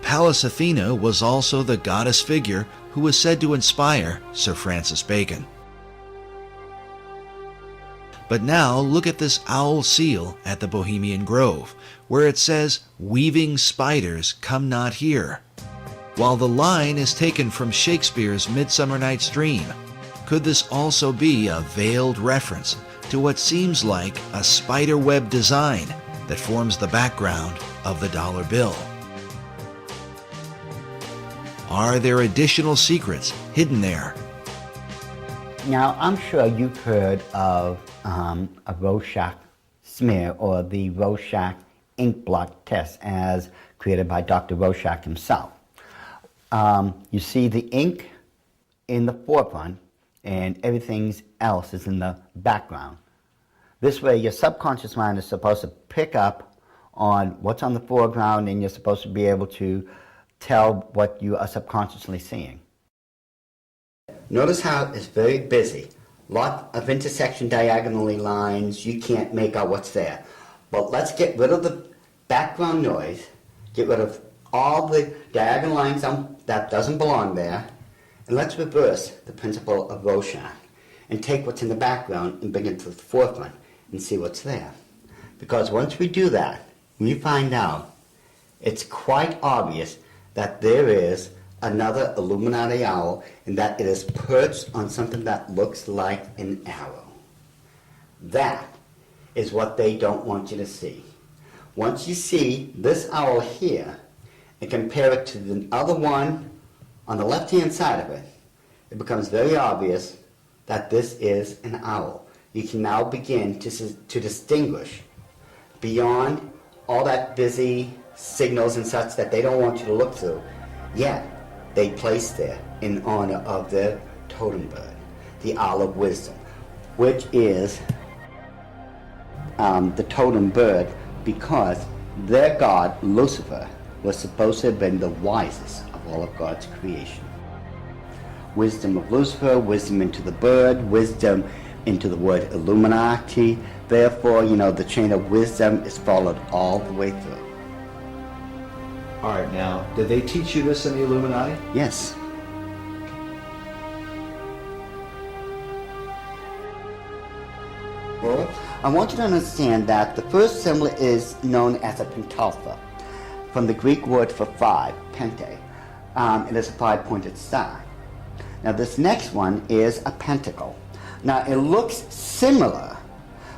Pallas Athena was also the goddess figure who was said to inspire Sir Francis Bacon. But now look at this owl seal at the Bohemian Grove, where it says, "Weaving spiders come not here." While the line is taken from Shakespeare's Midsummer Night's Dream, could this also be a veiled reference to what seems like a spiderweb design that forms the background of the dollar bill? Are there additional secrets hidden there Now, I'm sure you've heard of a Rorschach smear or the Rorschach ink blot test as created by Dr. Rorschach himself. You see the ink in the forefront and everything else is in the background. This way your subconscious mind is supposed to pick up on what's on the foreground and you're supposed to be able to tell what you are subconsciously seeing. Notice how it's very busy. Lot of intersection diagonally lines, you can't make out what's there. But let's get rid of the background noise, get rid of all the diagonal lines that doesn't belong there, and let's reverse the principle of Rorschach and take what's in the background and bring it to the forefront and see what's there. Because once we do that, we find out it's quite obvious that there is another Illuminati owl and that it is perched on something that looks like an arrow. That is what they don't want you to see. Once you see this owl here and compare it to the other one on the left-hand side of it, it becomes very obvious that this is an owl. You can now begin to distinguish beyond all that busy signals and such that they don't want you to look through. Yet, they place there in honor of their totem bird, the owl of wisdom, which is the totem bird because their god, Lucifer, was supposed to have been the wisest of all of God's creation. Wisdom of Lucifer, wisdom into the bird, wisdom into the word Illuminati. Therefore, the chain of wisdom is followed all the way through. All right, now, did they teach you this in the Illuminati? Yes. Well, I want you to understand that the first symbol is known as a pentalpha, from the Greek word for five, pente. It is a five-pointed star. Now this next one is a pentacle. Now it looks similar,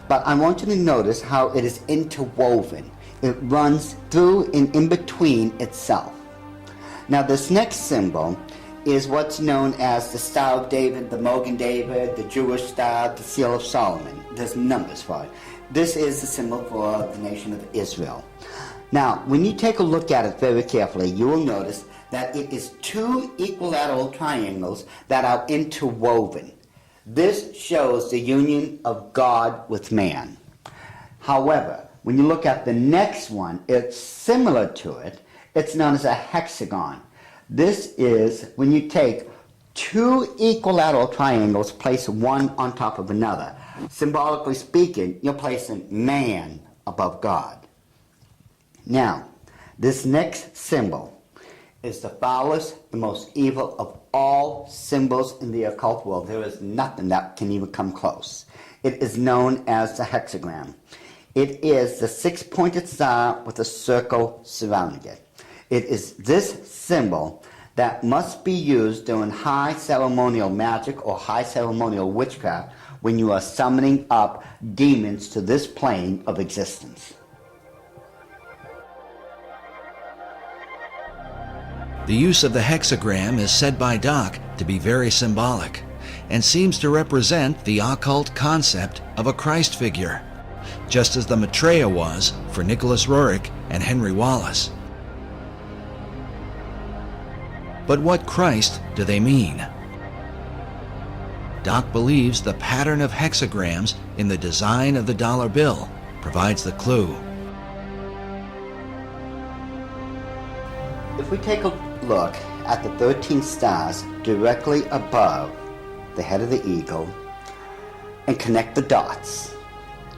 but I want you to notice how it is interwoven. It runs through and in between itself. Now this next symbol is what's known as the Star of David, the Mogan David, the Jewish Star, the Seal of Solomon. There's numbers for it. This is the symbol for the nation of Israel. Now, when you take a look at it very carefully, you will notice that it is two equilateral triangles that are interwoven. This shows the union of God with man. However, when you look at the next one, it's similar to it. It's known as a hexagon. This is when you take two equilateral triangles, place one on top of another. Symbolically speaking, you're placing man above God. Now, this next symbol is the foulest, the most evil of all symbols in the occult world. There is nothing that can even come close. It is known as the hexagram. It is the six-pointed star with a circle surrounding it. It is this symbol that must be used during high ceremonial magic or high ceremonial witchcraft when you are summoning up demons to this plane of existence. The use of the hexagram is said by Doc to be very symbolic and seems to represent the occult concept of a Christ figure, just as the Maitreya was for Nicholas Roerich and Henry Wallace. But what Christ do they mean? Doc believes the pattern of hexagrams in the design of the dollar bill provides the clue. If we take a look at the 13 stars directly above the head of the eagle and connect the dots,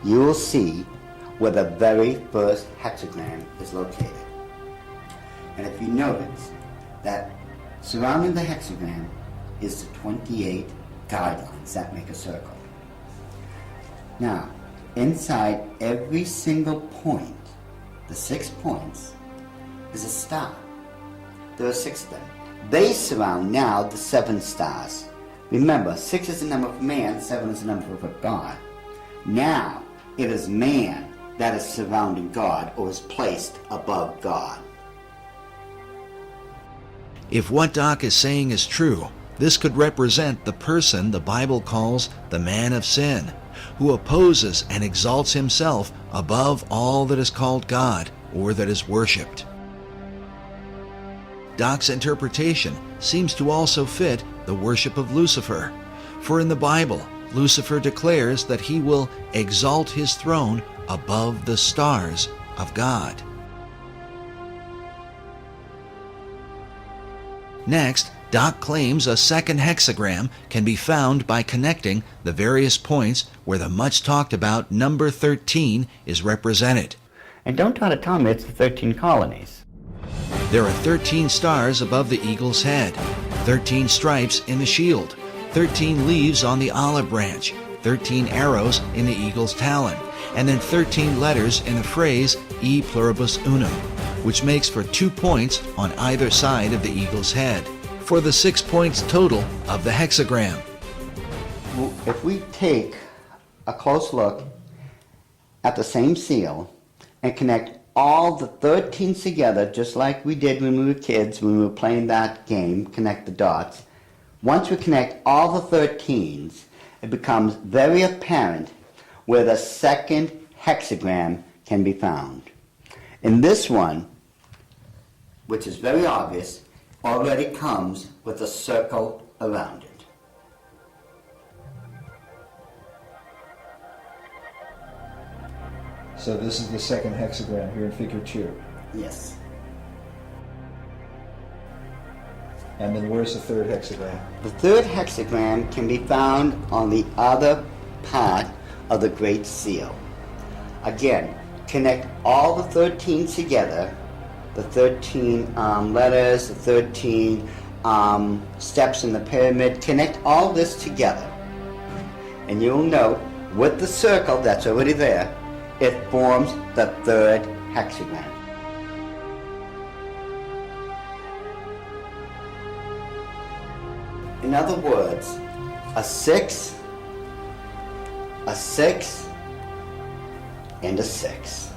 you will see where the very first hexagram is located. And if you notice that surrounding the hexagram is the 28 guidelines that make a circle. Now, inside every single point, the 6 points, is a star. There are 6 of them. They surround now the 7 stars. Remember, 6 is the number of man, 7 is the number of God. Now, it is man that is surrounding God or is placed above God. If what Doc is saying is true, This could represent the person the Bible calls the man of sin, who opposes and exalts himself above all that is called God or that is worshipped. Doc's interpretation seems to also fit the worship of Lucifer, for in the Bible, Lucifer declares that he will exalt his throne above the stars of God. Next, Doc claims a second hexagram can be found by connecting the various points where the much talked about number 13 is represented. And don't try to tell me it's the 13 colonies. There are 13 stars above the eagle's head, 13 stripes in the shield, 13 leaves on the olive branch, 13 arrows in the eagle's talon, and then 13 letters in the phrase E pluribus unum, which makes for 2 points on either side of the eagle's head, for the 6 points total of the hexagram. If we take a close look at the same seal and connect all the 13s together, just like we did when we were kids, when we were playing that game, connect the dots. Once we connect all the 13s, it becomes very apparent where the second hexagram can be found. In this one, which is very obvious, already comes with a circle around it. So this is the second hexagram here in figure 2. Yes. And then where's the third hexagram? The third hexagram can be found on the other part of the Great Seal. Again, connect all the 13 together, the 13 letters, the 13 steps in the pyramid, connect all this together. And you'll note with the circle that's already there, it forms the third hexagram. In other words, a 6, a 6, and a 6.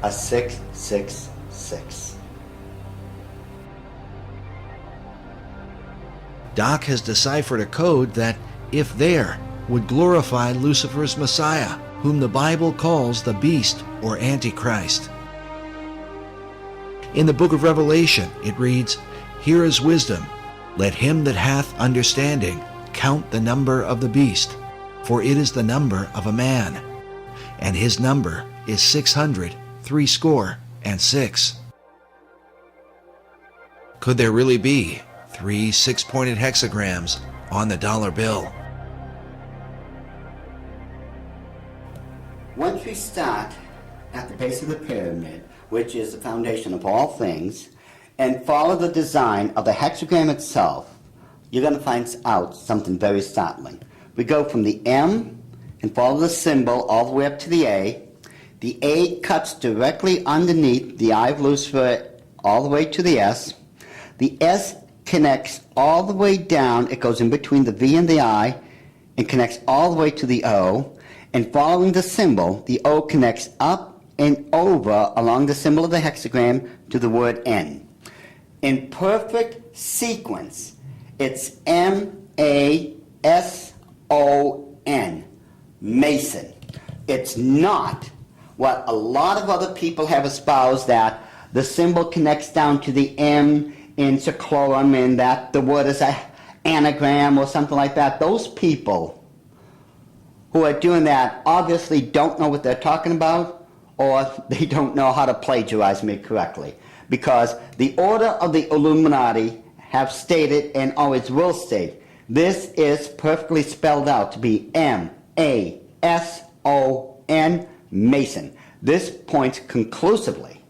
A 6, 6, 6. Doc has deciphered a code that, if there, would glorify Lucifer's Messiah, whom the Bible calls the beast or Antichrist. In the book of Revelation, it reads, "Here is wisdom. Let him that hath understanding count the number of the beast, for it is the number of a man, and his number is 666." Could there really be 3 6-pointed hexagrams on the dollar bill? Once we start at the base of the pyramid, which is the foundation of all things, and follow the design of the hexagram itself, you're going to find out something very startling. We go from the M and follow the symbol all the way up to the A. The A cuts directly underneath the eye of Lucifer all the way to the S. The S connects all the way down. It goes in between the V and the I and connects all the way to the O. And following the symbol, the O connects up and over along the symbol of the hexagram to the word N. In perfect sequence, it's M-A-S-O-N, Mason. It's not what a lot of other people have espoused, that the symbol connects down to the M in seclorum and that the word is an anagram or something like that. Those people who are doing that obviously don't know what they're talking about, or they don't know how to plagiarize me correctly. Because the Order of the Illuminati have stated, and always will state, this is perfectly spelled out to be M-A-S-O-N, Mason. This points conclusively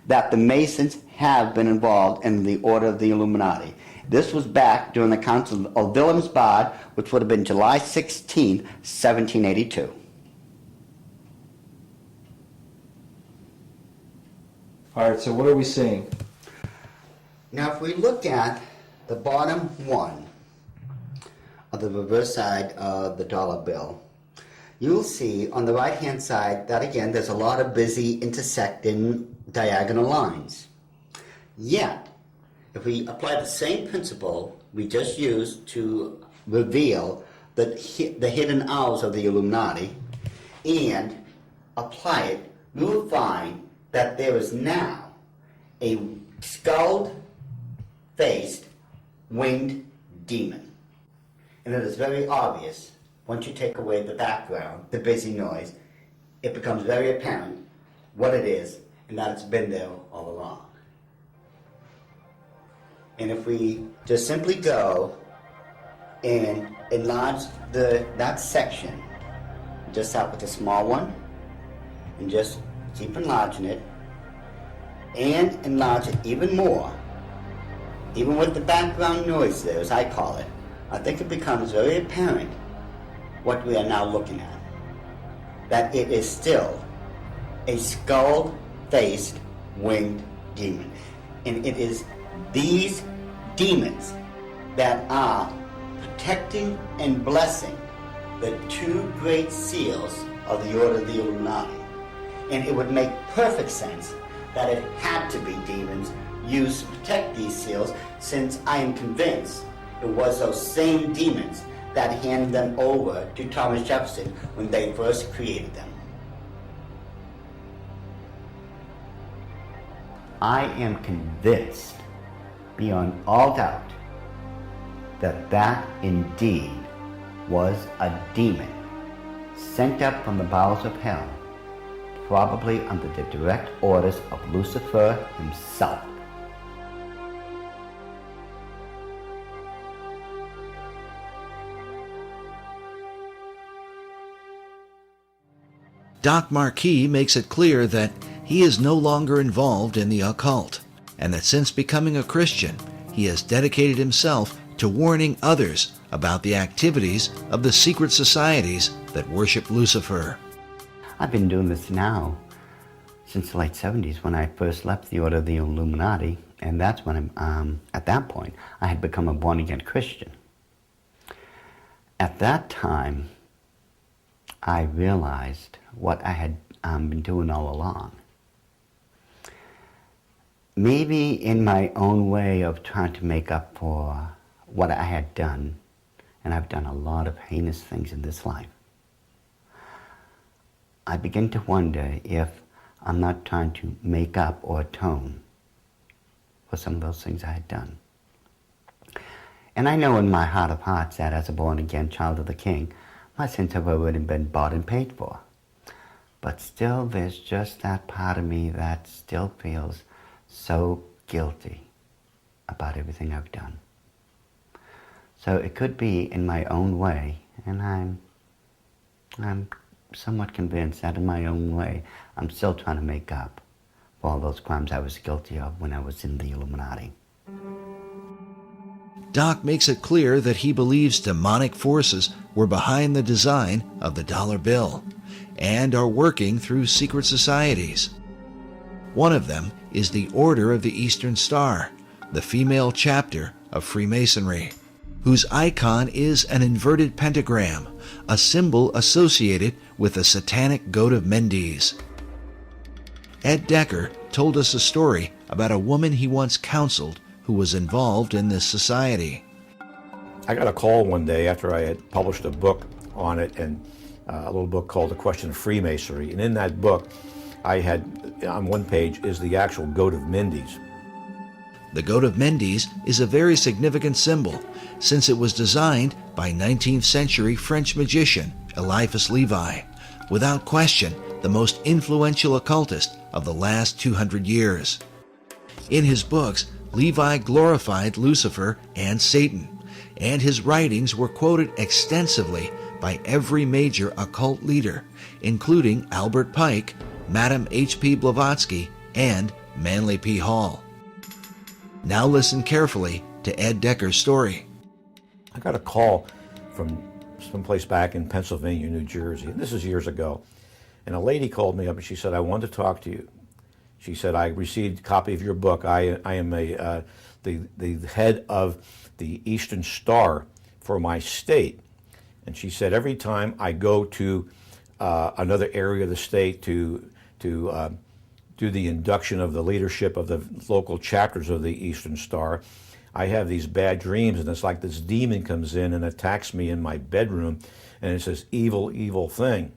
that the Masons have been involved in the Order of the Illuminati. This was back during the Council of Wilhelmsbad, which would have been July 16, 1782. All right, so what are we seeing? Now, if we look at the bottom one of the reverse side of the dollar bill, you'll see on the right-hand side that, again, there's a lot of busy intersecting diagonal lines. Yet, if we apply the same principle we just used to reveal the hidden hours of the Illuminati and apply it, we will find that there is now a skull-faced winged demon. And it is very obvious, once you take away the background, the busy noise, it becomes very apparent what it is and that it's been there all along. And if we just simply go and enlarge that section, just start with a small one, and just keep enlarging it, and enlarge it even more, even with the background noise there, as I call it, I think it becomes very apparent what we are now looking at. That it is still a skull-faced winged demon. And it is these demons that are protecting and blessing the two great seals of the Order of the Illuminati. And it would make perfect sense that it had to be demons used to protect these seals, since I am convinced it was those same demons that handed them over to Thomas Jefferson when they first created them. I am convinced, beyond all doubt, that that indeed was a demon sent up from the bowels of hell, probably under the direct orders of Lucifer himself. Doc Marquis makes it clear that he is no longer involved in the occult, and that since becoming a Christian, he has dedicated himself to warning others about the activities of the secret societies that worship Lucifer. I've been doing this now since the late 70s, when I first left the Order of the Illuminati, and that's when at that point I had become a born-again Christian. At that time, I realized what I had been doing all along. Maybe in my own way of trying to make up for what I had done, and I've done a lot of heinous things in this life, I begin to wonder if I'm not trying to make up or atone for some of those things I had done. And I know in my heart of hearts that as a born-again child of the King, my sins have already been bought and paid for. But still, there's just that part of me that still feels so guilty about everything I've done. So it could be in my own way, and I'm somewhat convinced that in my own way, I'm still trying to make up for all those crimes I was guilty of when I was in the Illuminati. Doc makes it clear that he believes demonic forces were behind the design of the dollar bill and are working through secret societies. One of them is the Order of the Eastern Star, the female chapter of Freemasonry, whose icon is an inverted pentagram, a symbol associated with the satanic goat of Mendes. Ed Decker told us a story about a woman he once counseled who was involved in this society. I got a call one day after I had published a book on it, and a little book called The Question of Freemasonry. And in that book, I had, on one page, is the actual goat of Mendes. The goat of Mendes is a very significant symbol, since it was designed by 19th century French magician Eliphas Levi, without question the most influential occultist of the last 200 years. In his books, Levi glorified Lucifer and Satan, and his writings were quoted extensively by every major occult leader, including Albert Pike, Madame H.P. Blavatsky, and Manly P. Hall. Now listen carefully to Ed Decker's story. I got a call from someplace back in Pennsylvania, New Jersey, and this is years ago. And a lady called me up and she said, "I want to talk to you." She said, "I received a copy of your book. I am the head of the Eastern Star for my state." And she said, "Every time I go to another area of the state to do the induction of the leadership of the local chapters of the Eastern Star, I have these bad dreams, and it's like this demon comes in and attacks me in my bedroom, and it's this evil, evil thing.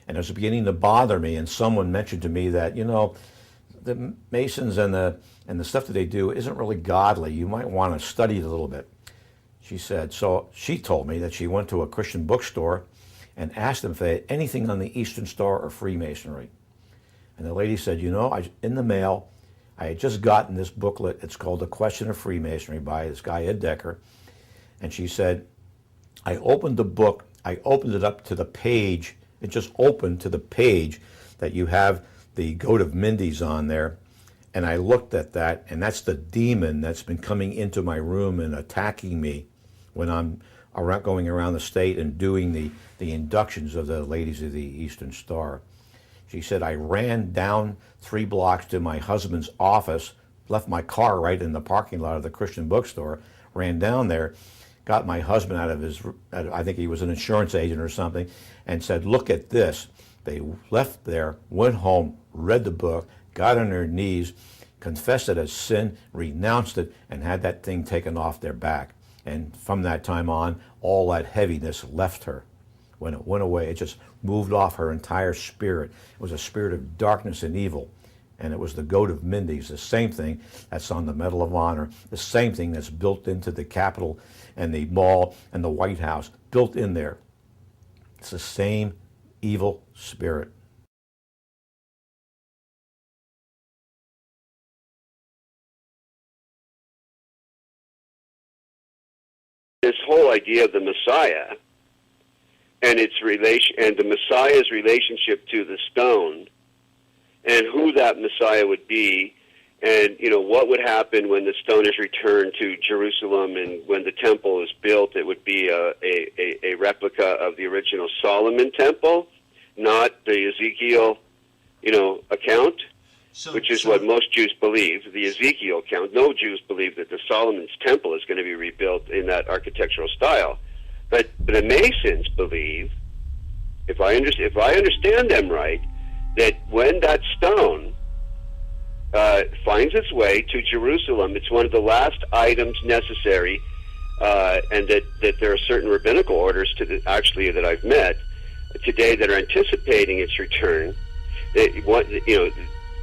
And it's beginning to bother me, and someone mentioned to me that, the Masons and the stuff that they do isn't really godly. You might want to study it a little bit. So she told me that she went to a Christian bookstore and asked them if they had anything on the Eastern Star or Freemasonry. And the lady said, in the mail, I had just gotten this booklet. It's called The Question of Freemasonry by this guy, Ed Decker. And she said, I opened the book, I opened it up to the page. It just opened to the page that you have the Goat of Mendes on there. And I looked at that, and that's the demon that's been coming into my room and attacking me when I'm going around the state and doing the inductions of the ladies of the Eastern Star. She said, I ran down 3 blocks to my husband's office, left my car right in the parking lot of the Christian bookstore, ran down there, got my husband out of his, I think he was an insurance agent or something, and said, look at this. They left there, went home, read the book, got on their knees, confessed it as sin, renounced it, and had that thing taken off their back. And from that time on, all that heaviness left her. When it went away, it just moved off her entire spirit. It was a spirit of darkness and evil. And it was the Goat of Mendes, the same thing that's on the Medal of Honor, the same thing that's built into the Capitol and the Mall and the White House, built in there. It's the same evil spirit. This whole idea of the Messiah and its relation, and the Messiah's relationship to the stone, and who that Messiah would be, and what would happen when the stone is returned to Jerusalem, and when the temple is built, it would be a replica of the original Solomon temple, not the Ezekiel, account. Which is what most Jews believe, the Ezekiel account. No Jews believe that the Solomon's temple is going to be rebuilt in that architectural style. But the Masons believe, if I understand them right, that when that stone finds its way to Jerusalem, it's one of the last items necessary, and that there are certain rabbinical orders that I've met today that are anticipating its return.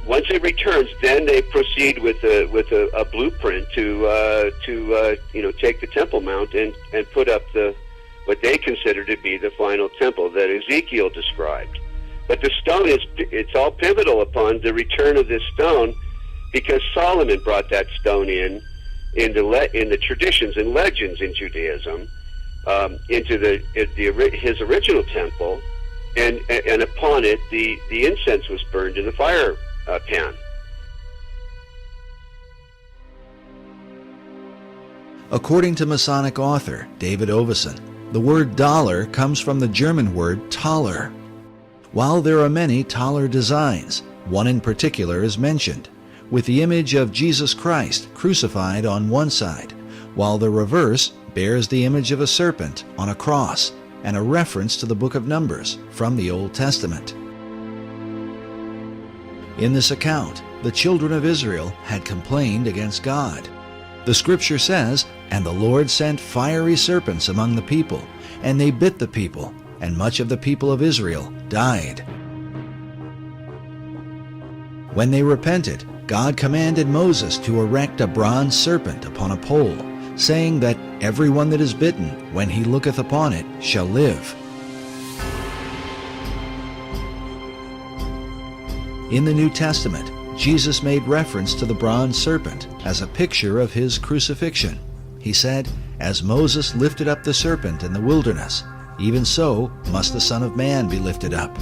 Once it returns, then they proceed with a blueprint to take the Temple Mount and put up what they consider to be the final temple that Ezekiel described. But the stone it's all pivotal upon the return of this stone, because Solomon brought that stone in the traditions and legends in Judaism into his original temple, and upon it the incense was burned in the fire pan. According to Masonic author David Oveson, the word dollar comes from the German word Taler. While there are many Taler designs, one in particular is mentioned, with the image of Jesus Christ crucified on one side, while the reverse bears the image of a serpent on a cross and a reference to the book of Numbers from the Old Testament. In this account, the children of Israel had complained against God. The scripture says, "And the Lord sent fiery serpents among the people, and they bit the people, and much of the people of Israel died." When they repented, God commanded Moses to erect a bronze serpent upon a pole, saying that everyone that is bitten, when he looketh upon it, shall live. In the New Testament, Jesus made reference to the bronze serpent as a picture of his crucifixion. He said, "As Moses lifted up the serpent in the wilderness, even so must the Son of Man be lifted up,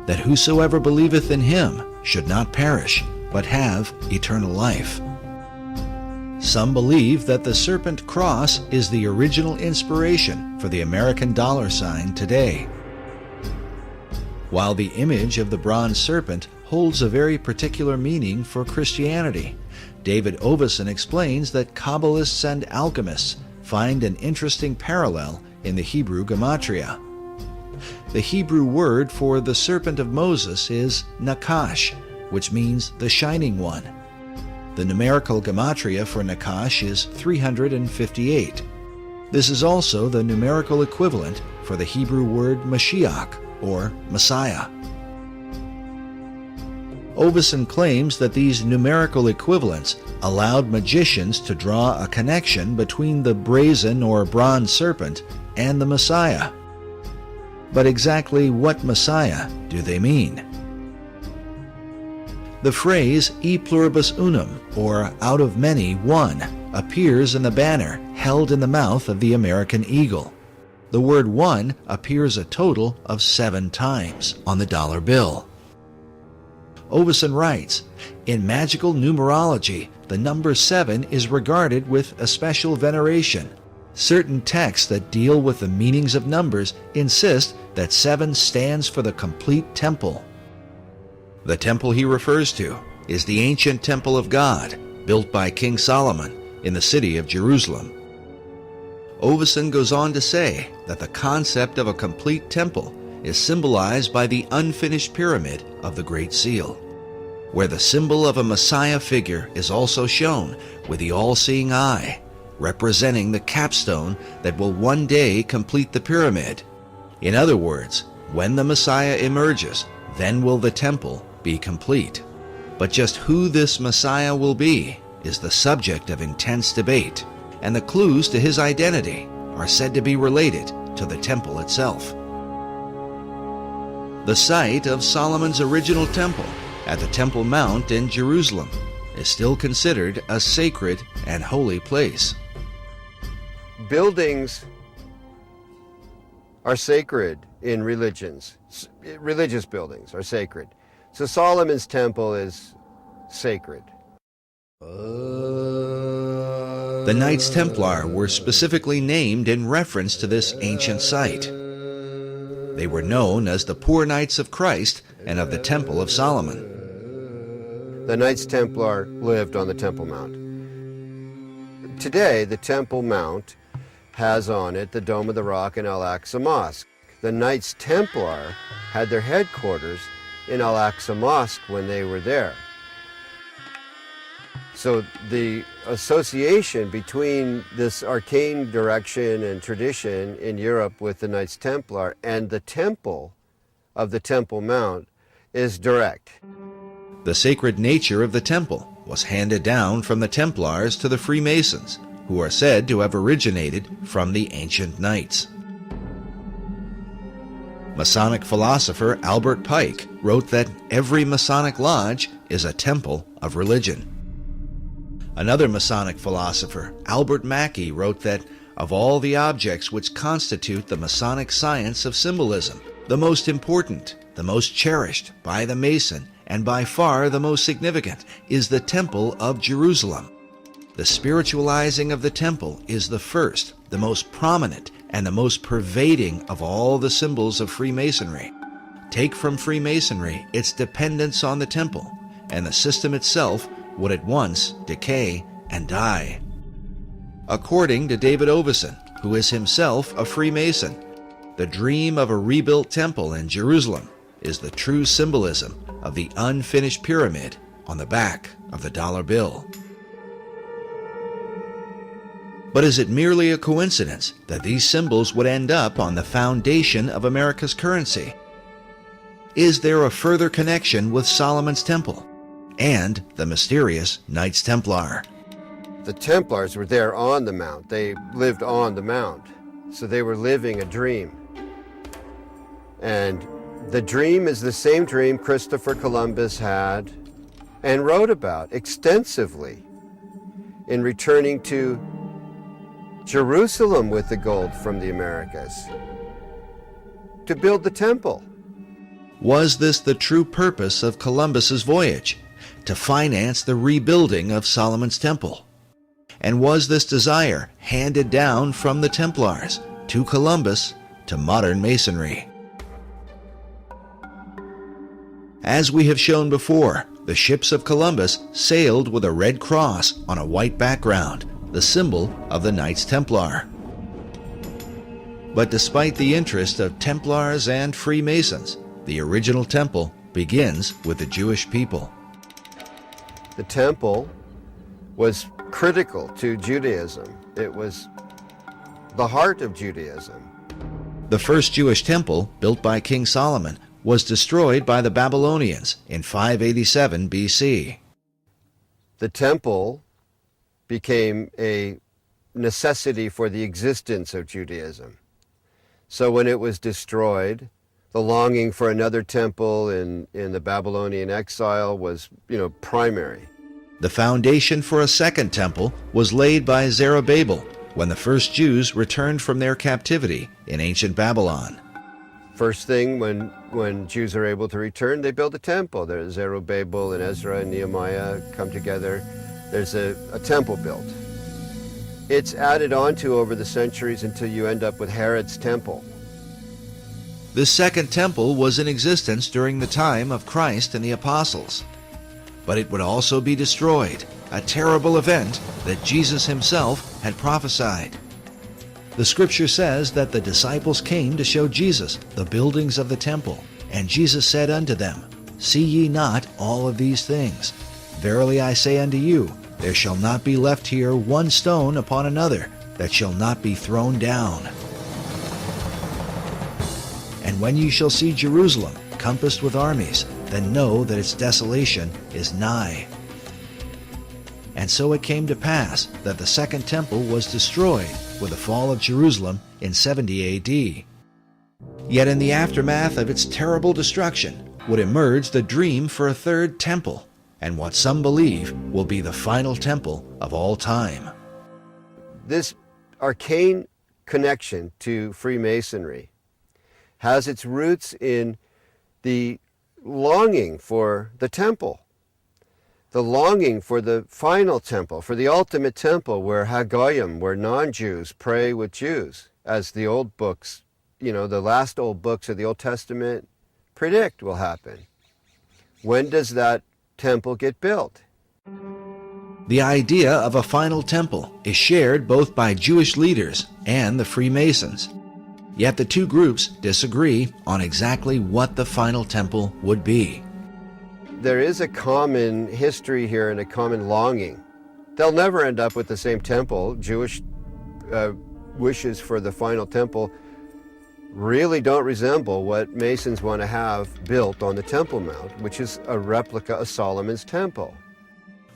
that whosoever believeth in him should not perish, but have eternal life." Some believe that the serpent cross is the original inspiration for the American dollar sign today. While the image of the bronze serpent holds a very particular meaning for Christianity, David Oveson explains that Kabbalists and alchemists find an interesting parallel in the Hebrew gematria. The Hebrew word for the serpent of Moses is Nakash, which means the shining one. The numerical gematria for Nakash is 358. This is also the numerical equivalent for the Hebrew word Mashiach, or Messiah. Oveson claims that these numerical equivalents allowed magicians to draw a connection between the brazen or bronze serpent and the Messiah. But exactly what Messiah do they mean? The phrase e pluribus unum, or out of many, one, appears in the banner held in the mouth of the American eagle. The word one appears a total of 7 times on the dollar bill. Oveson writes, in magical numerology, the number 7 is regarded with a special veneration. Certain texts that deal with the meanings of numbers insist that 7 stands for the complete temple. The temple he refers to is the ancient temple of God, built by King Solomon in the city of Jerusalem. Oveson goes on to say that the concept of a complete temple is symbolized by the unfinished pyramid of the Great Seal, where the symbol of a Messiah figure is also shown with the all-seeing eye, representing the capstone that will one day complete the pyramid. In other words, when the Messiah emerges, then will the temple be complete. But just who this Messiah will be is the subject of intense debate, and the clues to his identity are said to be related to the temple itself. The site of Solomon's original temple at the Temple Mount in Jerusalem is still considered a sacred and holy place. Buildings are sacred in religions. Religious buildings are sacred. So Solomon's temple is sacred. The Knights Templar were specifically named in reference to this ancient site. They were known as the Poor Knights of Christ and of the Temple of Solomon. The Knights Templar lived on the Temple Mount. Today, the Temple Mount has on it the Dome of the Rock and Al-Aqsa Mosque. The Knights Templar had their headquarters in Al-Aqsa Mosque when they were there. So the association between this arcane direction and tradition in Europe with the Knights Templar and the temple of the Temple Mount is direct. The sacred nature of the temple was handed down from the Templars to the Freemasons, who are said to have originated from the ancient knights. Masonic philosopher Albert Pike wrote that every Masonic lodge is a temple of religion. Another Masonic philosopher, Albert Mackey, wrote that of all the objects which constitute the Masonic science of symbolism, the most important, the most cherished by the Mason, and by far the most significant, is the Temple of Jerusalem. The spiritualizing of the temple is the first, the most prominent, and the most pervading of all the symbols of Freemasonry. Take from Freemasonry its dependence on the temple, and the system itself would at once decay and die. According to David Oveson, who is himself a Freemason, the dream of a rebuilt temple in Jerusalem is the true symbolism of the unfinished pyramid on the back of the dollar bill. But is it merely a coincidence that these symbols would end up on the foundation of America's currency? Is there a further connection with Solomon's temple and the mysterious Knights Templar? The Templars were there on the Mount. They lived on the Mount. So they were living a dream. And the dream is the same dream Christopher Columbus had and wrote about extensively in returning to Jerusalem with the gold from the Americas to build the temple. Was this the true purpose of Columbus's voyage, to finance the rebuilding of Solomon's temple? And was this desire handed down from the Templars to Columbus to modern Masonry? As we have shown before, the ships of Columbus sailed with a red cross on a white background, the symbol of the Knights Templar. But despite the interest of Templars and Freemasons, the original temple begins with the Jewish people. The temple was critical to Judaism. It was the heart of Judaism. The first Jewish temple, built by King Solomon, was destroyed by the Babylonians in 587 BC. The temple became a necessity for the existence of Judaism. So when it was destroyed, the longing for another temple in the Babylonian exile was, primary. The foundation for a second temple was laid by Zerubbabel when the first Jews returned from their captivity in ancient Babylon. First thing, when Jews are able to return, they build a temple. There's Zerubbabel and Ezra and Nehemiah come together. There's a temple built. It's added on to over the centuries until you end up with Herod's temple. This second temple was in existence during the time of Christ and the apostles. But it would also be destroyed, a terrible event that Jesus himself had prophesied. The scripture says that the disciples came to show Jesus the buildings of the temple, and Jesus said unto them, See ye not all of these things? Verily I say unto you, there shall not be left here one stone upon another that shall not be thrown down. And when ye shall see Jerusalem compassed with armies, then know that its desolation is nigh. And so it came to pass that the second temple was destroyed with the fall of Jerusalem in 70 AD. Yet in the aftermath of its terrible destruction would emerge the dream for a third temple, and what some believe will be the final temple of all time. This arcane connection to Freemasonry has its roots in the longing for the temple, the longing for the final temple, for the ultimate temple where Hagoyim, where non-Jews pray with Jews, as the old books, the last old books of the Old Testament predict will happen. When does that temple get built? The idea of a final temple is shared both by Jewish leaders and the Freemasons. Yet the two groups disagree on exactly what the final temple would be. There is a common history here and a common longing. They'll never end up with the same temple. Jewish wishes for the final temple really don't resemble what Masons want to have built on the Temple Mount, which is a replica of Solomon's temple.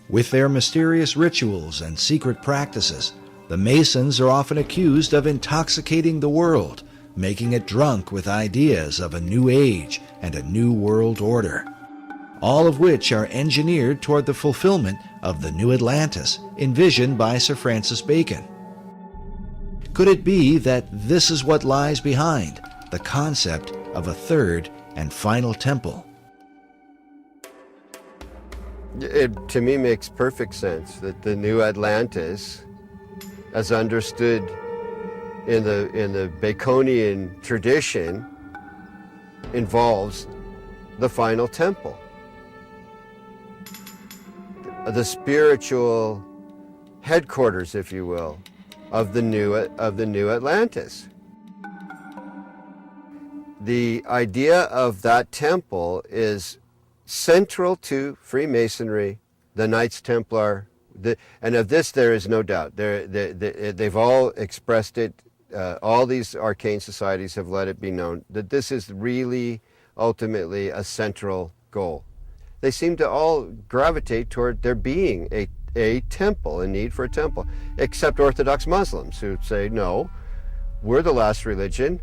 With their mysterious rituals and secret practices, the Masons are often accused of intoxicating the world, making it drunk with ideas of a new age and a new world order, all of which are engineered toward the fulfillment of the new Atlantis envisioned by Sir Francis Bacon. Could it be that this is what lies behind the concept of a third and final temple? It, to me, makes perfect sense that the new Atlantis, as understood in the Baconian tradition, involves the final temple, the spiritual headquarters, if you will, of the new Atlantis. The idea of that temple is central to Freemasonry, the Knights Templar, and of this there is no doubt. They've all expressed it. All these arcane societies have let it be known that this is really ultimately a central goal. They seem to all gravitate toward there being a temple, a need for a temple, except Orthodox Muslims who say, no, we're the last religion.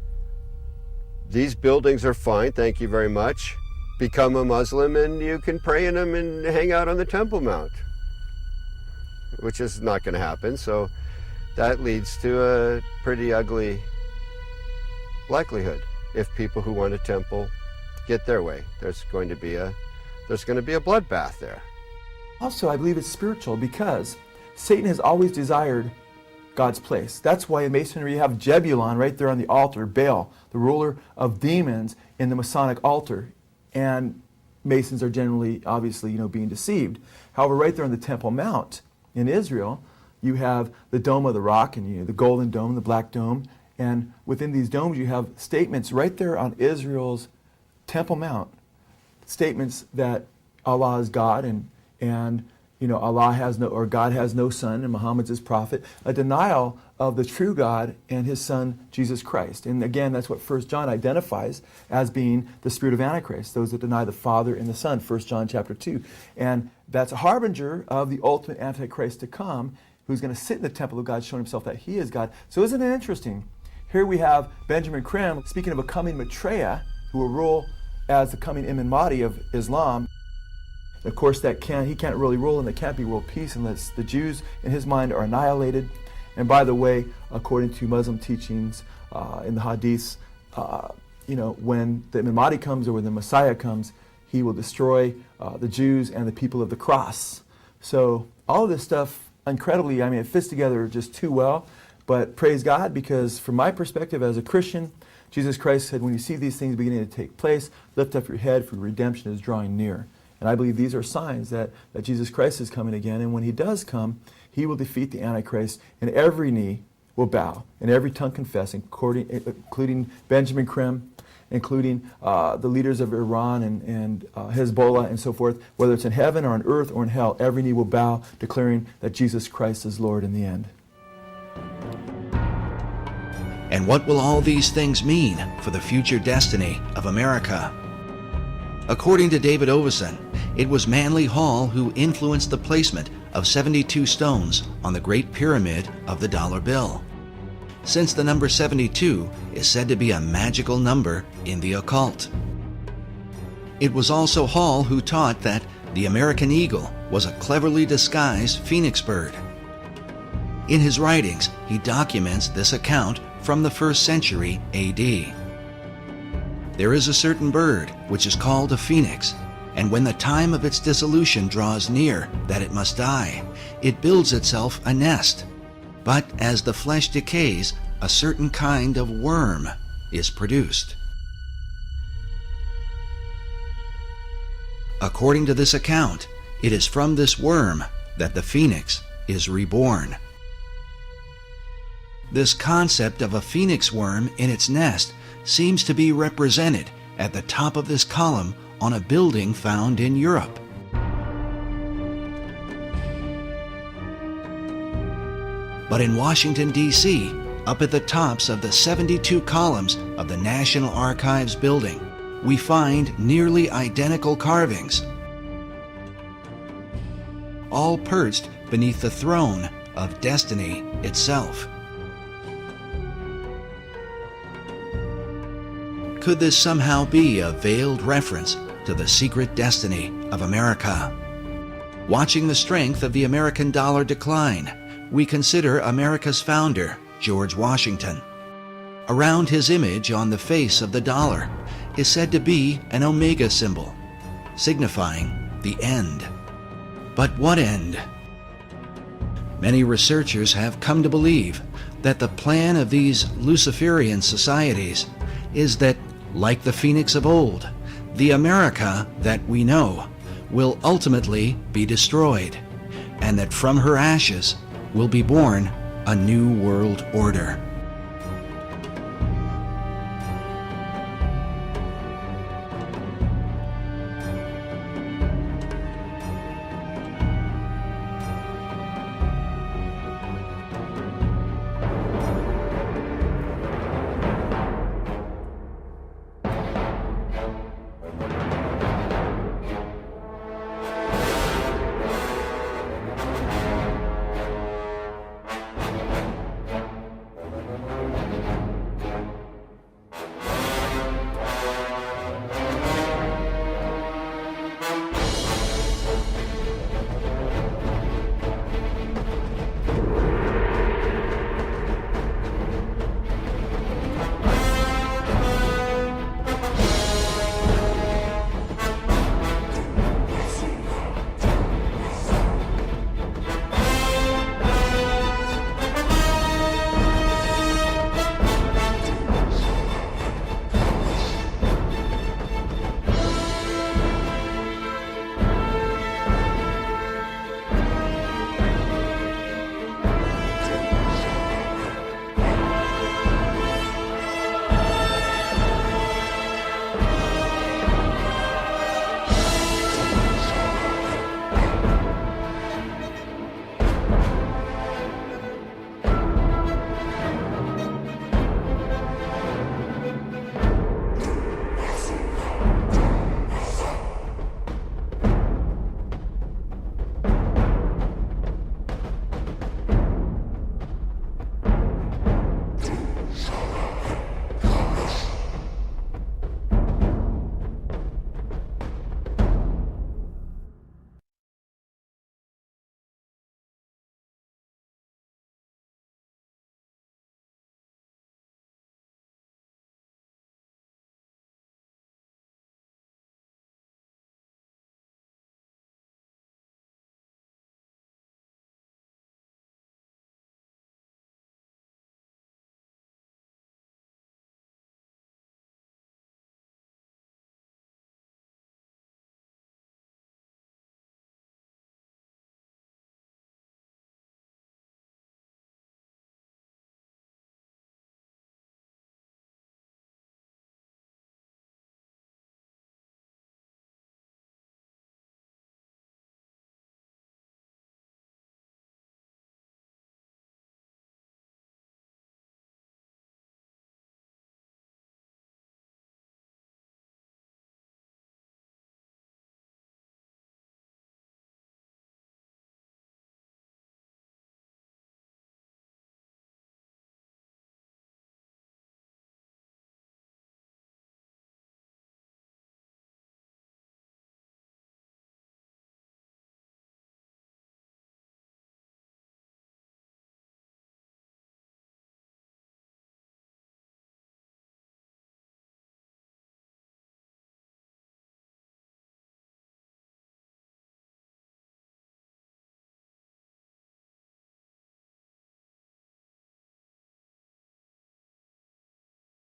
These buildings are fine, thank you very much. Become a Muslim and you can pray in them and hang out on the Temple Mount, which is not going to happen. So that leads to a pretty ugly likelihood. If people who want a temple get their way, there's going to be a bloodbath there. Also, I believe it's spiritual because Satan has always desired God's place. That's why in Masonry you have Jebulon right there on the altar, Baal, the ruler of demons in the Masonic altar. And Masons are generally, obviously, being deceived. However, right there on the Temple Mount in Israel, you have the Dome of the Rock and the Golden Dome, the Black Dome. And within these domes you have statements right there on Israel's Temple Mount, statements that Allah is God and Allah has no, or God has no son, and Muhammad's his prophet, a denial of the true God and his son, Jesus Christ. And again, that's what 1 John identifies as being the spirit of Antichrist, those that deny the Father and the Son, 1 John chapter 2. And that's a harbinger of the ultimate Antichrist to come, who's going to sit in the temple of God, showing himself that he is God. So isn't it interesting? Here we have Benjamin Creme speaking of a coming Maitreya, who will rule as the coming Imam Mahdi of Islam. Of course, he can't really rule, and there can't be world peace unless the Jews, in his mind, are annihilated. And by the way, according to Muslim teachings in the Hadiths, when the Imam Mahdi comes, or when the Messiah comes, he will destroy the Jews and the people of the cross. So all of this stuff, incredibly, it fits together just too well. But praise God, because from my perspective as a Christian, Jesus Christ said, when you see these things beginning to take place, lift up your head, for redemption is drawing near. And I believe these are signs that Jesus Christ is coming again. And when he does come, he will defeat the Antichrist, and every knee will bow, and every tongue confess, including Benjamin Creme, including the leaders of Iran and Hezbollah and so forth. Whether it's in heaven or on earth or in hell, every knee will bow, declaring that Jesus Christ is Lord in the end. And what will all these things mean for the future destiny of America? According to David Oveson, it was Manly Hall who influenced the placement of 72 stones on the Great Pyramid of the dollar bill, since the number 72 is said to be a magical number in the occult. It was also Hall who taught that the American eagle was a cleverly disguised phoenix bird. In his writings, he documents this account from the 1st century A.D. There is a certain bird which is called a phoenix, and when the time of its dissolution draws near that it must die, it builds itself a nest. But as the flesh decays, a certain kind of worm is produced. According to this account, it is from this worm that the phoenix is reborn. This concept of a phoenix worm in its nest seems to be represented at the top of this column on a building found in Europe. But in Washington, D.C., up at the tops of the 72 columns of the National Archives building, we find nearly identical carvings, all perched beneath the throne of destiny itself. Could this somehow be a veiled reference to the secret destiny of America? Watching the strength of the American dollar decline, we consider America's founder, George Washington. Around his image on the face of the dollar is said to be an omega symbol, signifying the end. But what end? Many researchers have come to believe that the plan of these Luciferian societies is that, like the phoenix of old, the America that we know will ultimately be destroyed, and that from her ashes will be born a new world order.